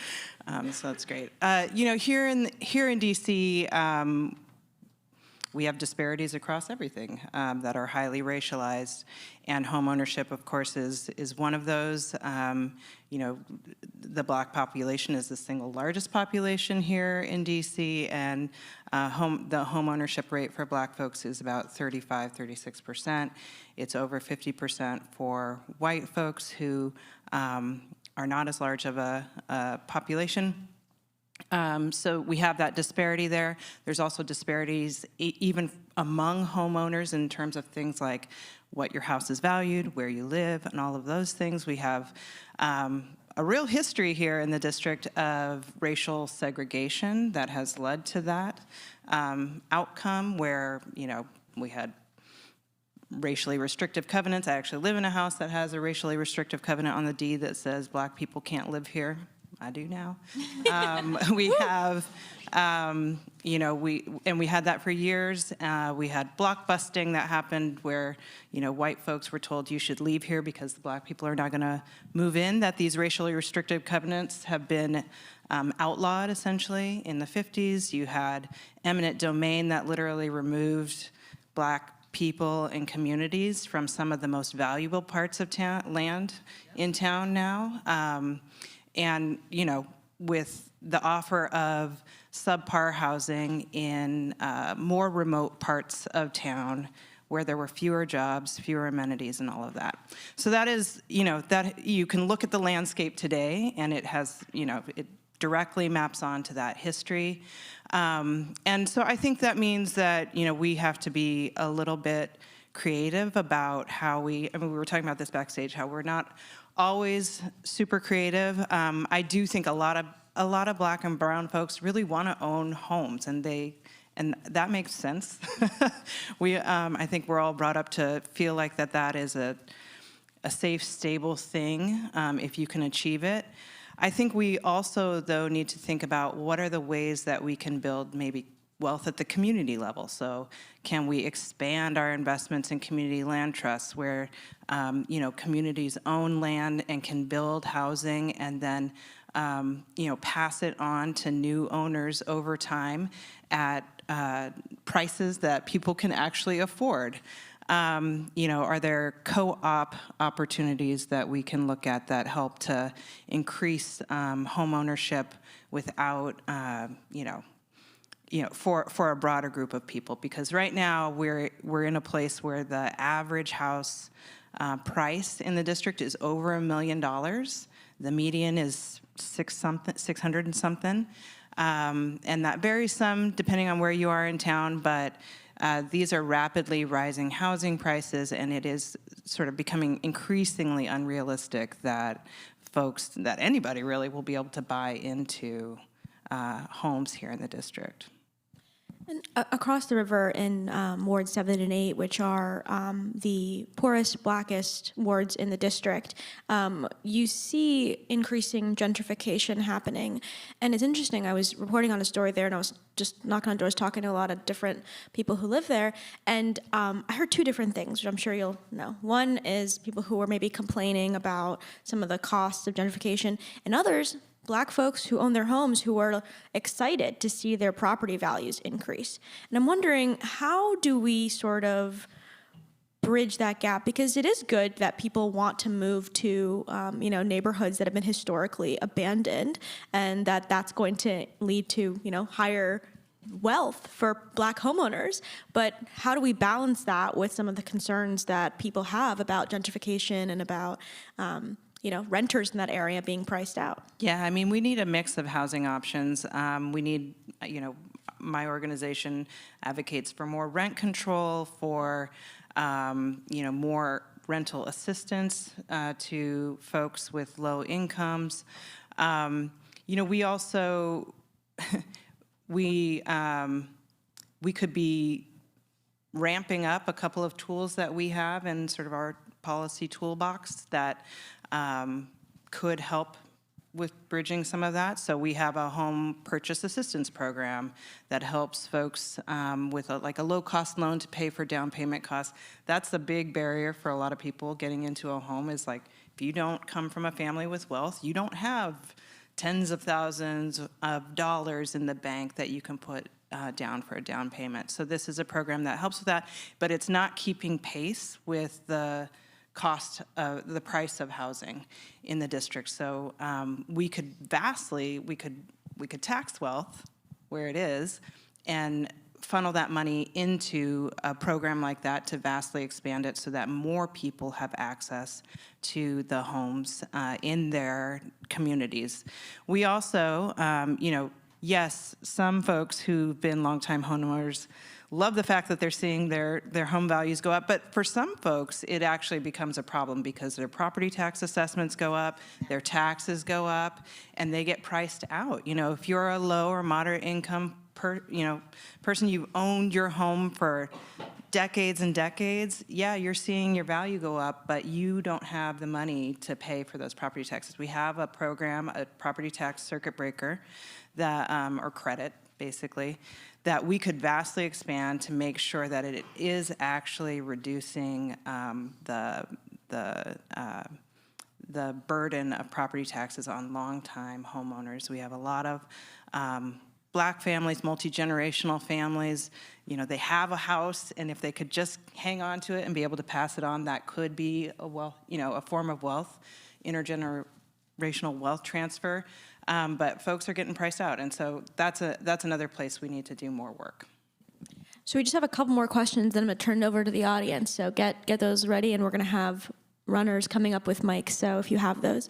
So that's great. Here in DC, we have disparities across everything that are highly racialized, and home ownership, of course, is one of those. The Black population is the single largest population here in DC, and the home ownership rate for Black folks is about 35–36%. It's over 50% for white folks who are not as large of a population. So we have that disparity there. There's also disparities even among homeowners in terms of things like what your house is valued, where you live, and all of those things. We have a real history here in the district of racial segregation that has led to that outcome where, we had racially restrictive covenants. I actually live in a house that has a racially restrictive covenant on the deed that says Black people can't live here. I do now. We have, we had that for years. We had block busting that happened where, white folks were told you should leave here because the Black people are not going to move in, that these racially restrictive covenants have been outlawed essentially in the 50s. You had eminent domain that literally removed Black people and communities from some of the most valuable parts of land in town now. And, with the offer of subpar housing in more remote parts of town where there were fewer jobs, fewer amenities, and all of that. So that is, that you can look at the landscape today, and it has, it directly maps onto that history. And so I think that means that, we have to be a little bit creative about how we were talking about this backstage, how we're not always super creative. I do think a lot of Black and Brown folks really want to own homes, and that makes sense. I think we're all brought up to feel like that is a safe, stable thing if you can achieve it. I think we also, though, need to think about what are the ways that we can build maybe wealth at the community level. So can we expand our investments in community land trusts where communities own land and can build housing and then pass it on to new owners over time at prices that people can actually afford? Are there co-op opportunities that we can look at that help to increase home ownership without for a broader group of people? Because right now we're in a place where the average house price in the district is over $1 million. The median is 600 and something, and that varies some depending on where you are in town. But these are rapidly rising housing prices, and it is sort of becoming increasingly unrealistic that anybody really will be able to buy into homes here in the district.
And across the river in wards 7 and 8, which are the poorest, blackest wards in the district, you see increasing gentrification happening. And it's interesting, I was reporting on a story there, and I was just knocking on doors, talking to a lot of different people who live there, and I heard two different things, which I'm sure you'll know. One is people who were maybe complaining about some of the costs of gentrification, and others, Black folks who own their homes who are excited to see their property values increase. And I'm wondering, how do we sort of bridge that gap? Because it is good that people want to move to neighborhoods that have been historically abandoned, and that's going to lead to higher wealth for Black homeowners, but how do we balance that with some of the concerns that people have about gentrification and about renters in that area being priced out?
Yeah, I mean, we need a mix of housing options. We need, my organization advocates for more rent control, for, more rental assistance to folks with low incomes. We also, we could be ramping up a couple of tools that we have in sort of our policy toolbox that could help with bridging some of that. So we have a home purchase assistance program that helps folks with a low-cost loan to pay for down payment costs. That's the big barrier for a lot of people getting into a home, is like, if you don't come from a family with wealth, you don't have tens of thousands of dollars in the bank that you can put down for a down payment. So this is a program that helps with that, but it's not keeping pace with the cost of the price of housing in the district. So we could tax wealth where it is and funnel that money into a program like that to vastly expand it so that more people have access to the homes in their communities. We also, yes, some folks who've been longtime homeowners love the fact that they're seeing their home values go up, but for some folks, it actually becomes a problem because their property tax assessments go up, their taxes go up, and they get priced out. If you're a low or moderate income person, you've owned your home for decades and decades, yeah, you're seeing your value go up, but you don't have the money to pay for those property taxes. We have a program, a property tax circuit breaker, that or credit, basically, that we could vastly expand to make sure that it is actually reducing the burden of property taxes on long-time homeowners. We have a lot of Black families, multi-generational families. They have a house, and if they could just hang on to it and be able to pass it on, that could be a form of wealth, intergenerational wealth transfer. But folks are getting priced out, and so that's another place we need to do more work.
So we just have a couple more questions, then I'm going to turn it over to the audience. So get those ready, and we're going to have runners coming up with mics, so if you have those.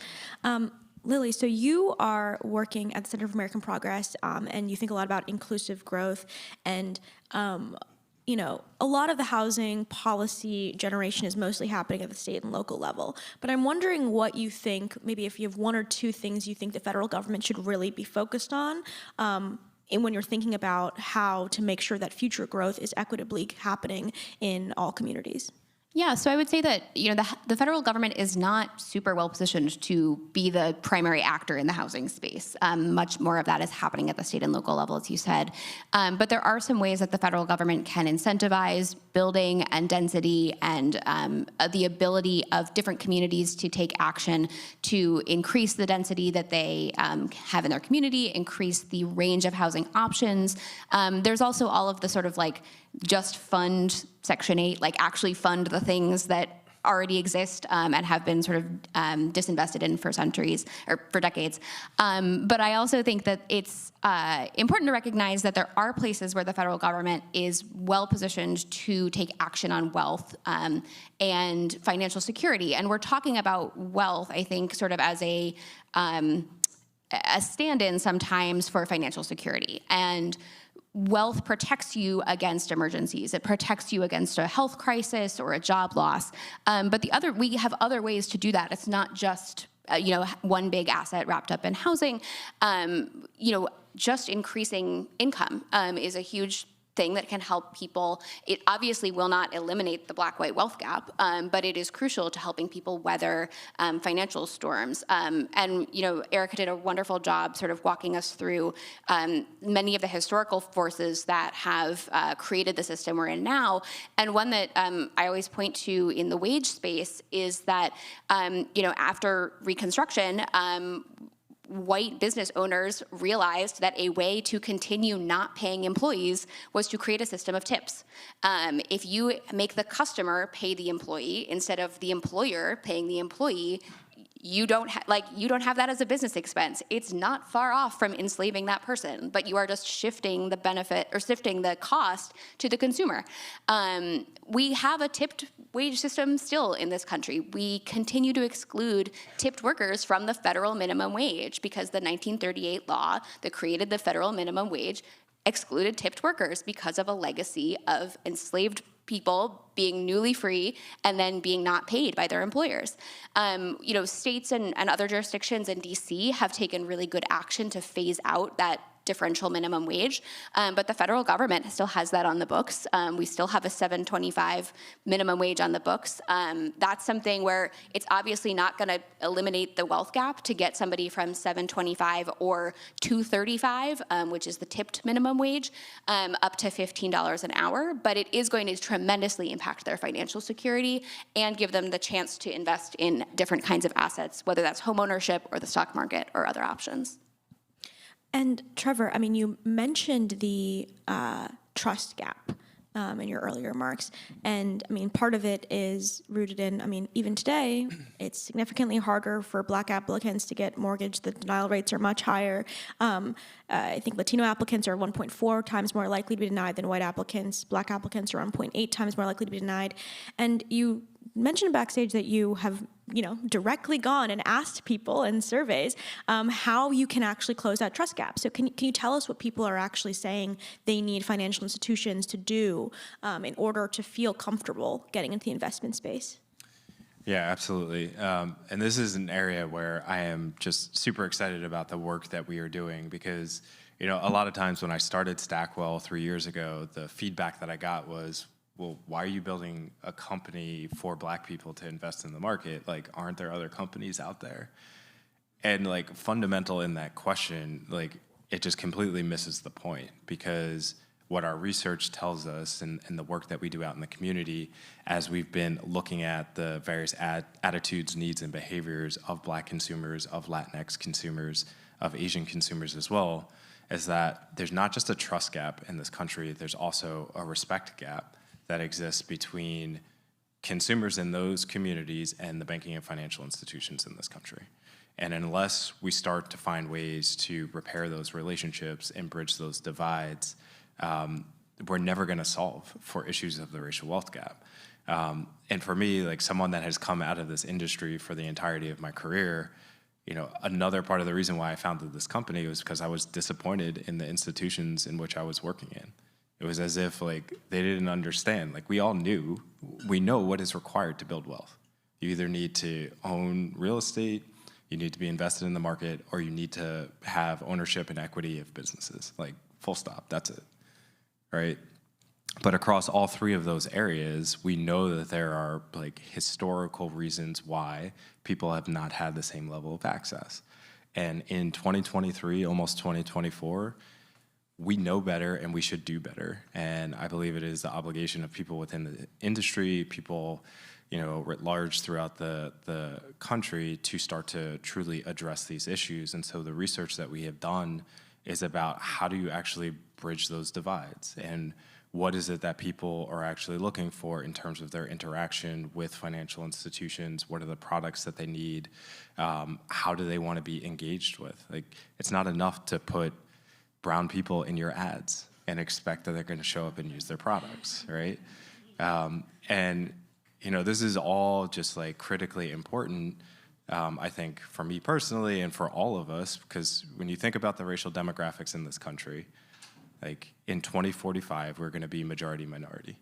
Lily, so you are working at the Center for American Progress, and you think a lot about inclusive growth, and a lot of the housing policy generation is mostly happening at the state and local level. But I'm wondering what you think, maybe if you have one or two things you think the federal government should really be focused on, and when you're thinking about how to make sure that future growth is equitably happening in all communities.
Yeah, so I would say that the federal government is not super well positioned to be the primary actor in the housing space. Much more of that is happening at the state and local level, as you said. But there are some ways that the federal government can incentivize building and density and the ability of different communities to take action to increase the density that they have in their community, increase the range of housing options. There's also all of the sort of just fund Section 8, actually fund the things that already exist and have been sort of disinvested in for centuries or for decades. But I also think that it's important to recognize that there are places where the federal government is well positioned to take action on wealth and financial security. And we're talking about wealth, I think, sort of as a stand-in sometimes for financial security. And wealth protects you against emergencies. It protects you against a health crisis or a job loss. But we have other ways to do that. It's not just one big asset wrapped up in housing. Just increasing income is a huge thing that can help people. It obviously will not eliminate the black-white wealth gap, but it is crucial to helping people weather financial storms. And Erica did a wonderful job sort of walking us through many of the historical forces that have created the system we're in now. And one that I always point to in the wage space is that after Reconstruction, white business owners realized that a way to continue not paying employees was to create a system of tips. If you make the customer pay the employee instead of the employer paying the employee, you don't have that as a business expense. It's not far off from enslaving that person, but you are just shifting the benefit or shifting the cost to the consumer. We have a tipped wage system still in this country. We continue to exclude tipped workers from the federal minimum wage because the 1938 law that created the federal minimum wage excluded tipped workers because of a legacy of enslaved people being newly free and then being not paid by their employers. States and other jurisdictions in DC have taken really good action to phase out that differential minimum wage, but the federal government still has that on the books. We still have a $7.25 minimum wage on the books. That's something where it's obviously not going to eliminate the wealth gap to get somebody from $7.25 or $2.35, which is the tipped minimum wage, up to $15 an hour, but it is going to tremendously impact their financial security and give them the chance to invest in different kinds of assets, whether that's home ownership or the stock market or other options.
And Trevor, I mean, you mentioned the trust gap in your earlier remarks. And I mean, part of it is rooted in, I mean, even today, it's significantly harder for Black applicants to get mortgage. The denial rates are much higher. I think Latino applicants are 1.4 times more likely to be denied than white applicants. Black applicants are 1.8 times more likely to be denied. And you mentioned backstage that you have, directly gone and asked people in surveys how you can actually close that trust gap. So can you tell us what people are actually saying they need financial institutions to do in order to feel comfortable getting into the investment space?
Yeah, absolutely. And this is an area where I am just super excited about the work that we are doing because, a lot of times when I started Stackwell 3 years ago, the feedback that I got was, well, why are you building a company for Black people to invest in the market? Like, aren't there other companies out there? And fundamental in that question, it just completely misses the point because what our research tells us and the work that we do out in the community as we've been looking at the various attitudes, needs, and behaviors of Black consumers, of Latinx consumers, of Asian consumers as well, is that there's not just a trust gap in this country, there's also a respect gap that exists between consumers in those communities and the banking and financial institutions in this country. And unless we start to find ways to repair those relationships and bridge those divides, we're never going to solve for issues of the racial wealth gap. And for me, someone that has come out of this industry for the entirety of my career, another part of the reason why I founded this company was because I was disappointed in the institutions in which I was working in. It was as if they didn't understand. We all we know what is required to build wealth. You either need to own real estate, you need to be invested in the market, or you need to have ownership and equity of businesses. Full stop, that's it, right? But across all three of those areas, we know that there are historical reasons why people have not had the same level of access. And in 2023, almost 2024, we know better and we should do better. And I believe it is the obligation of people within the industry, people, writ large throughout the country to start to truly address these issues. And so the research that we have done is about how do you actually bridge those divides and what is it that people are actually looking for in terms of their interaction with financial institutions? What are the products that they need? How do they want to be engaged with? It's not enough to put brown people in your ads and expect that they're going to show up and use their products, right? And this is all just critically important, I think, for me personally and for all of us, because when you think about the racial demographics in this country, in 2045, we're going to be majority minority.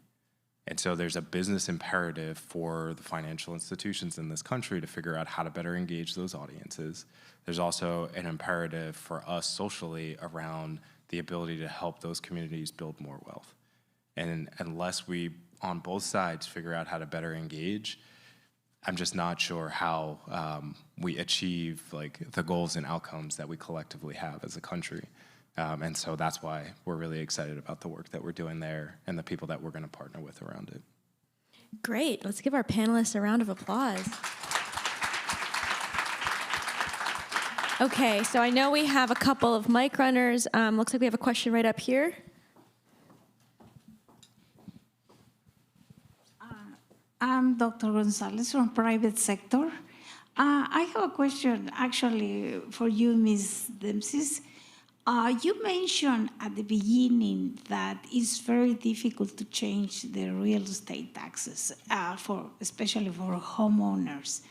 And so there's a business imperative for the financial institutions in this country to figure out how to better engage those audiences. There's also an imperative for us socially around the ability to help those communities build more wealth. And unless we, on both sides, figure out how to better engage, I'm just not sure how we achieve the goals and outcomes that we collectively have as a country. And so that's why we're really excited about the work that we're doing there and the people that we're going to partner with around it.
Great. Let's give our panelists a round of applause. Okay, so I know we have a couple of mic runners. Looks like we have a question right up here.
I'm Dr. Gonzalez from private sector. I have a question actually for you, Ms. Dempsey. You mentioned at the beginning that it's very difficult to change the real estate taxes, especially for homeowners.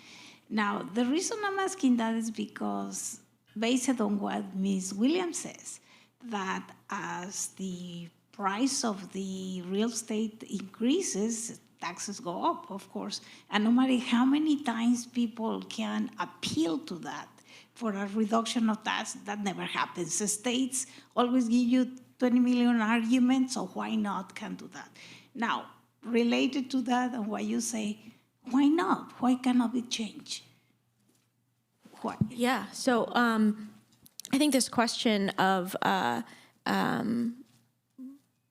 Now, the reason I'm asking that is because, based on what Ms. Williams says, that as the price of the real estate increases, taxes go up, of course, and no matter how many times people can appeal to that for a reduction of tax, that never happens. The states always give you 20 million arguments, so why not can do that? Now, related to that and what you say, why not? Why cannot it change? Why?
Yeah, so I think this question of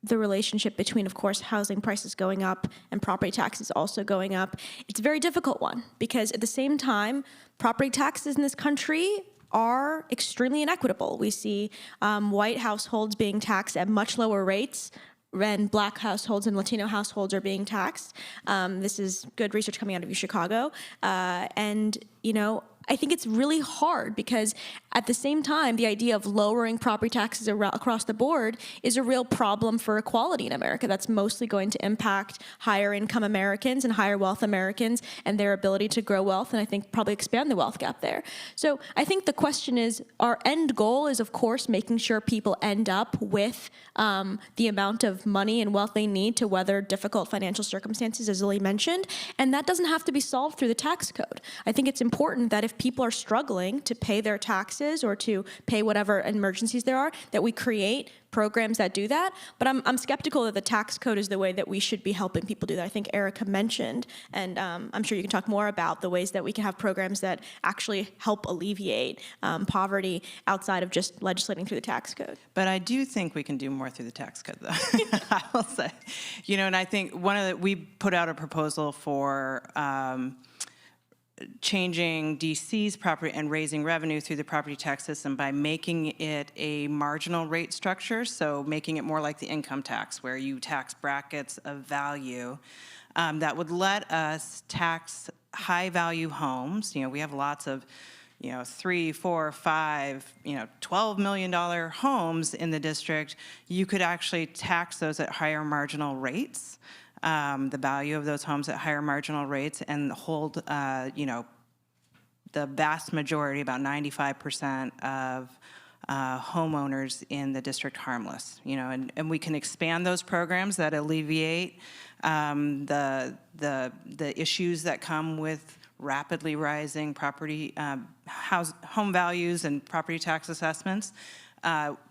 the relationship between, of course, housing prices going up and property taxes also going up, it's a very difficult one because at the same time, property taxes in this country are extremely inequitable. We see white households being taxed at much lower rates when Black households and Latino households are being taxed. This is good research coming out of Chicago. And, you know, I think it's really hard because at the same time, the idea of lowering property taxes across the board is a real problem for equality in America. That's mostly going to impact higher income Americans and higher wealth Americans and their ability to grow wealth, and I think probably expand the wealth gap there. So I think the question is, our end goal is, of course, making sure people end up with the amount of money and wealth they need to weather difficult financial circumstances, as Lily mentioned, and that doesn't have to be solved through the tax code. I think it's important that if people are struggling to pay their taxes or to pay whatever emergencies there are, that we create programs that do that. But I'm skeptical that the tax code is the way that we should be helping people do that. I think Erica mentioned, and I'm sure you can talk more about the ways that we can have programs that actually help alleviate poverty outside of just legislating through the tax code.
But I do think we can do more through the tax code, though. I will say, you know, and I think we put out a proposal for changing DC's property and raising revenue through the property tax system by making it a marginal rate structure, so making it more like the income tax, where you tax brackets of value that would let us tax high-value homes. You know, we have lots of, you know, $3, $4, $5, you know, $12 million homes in the district. You could actually tax those at higher marginal rates. The value of those homes at higher marginal rates and hold, you know, the vast majority, about 95% of homeowners in the district harmless, you know, and we can expand those programs that alleviate the issues that come with rapidly rising property, home values and property tax assessments,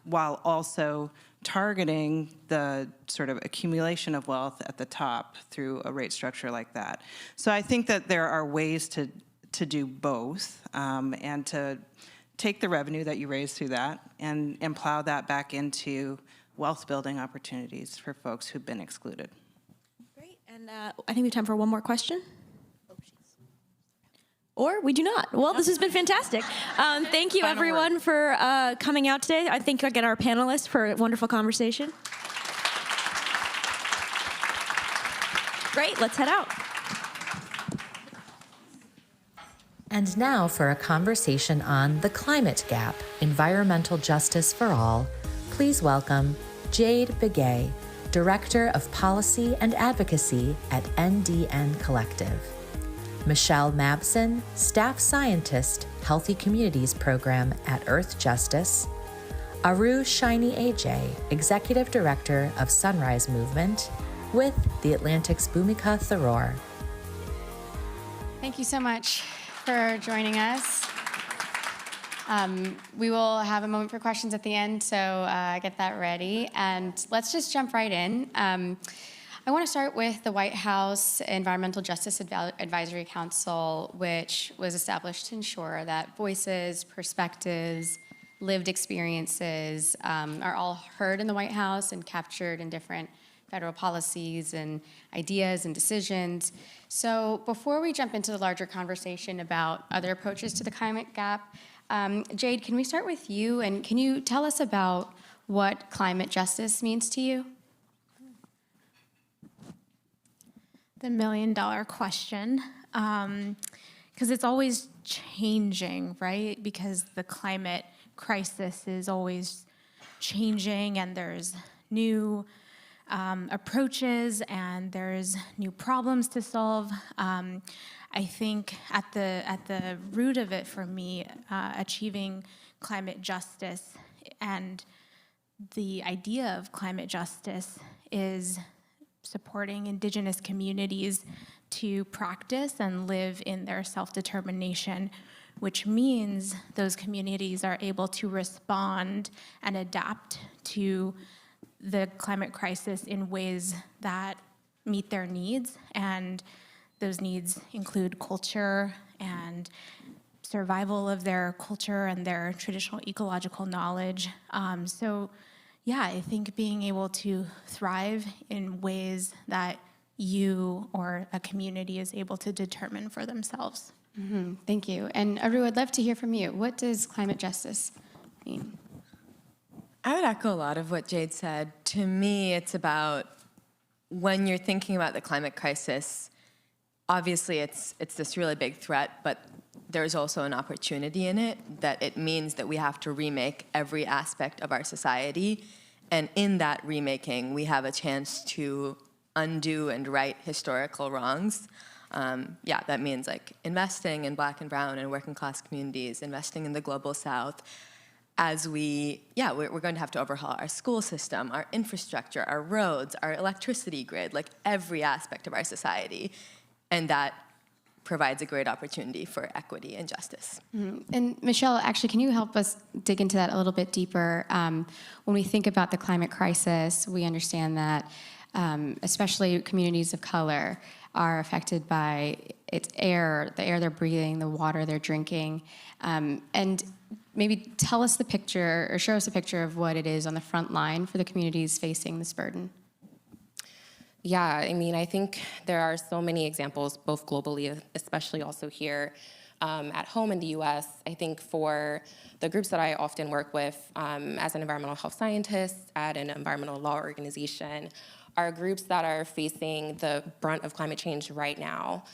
while also targeting the sort of accumulation of wealth at the top through a rate structure like that. So I think that there are ways to do both and to take the revenue that you raise through that and plow that back into wealth building opportunities for folks who've been excluded.
Great, and I think we have time for one more question. Or we do not. Well, this has been fantastic. Thank you, everyone, for coming out today. I thank, again, our panelists for a wonderful conversation. Great, let's head out.
And now for a conversation on the climate gap, environmental justice for all, please welcome Jade Begay, Director of Policy and Advocacy at NDN Collective. Michelle Mabson, Staff Scientist, Healthy Communities Program at Earth Justice. Aru Shiny AJ, Executive Director of Sunrise Movement, with the Atlantic's Bhumika Tharoor.
Thank you so much for joining us. We will have a moment for questions at the end, so get that ready. And let's just jump right in. I want to start with the White House Environmental Justice Advisory Council, which was established to ensure that voices, perspectives, lived experiences are all heard in the White House and captured in different federal policies and ideas and decisions. So before we jump into the larger conversation about other approaches to the climate gap, Jade, can we start with you? And can you tell us about what climate justice means to you?
The $1 million question. because it's always changing, right? Because the climate crisis is always changing, and there's new approaches, and there's new problems to solve. I think at the root of it for me, achieving climate justice and the idea of climate justice is supporting Indigenous communities to practice and live in their self-determination, which means those communities are able to respond and adapt to the climate crisis in ways that meet their needs. And those needs include culture and survival of their culture and their traditional ecological knowledge. So yeah, I think being able to thrive in ways that you or a community is able to determine for themselves.
Mm-hmm. Thank you. And Aru, I'd love to hear from you. What does climate justice mean?
I would echo a lot of what Jade said. To me, it's about when you're thinking about the climate crisis, obviously it's this really big threat, but there's also an opportunity in it, that it means that we have to remake every aspect of our society. And in that remaking, we have a chance to undo and right historical wrongs. That means like investing in Black and brown and working class communities, investing in the global South. As we're going to have to overhaul our school system, our infrastructure, our roads, our electricity grid, like every aspect of our society. And that provides a great opportunity for equity and justice.
Mm-hmm. And Michelle, actually, can you help us dig into that a little bit deeper? When we think about the climate crisis, we understand that especially communities of color are affected by its air, the air they're breathing, the water they're drinking. And maybe tell us the picture, or show us a picture of what it is on the front line for the communities facing this burden.
Yeah, I mean, I think there are so many examples, both globally, especially also here at home in the US. I think for the groups that I often work with as an environmental health scientist at an environmental law organization are groups that are facing the brunt of climate change right now.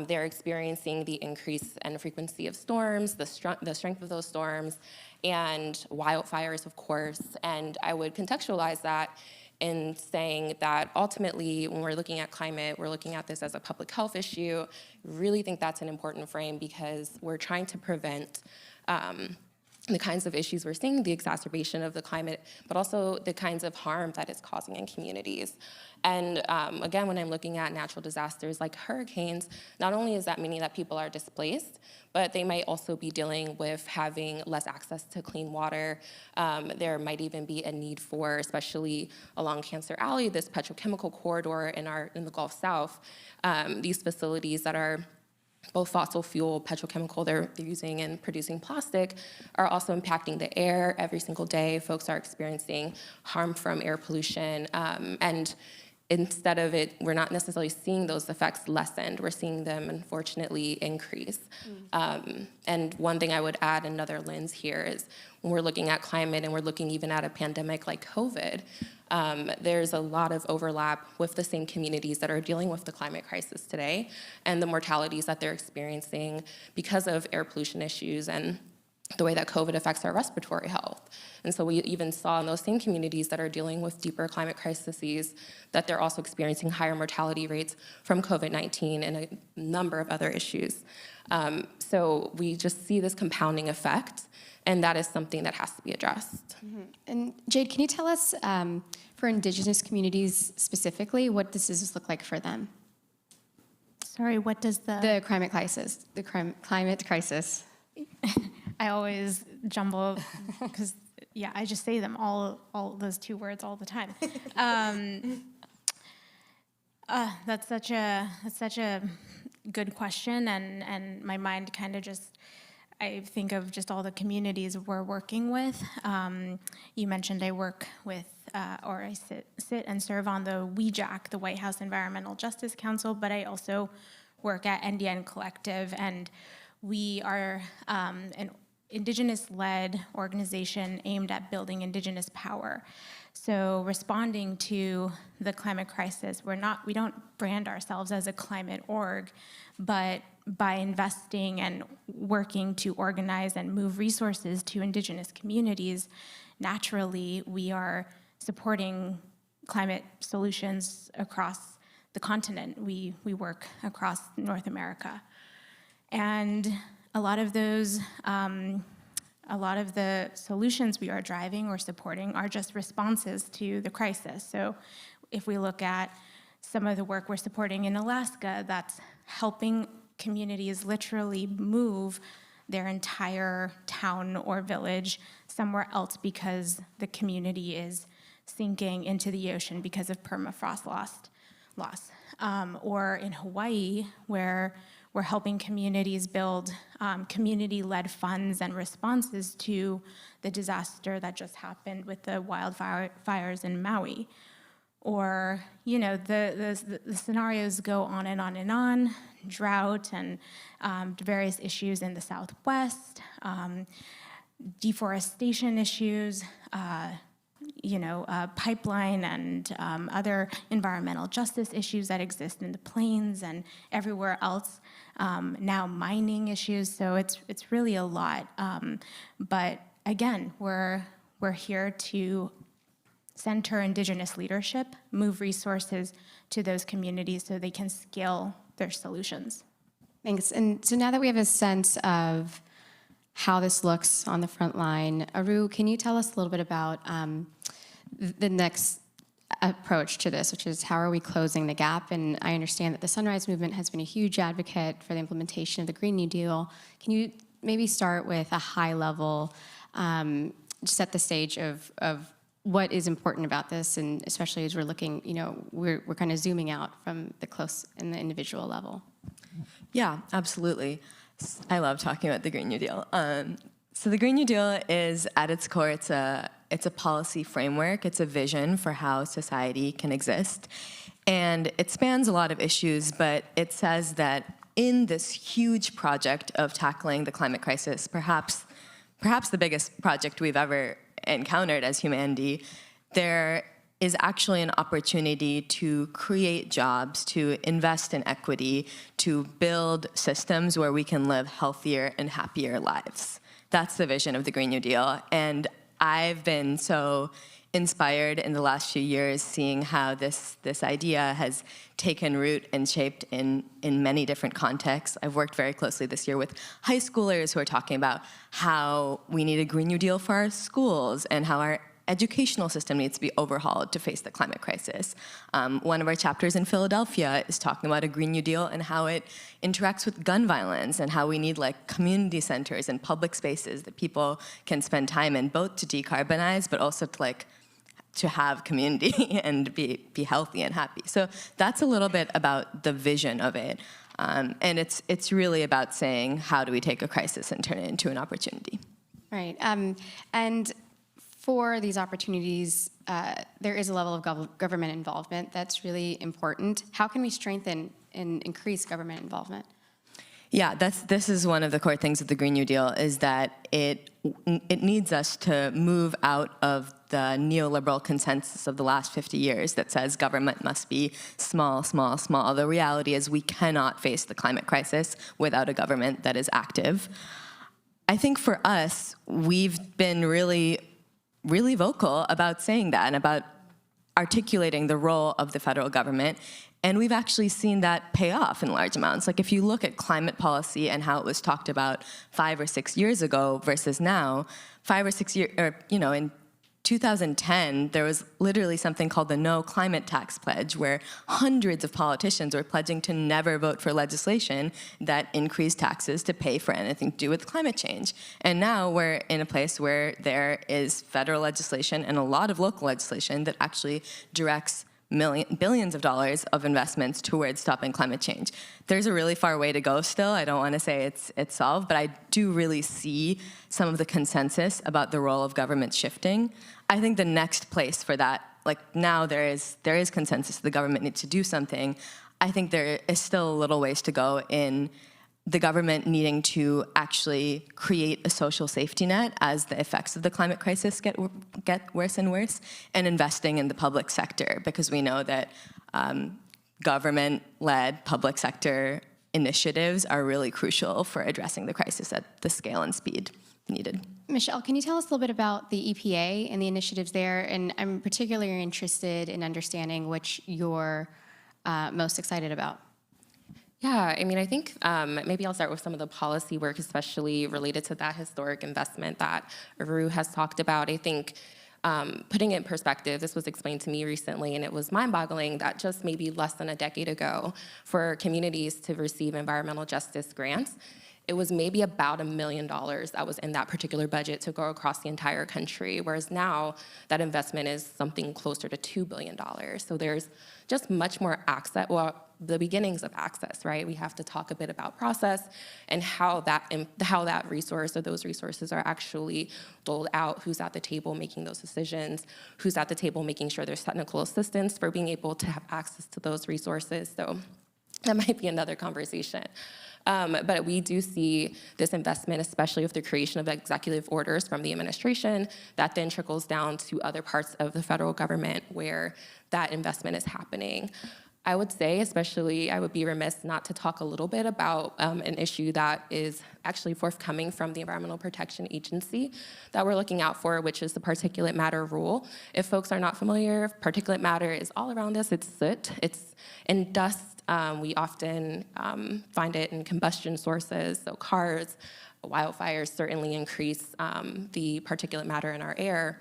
They're experiencing the increase and frequency of storms, the strength of those storms, and wildfires, of course. And I would contextualize that in saying that ultimately, when we're looking at climate, we're looking at this as a public health issue. Really think that's an important frame because we're trying to prevent the kinds of issues we're seeing, the exacerbation of the climate, but also the kinds of harm that it's causing in communities. And again, when I'm looking at natural disasters like hurricanes, not only is that meaning that people are displaced, but they might also be dealing with having less access to clean water. There might even be a need for, especially along Cancer Alley, this petrochemical corridor in the Gulf South, these facilities that are both fossil fuel, petrochemical they're using in producing plastic are also impacting the air every single day. Folks are experiencing harm from air pollution. And instead of it, we're not necessarily seeing those effects lessened. We're seeing them, unfortunately, increase. And one thing I would add, another lens here, is when we're looking at climate and we're looking even at a pandemic like COVID, there's a lot of overlap with the same communities that are dealing with the climate crisis today and the mortalities that they're experiencing because of air pollution issues and the way that COVID affects our respiratory health. And so we even saw in those same communities that are dealing with deeper climate crises that they're also experiencing higher mortality rates from COVID-19 and a number of other issues. So we just see this compounding effect, and that is something that has to be addressed.
Mm-hmm. And Jade, can you tell us, for Indigenous communities specifically, what does this look like for them?
Sorry, what does
the climate crisis, climate crisis.
I always jumble because, yeah, I just say them all those two words all the time. That's such a good question, and my mind kind of just, I think of just all the communities we're working with. You mentioned I work with, or I sit and serve on the WEJAC, the White House Environmental Justice Council, but I also work at NDN Collective, and we are an Indigenous-led organization aimed at building Indigenous power. So responding to the climate crisis, we don't brand ourselves as a climate org, but by investing and working to organize and move resources to Indigenous communities, naturally we are supporting climate solutions across the continent. We work across North America. And a lot of the solutions we are driving or supporting are just responses to the crisis. So if we look at some of the work we're supporting in Alaska, that's helping communities literally move their entire town or village somewhere else because the community is sinking into the ocean because of permafrost loss. Or in Hawaii, where we're helping communities build community-led funds and responses to the disaster that just happened with the wildfires in Maui. Or, the scenarios go on and on and on, drought and various issues in the Southwest, deforestation issues, pipeline and other environmental justice issues that exist in the plains and everywhere else. Now mining issues, so it's really a lot. But again, we're here to center Indigenous leadership, move resources to those communities so they can scale their solutions.
Thanks. And so now that we have a sense of how this looks on the front line, Aru, can you tell us a little bit about the next approach to this, which is how are we closing the gap? And I understand that the Sunrise Movement has been a huge advocate for the implementation of the Green New Deal. Can you maybe start with a high level, set the stage of what is important about this, and especially as we're looking, we're kind of zooming out from the close and the individual level.
Yeah, absolutely. I love talking about the Green New Deal. So the Green New Deal is, at its core, it's a policy framework. It's a vision for how society can exist. And it spans a lot of issues, but it says that in this huge project of tackling the climate crisis, perhaps the biggest project we've ever encountered as humanity, there is actually an opportunity to create jobs, to invest in equity, to build systems where we can live healthier and happier lives. That's the vision of the Green New Deal. And I've been so inspired in the last few years seeing how this idea has taken root and shaped in many different contexts. I've worked very closely this year with high schoolers who are talking about how we need a Green New Deal for our schools and how our educational system needs to be overhauled to face the climate crisis. One of our chapters in Philadelphia is talking about a Green New Deal and how it interacts with gun violence and how we need community centers and public spaces that people can spend time in, both to decarbonize, but also to have community and be healthy and happy. So that's a little bit about the vision of it. And it's really about saying, how do we take a crisis and turn it into an opportunity?
Right. And for these opportunities, there is a level of government involvement that's really important. How can we strengthen and increase government involvement?
Yeah, this is one of the core things of the Green New Deal, is that it needs us to move out of the neoliberal consensus of the last 50 years that says government must be small, small, small. The reality is we cannot face the climate crisis without a government that is active. I think for us, we've been really vocal about saying that and about articulating the role of the federal government. And we've actually seen that pay off in large amounts. If you look at climate policy and how it was talked about 5 or 6 years ago versus now, 5 or 6 years, in 2010, there was literally something called the No Climate Tax Pledge, where hundreds of politicians were pledging to never vote for legislation that increased taxes to pay for anything to do with climate change. And now we're in a place where there is federal legislation and a lot of local legislation that actually directs billions of dollars of investments towards stopping climate change. There's a really far way to go still. I don't want to say it's solved, but I do really see some of the consensus about the role of government shifting. I think the next place for that, now there is consensus the government needs to do something. I think there is still a little ways to go in the government needing to actually create a social safety net as the effects of the climate crisis get worse and worse, and investing in the public sector, because we know that government-led public sector initiatives are really crucial for addressing the crisis at the scale and speed needed.
Michelle, can you tell us a little bit about the EPA and the initiatives there? And I'm particularly interested in understanding which you're most excited about.
Yeah, I mean, I think maybe I'll start with some of the policy work, especially related to that historic investment that Aru has talked about. I think putting it in perspective, this was explained to me recently, and it was mind-boggling that just maybe less than a decade ago, for communities to receive environmental justice grants, it was maybe about $1 million that was in that particular budget to go across the entire country, whereas now that investment is something closer to $2 billion. So there's just much more access, well, the beginnings of access, right? We have to talk a bit about process and how that resource or those resources are actually doled out, who's at the table making those decisions, who's at the table making sure there's technical assistance for being able to have access to those resources. So that might be another conversation. But we do see this investment, especially with the creation of executive orders from the administration, that then trickles down to other parts of the federal government where that investment is happening. I would say, especially, I would be remiss not to talk a little bit about an issue that is actually forthcoming from the Environmental Protection Agency that we're looking out for, which is the particulate matter rule. If folks are not familiar, particulate matter is all around us. It's soot, it's in dust. We often find it in combustion sources, so cars, wildfires certainly increase the particulate matter in our air,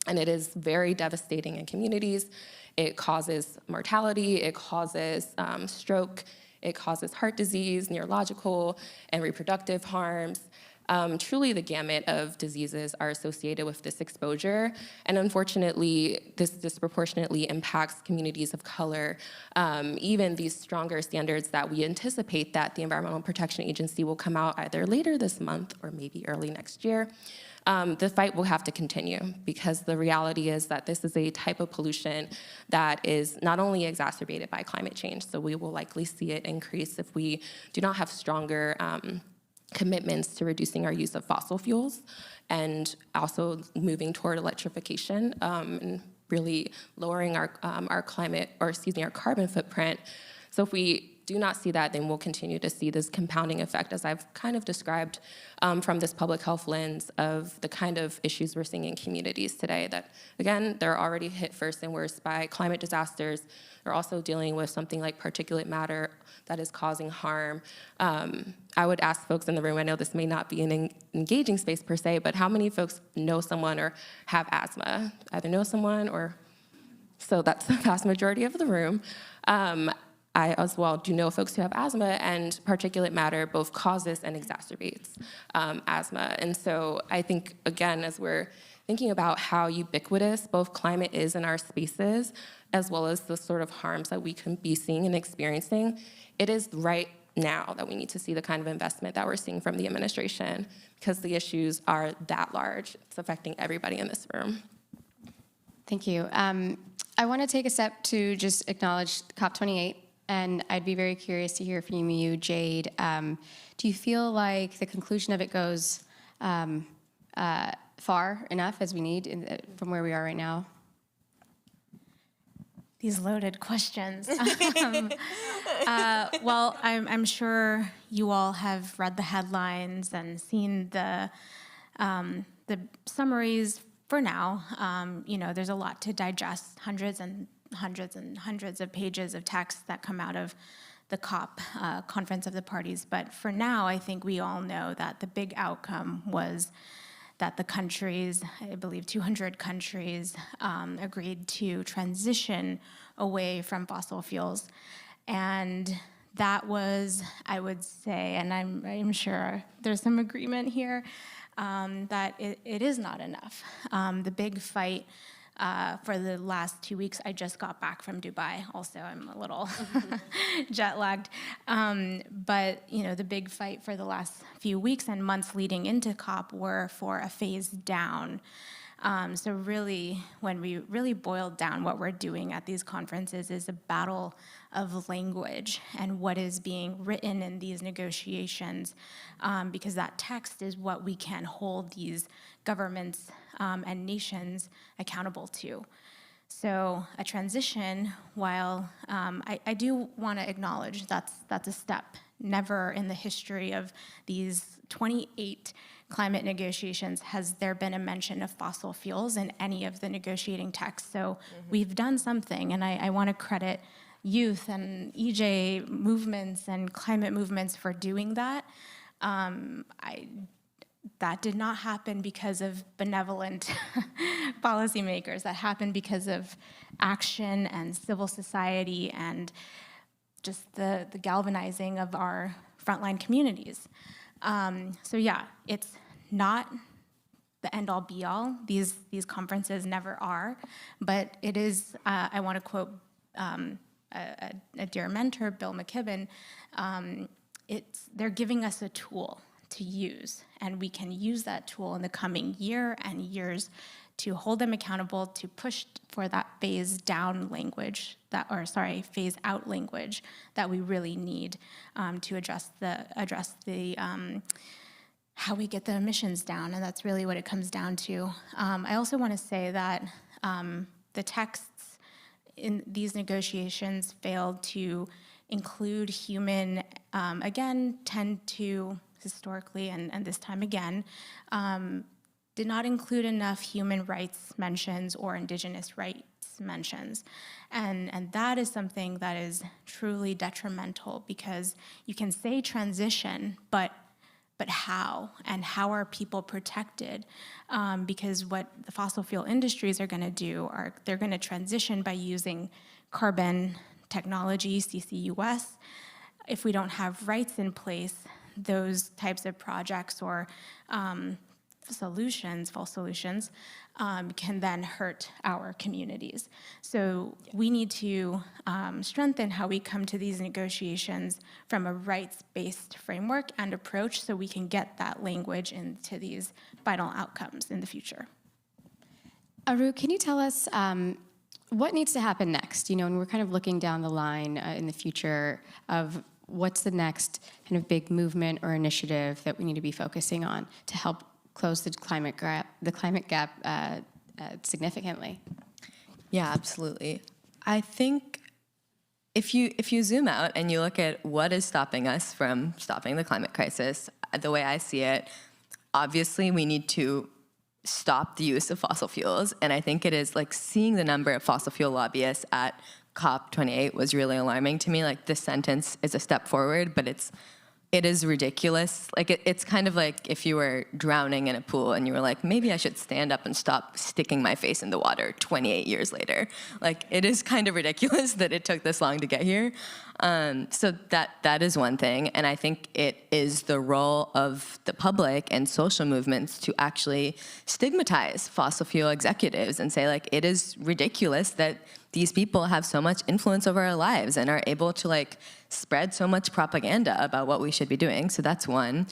and it is very devastating in communities. It causes mortality, it causes stroke, it causes heart disease, neurological and reproductive harms. Truly the gamut of diseases are associated with this exposure, and unfortunately, this disproportionately impacts communities of color. Even these stronger standards that we anticipate that the Environmental Protection Agency will come out either later this month or maybe early next year, the fight will have to continue, because the reality is that this is a type of pollution that is not only exacerbated by climate change, so we will likely see it increase if we do not have stronger commitments to reducing our use of fossil fuels and also moving toward electrification and really lowering our carbon footprint. So if we do not see that, then we'll continue to see this compounding effect, as I've kind of described from this public health lens of the kind of issues we're seeing in communities today that, again, they're already hit first and worst by climate disasters. They're also dealing with something like particulate matter that is causing harm. I would ask folks in the room, I know this may not be an engaging space per se, but how many folks know someone or have asthma? Either know someone or, so that's the vast majority of the room. I as well do know folks who have asthma, and particulate matter both causes and exacerbates asthma. And so I think, again, as we're thinking about how ubiquitous both climate is in our spaces, as well as the sort of harms that we can be seeing and experiencing, it is right now that we need to see the kind of investment that we're seeing from the administration, because the issues are that large. It's affecting everybody in this room.
Thank you. I want to take a step to just acknowledge COP28. And I'd be very curious to hear from you, Jade. Do you feel like the conclusion of it goes far enough as we need from where we are right now?
These loaded questions. Well, I'm sure you all have read the headlines and seen the summaries for now. There's a lot to digest, hundreds and hundreds of pages of text that come out of the COP, Conference of the Parties. But for now, I think we all know that the big outcome was that the countries, I believe 200 countries, agreed to transition away from fossil fuels. And that was, I would say, and I'm sure there's some agreement here, that it is not enough. The big fight for the last 2 weeks, I just got back from Dubai. Also, I'm a little jet lagged. But the big fight for the last few weeks and months leading into COP were for a phase down So really, when we really boil down what we're doing at these conferences is a battle of language and what is being written in these negotiations, because that text is what we can hold these governments and nations accountable to. So a transition, while I do want to acknowledge that's a step. Never in the history of these 28 climate negotiations has there been a mention of fossil fuels in any of the negotiating texts. So we've done something, and I want to credit youth and EJ movements and climate movements for doing that. That did not happen because of benevolent policymakers. That happened because of action and civil society and just the galvanizing of our frontline communities. So yeah, it's not the end-all be-all. These conferences never are, but it is, I want to quote a dear mentor, Bill McKibben, they're giving us a tool to use, and we can use that tool in the coming year and years to hold them accountable, to push for that phase out language that we really need to address the how we get the emissions down, and that's really what it comes down to. I also want to say that the texts in these negotiations failed to include human, again, tend to historically, and this time again, did not include enough human rights mentions or indigenous rights mentions. And that is something that is truly detrimental, because you can say transition, but how? And how are people protected? Because what the fossil fuel industries are gonna do they're gonna transition by using carbon technology, CCUS. If we don't have rights in place, those types of projects or false solutions, can then hurt our communities. So we need to strengthen how we come to these negotiations from a rights-based framework and approach, so we can get that language into these final outcomes in the future.
Aru, can you tell us what needs to happen next? And we're kind of looking down the line in the future of what's the next kind of big movement or initiative that we need to be focusing on to help close the climate gap significantly?
Yeah, absolutely. I think if you zoom out and you look at what is stopping us from stopping the climate crisis, the way I see it, obviously we need to stop the use of fossil fuels. And I think it is like seeing the number of fossil fuel lobbyists at COP28 was really alarming to me. Like, this sentence is a step forward, but it is ridiculous. Like, it's kind of like if you were drowning in a pool and you were like, maybe I should stand up and stop sticking my face in the water 28 years later. Like, it is kind of ridiculous that it took this long to get here. So that is one thing. And I think it is the role of the public and social movements to actually stigmatize fossil fuel executives and say, like, it is ridiculous that these people have so much influence over our lives and are able to like spread so much propaganda about what we should be doing. So that's one.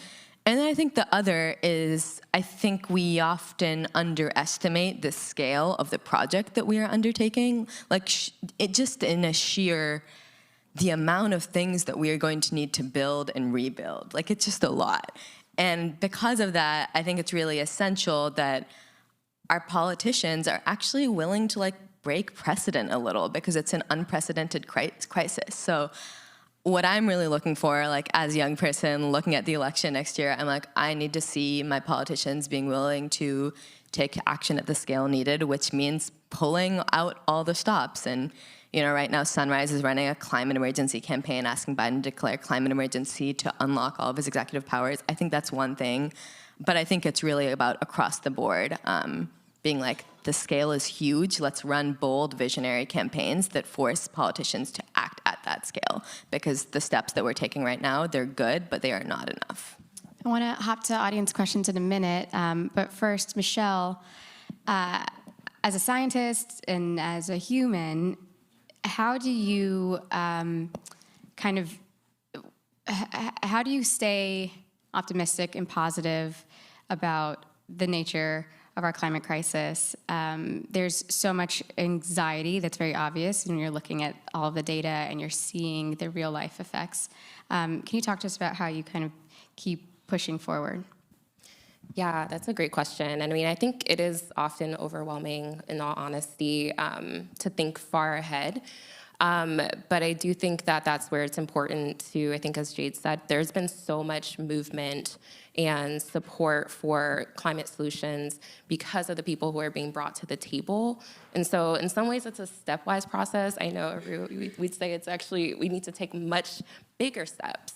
And then I think the other is, I think we often underestimate the scale of the project that we are undertaking. Like, it just in a sheer, the amount of things that we are going to need to build and rebuild. Like, it's just a lot. And because of that, I think it's really essential that our politicians are actually willing to like break precedent a little, because it's an unprecedented crisis. So what I'm really looking for, like as a young person looking at the election next year, I'm like, I need to see my politicians being willing to take action at the scale needed, which means pulling out all the stops. And right now Sunrise is running a climate emergency campaign asking Biden to declare climate emergency to unlock all of his executive powers. I think that's one thing, but I think it's really about across the board, being like, the scale is huge. Let's run bold, visionary campaigns that force politicians to act at that scale, because the steps that we're taking right now, they're good, but they are not enough.
I want to hop to audience questions in a minute, but first, Michelle, as a scientist and as a human, how do you how do you stay optimistic and positive about the nature our climate crisis. There's so much anxiety that's very obvious when you're looking at all of the data and you're seeing the real life effects. Can you talk to us about how you kind of keep pushing forward?
Yeah, that's a great question. And I mean, I think it is often overwhelming, in all honesty, to think far ahead. But I do think that that's where it's important to, I think as Jade said, there's been so much movement and support for climate solutions because of the people who are being brought to the table. And so in some ways it's a stepwise process. I know we'd say it's actually, we need to take much bigger steps.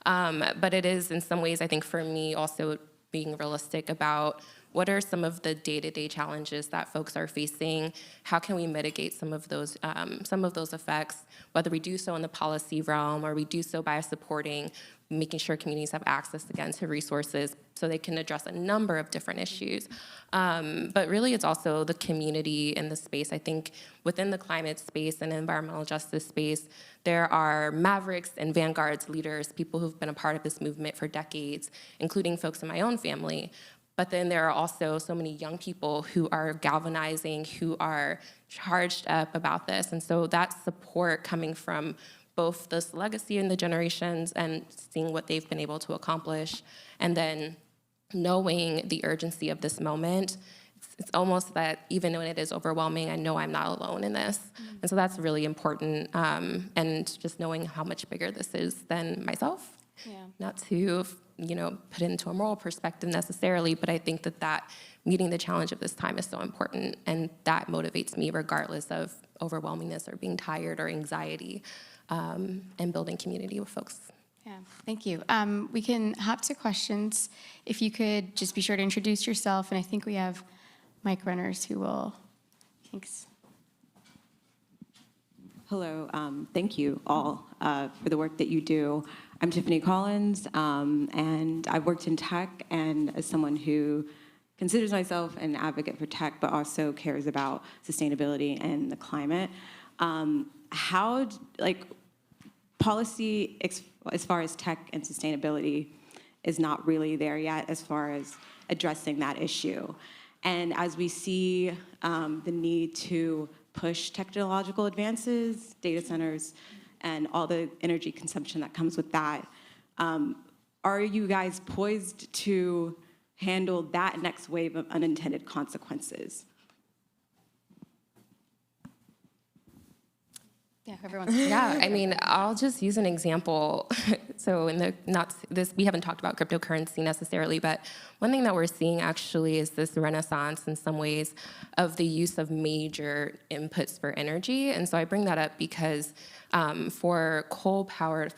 But it is in some ways, I think for me, also being realistic about what are some of the day-to-day challenges that folks are facing? How can we mitigate some of those effects, whether we do so in the policy realm or we do so by supporting, making sure communities have access again to resources so they can address a number of different issues. But really it's also the community in the space. I think within the climate space and environmental justice space, there are mavericks and vanguards, leaders, people who've been a part of this movement for decades, including folks in my own family. But then there are also so many young people who are galvanizing, who are charged up about this. And so that support coming from both this legacy in the generations and seeing what they've been able to accomplish, and then knowing the urgency of this moment, it's almost that even when it is overwhelming, I know I'm not alone in this. Mm-hmm. And so that's really important. And just knowing how much bigger this is than myself. Yeah. Not to put it into a moral perspective necessarily, but I think that meeting the challenge of this time is so important, and that motivates me regardless of overwhelmingness or being tired or anxiety, and building community with folks.
Yeah, thank you. We can hop to questions. If you could just be sure to introduce yourself, and I think we have mic runners who will. Thanks.
Hello, thank you all for the work that you do. I'm Tiffany Collins, and I've worked in tech, and as someone who considers myself an advocate for tech, but also cares about sustainability and the climate, how, policy as far as tech and sustainability is not really there yet as far as addressing that issue. And as we see the need to push technological advances, data centers, and all the energy consumption that comes with that, are you guys poised to handle that next wave of unintended consequences?
Yeah, everyone's.
Yeah, I mean, I'll just use an example. So we haven't talked about cryptocurrency necessarily, but one thing that we're seeing actually is this renaissance in some ways of the use of major inputs for energy. And so I bring that up because for coal-fired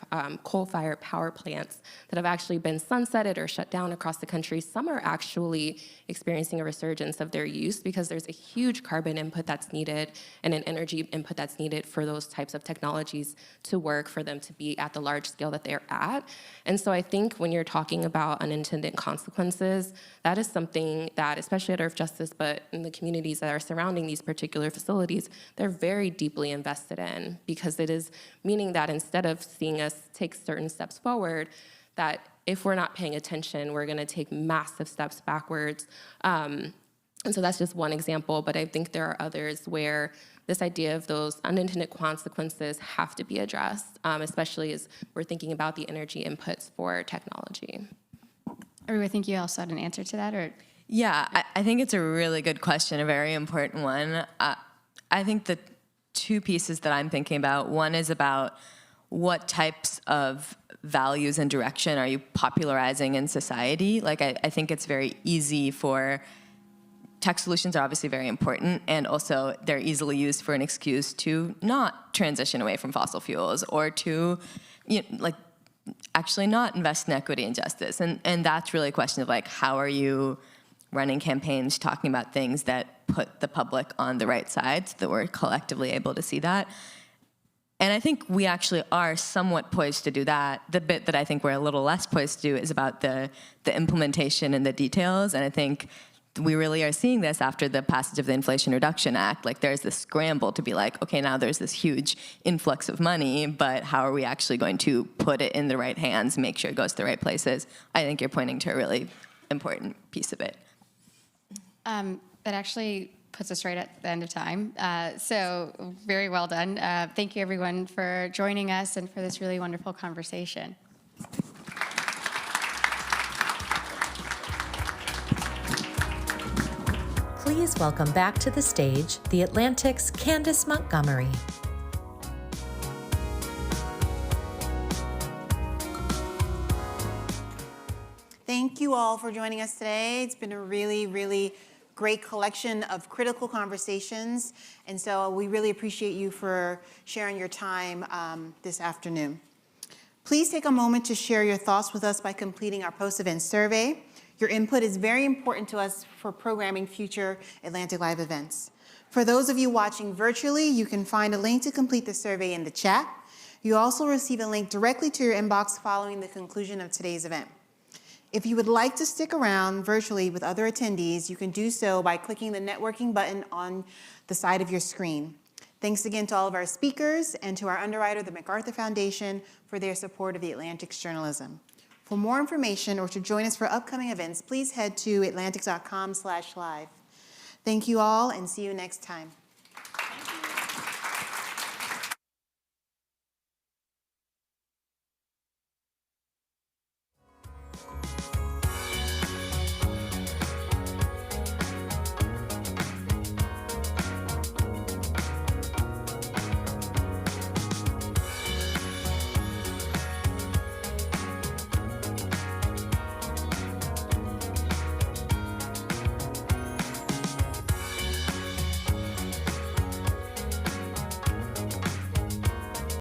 power plants that have actually been sunsetted or shut down across the country, some are actually experiencing a resurgence of their use because there's a huge carbon input that's needed and an energy input that's needed for those types of technologies to work, for them to be at the large scale that they're at. And so I think when you're talking about unintended consequences, that is something that, especially at Earth Justice, but in the communities that are surrounding these particular facilities, they're very deeply invested in, because it is meaning that instead of seeing us take certain steps forward, that if we're not paying attention, we're going to take massive steps backwards. And so that's just one example, but I think there are others where this idea of those unintended consequences have to be addressed, especially as we're thinking about the energy inputs for technology.
I think you also had an answer to that, or?
Yeah, I think it's a really good question, a very important one. I think the two pieces that I'm thinking about, one is about what types of values and direction are you popularizing in society? I think it's very easy for tech solutions are obviously very important, and also they're easily used for an excuse to not transition away from fossil fuels or to, actually not invest in equity and justice. And that's really a question of how are you running campaigns talking about things that put the public on the right side so that we're collectively able to see that. And I think we actually are somewhat poised to do that. The bit that I think we're a little less poised to do is about the implementation and the details. And I think we really are seeing this after the passage of the Inflation Reduction Act. There's this scramble to be okay, now there's this huge influx of money, but how are we actually going to put it in the right hands, make sure it goes to the right places? I think you're pointing to a really important piece of it.
That actually puts us right at the end of time. So very well done. Thank you everyone for joining us and for this really wonderful conversation.
Please welcome back to the stage The Atlantic's Candace Montgomery.
Thank you all for joining us today. It's been a really, really great collection of critical conversations, and so we really appreciate you for sharing your time this afternoon. Please take a moment to share your thoughts with us by completing our post-event survey. Your input is very important to us for programming future Atlantic Live events. For those of you watching virtually, you can find a link to complete the survey in the chat. You also receive a link directly to your inbox following the conclusion of today's event. If you would like to stick around virtually with other attendees, you can do so by clicking the networking button on the side of your screen. Thanks again to all of our speakers and to our underwriter, the MacArthur Foundation, for their support of the Atlantic's journalism. For more information or to join us for upcoming events, please head to atlantic.com/live. Thank you all and see you next time.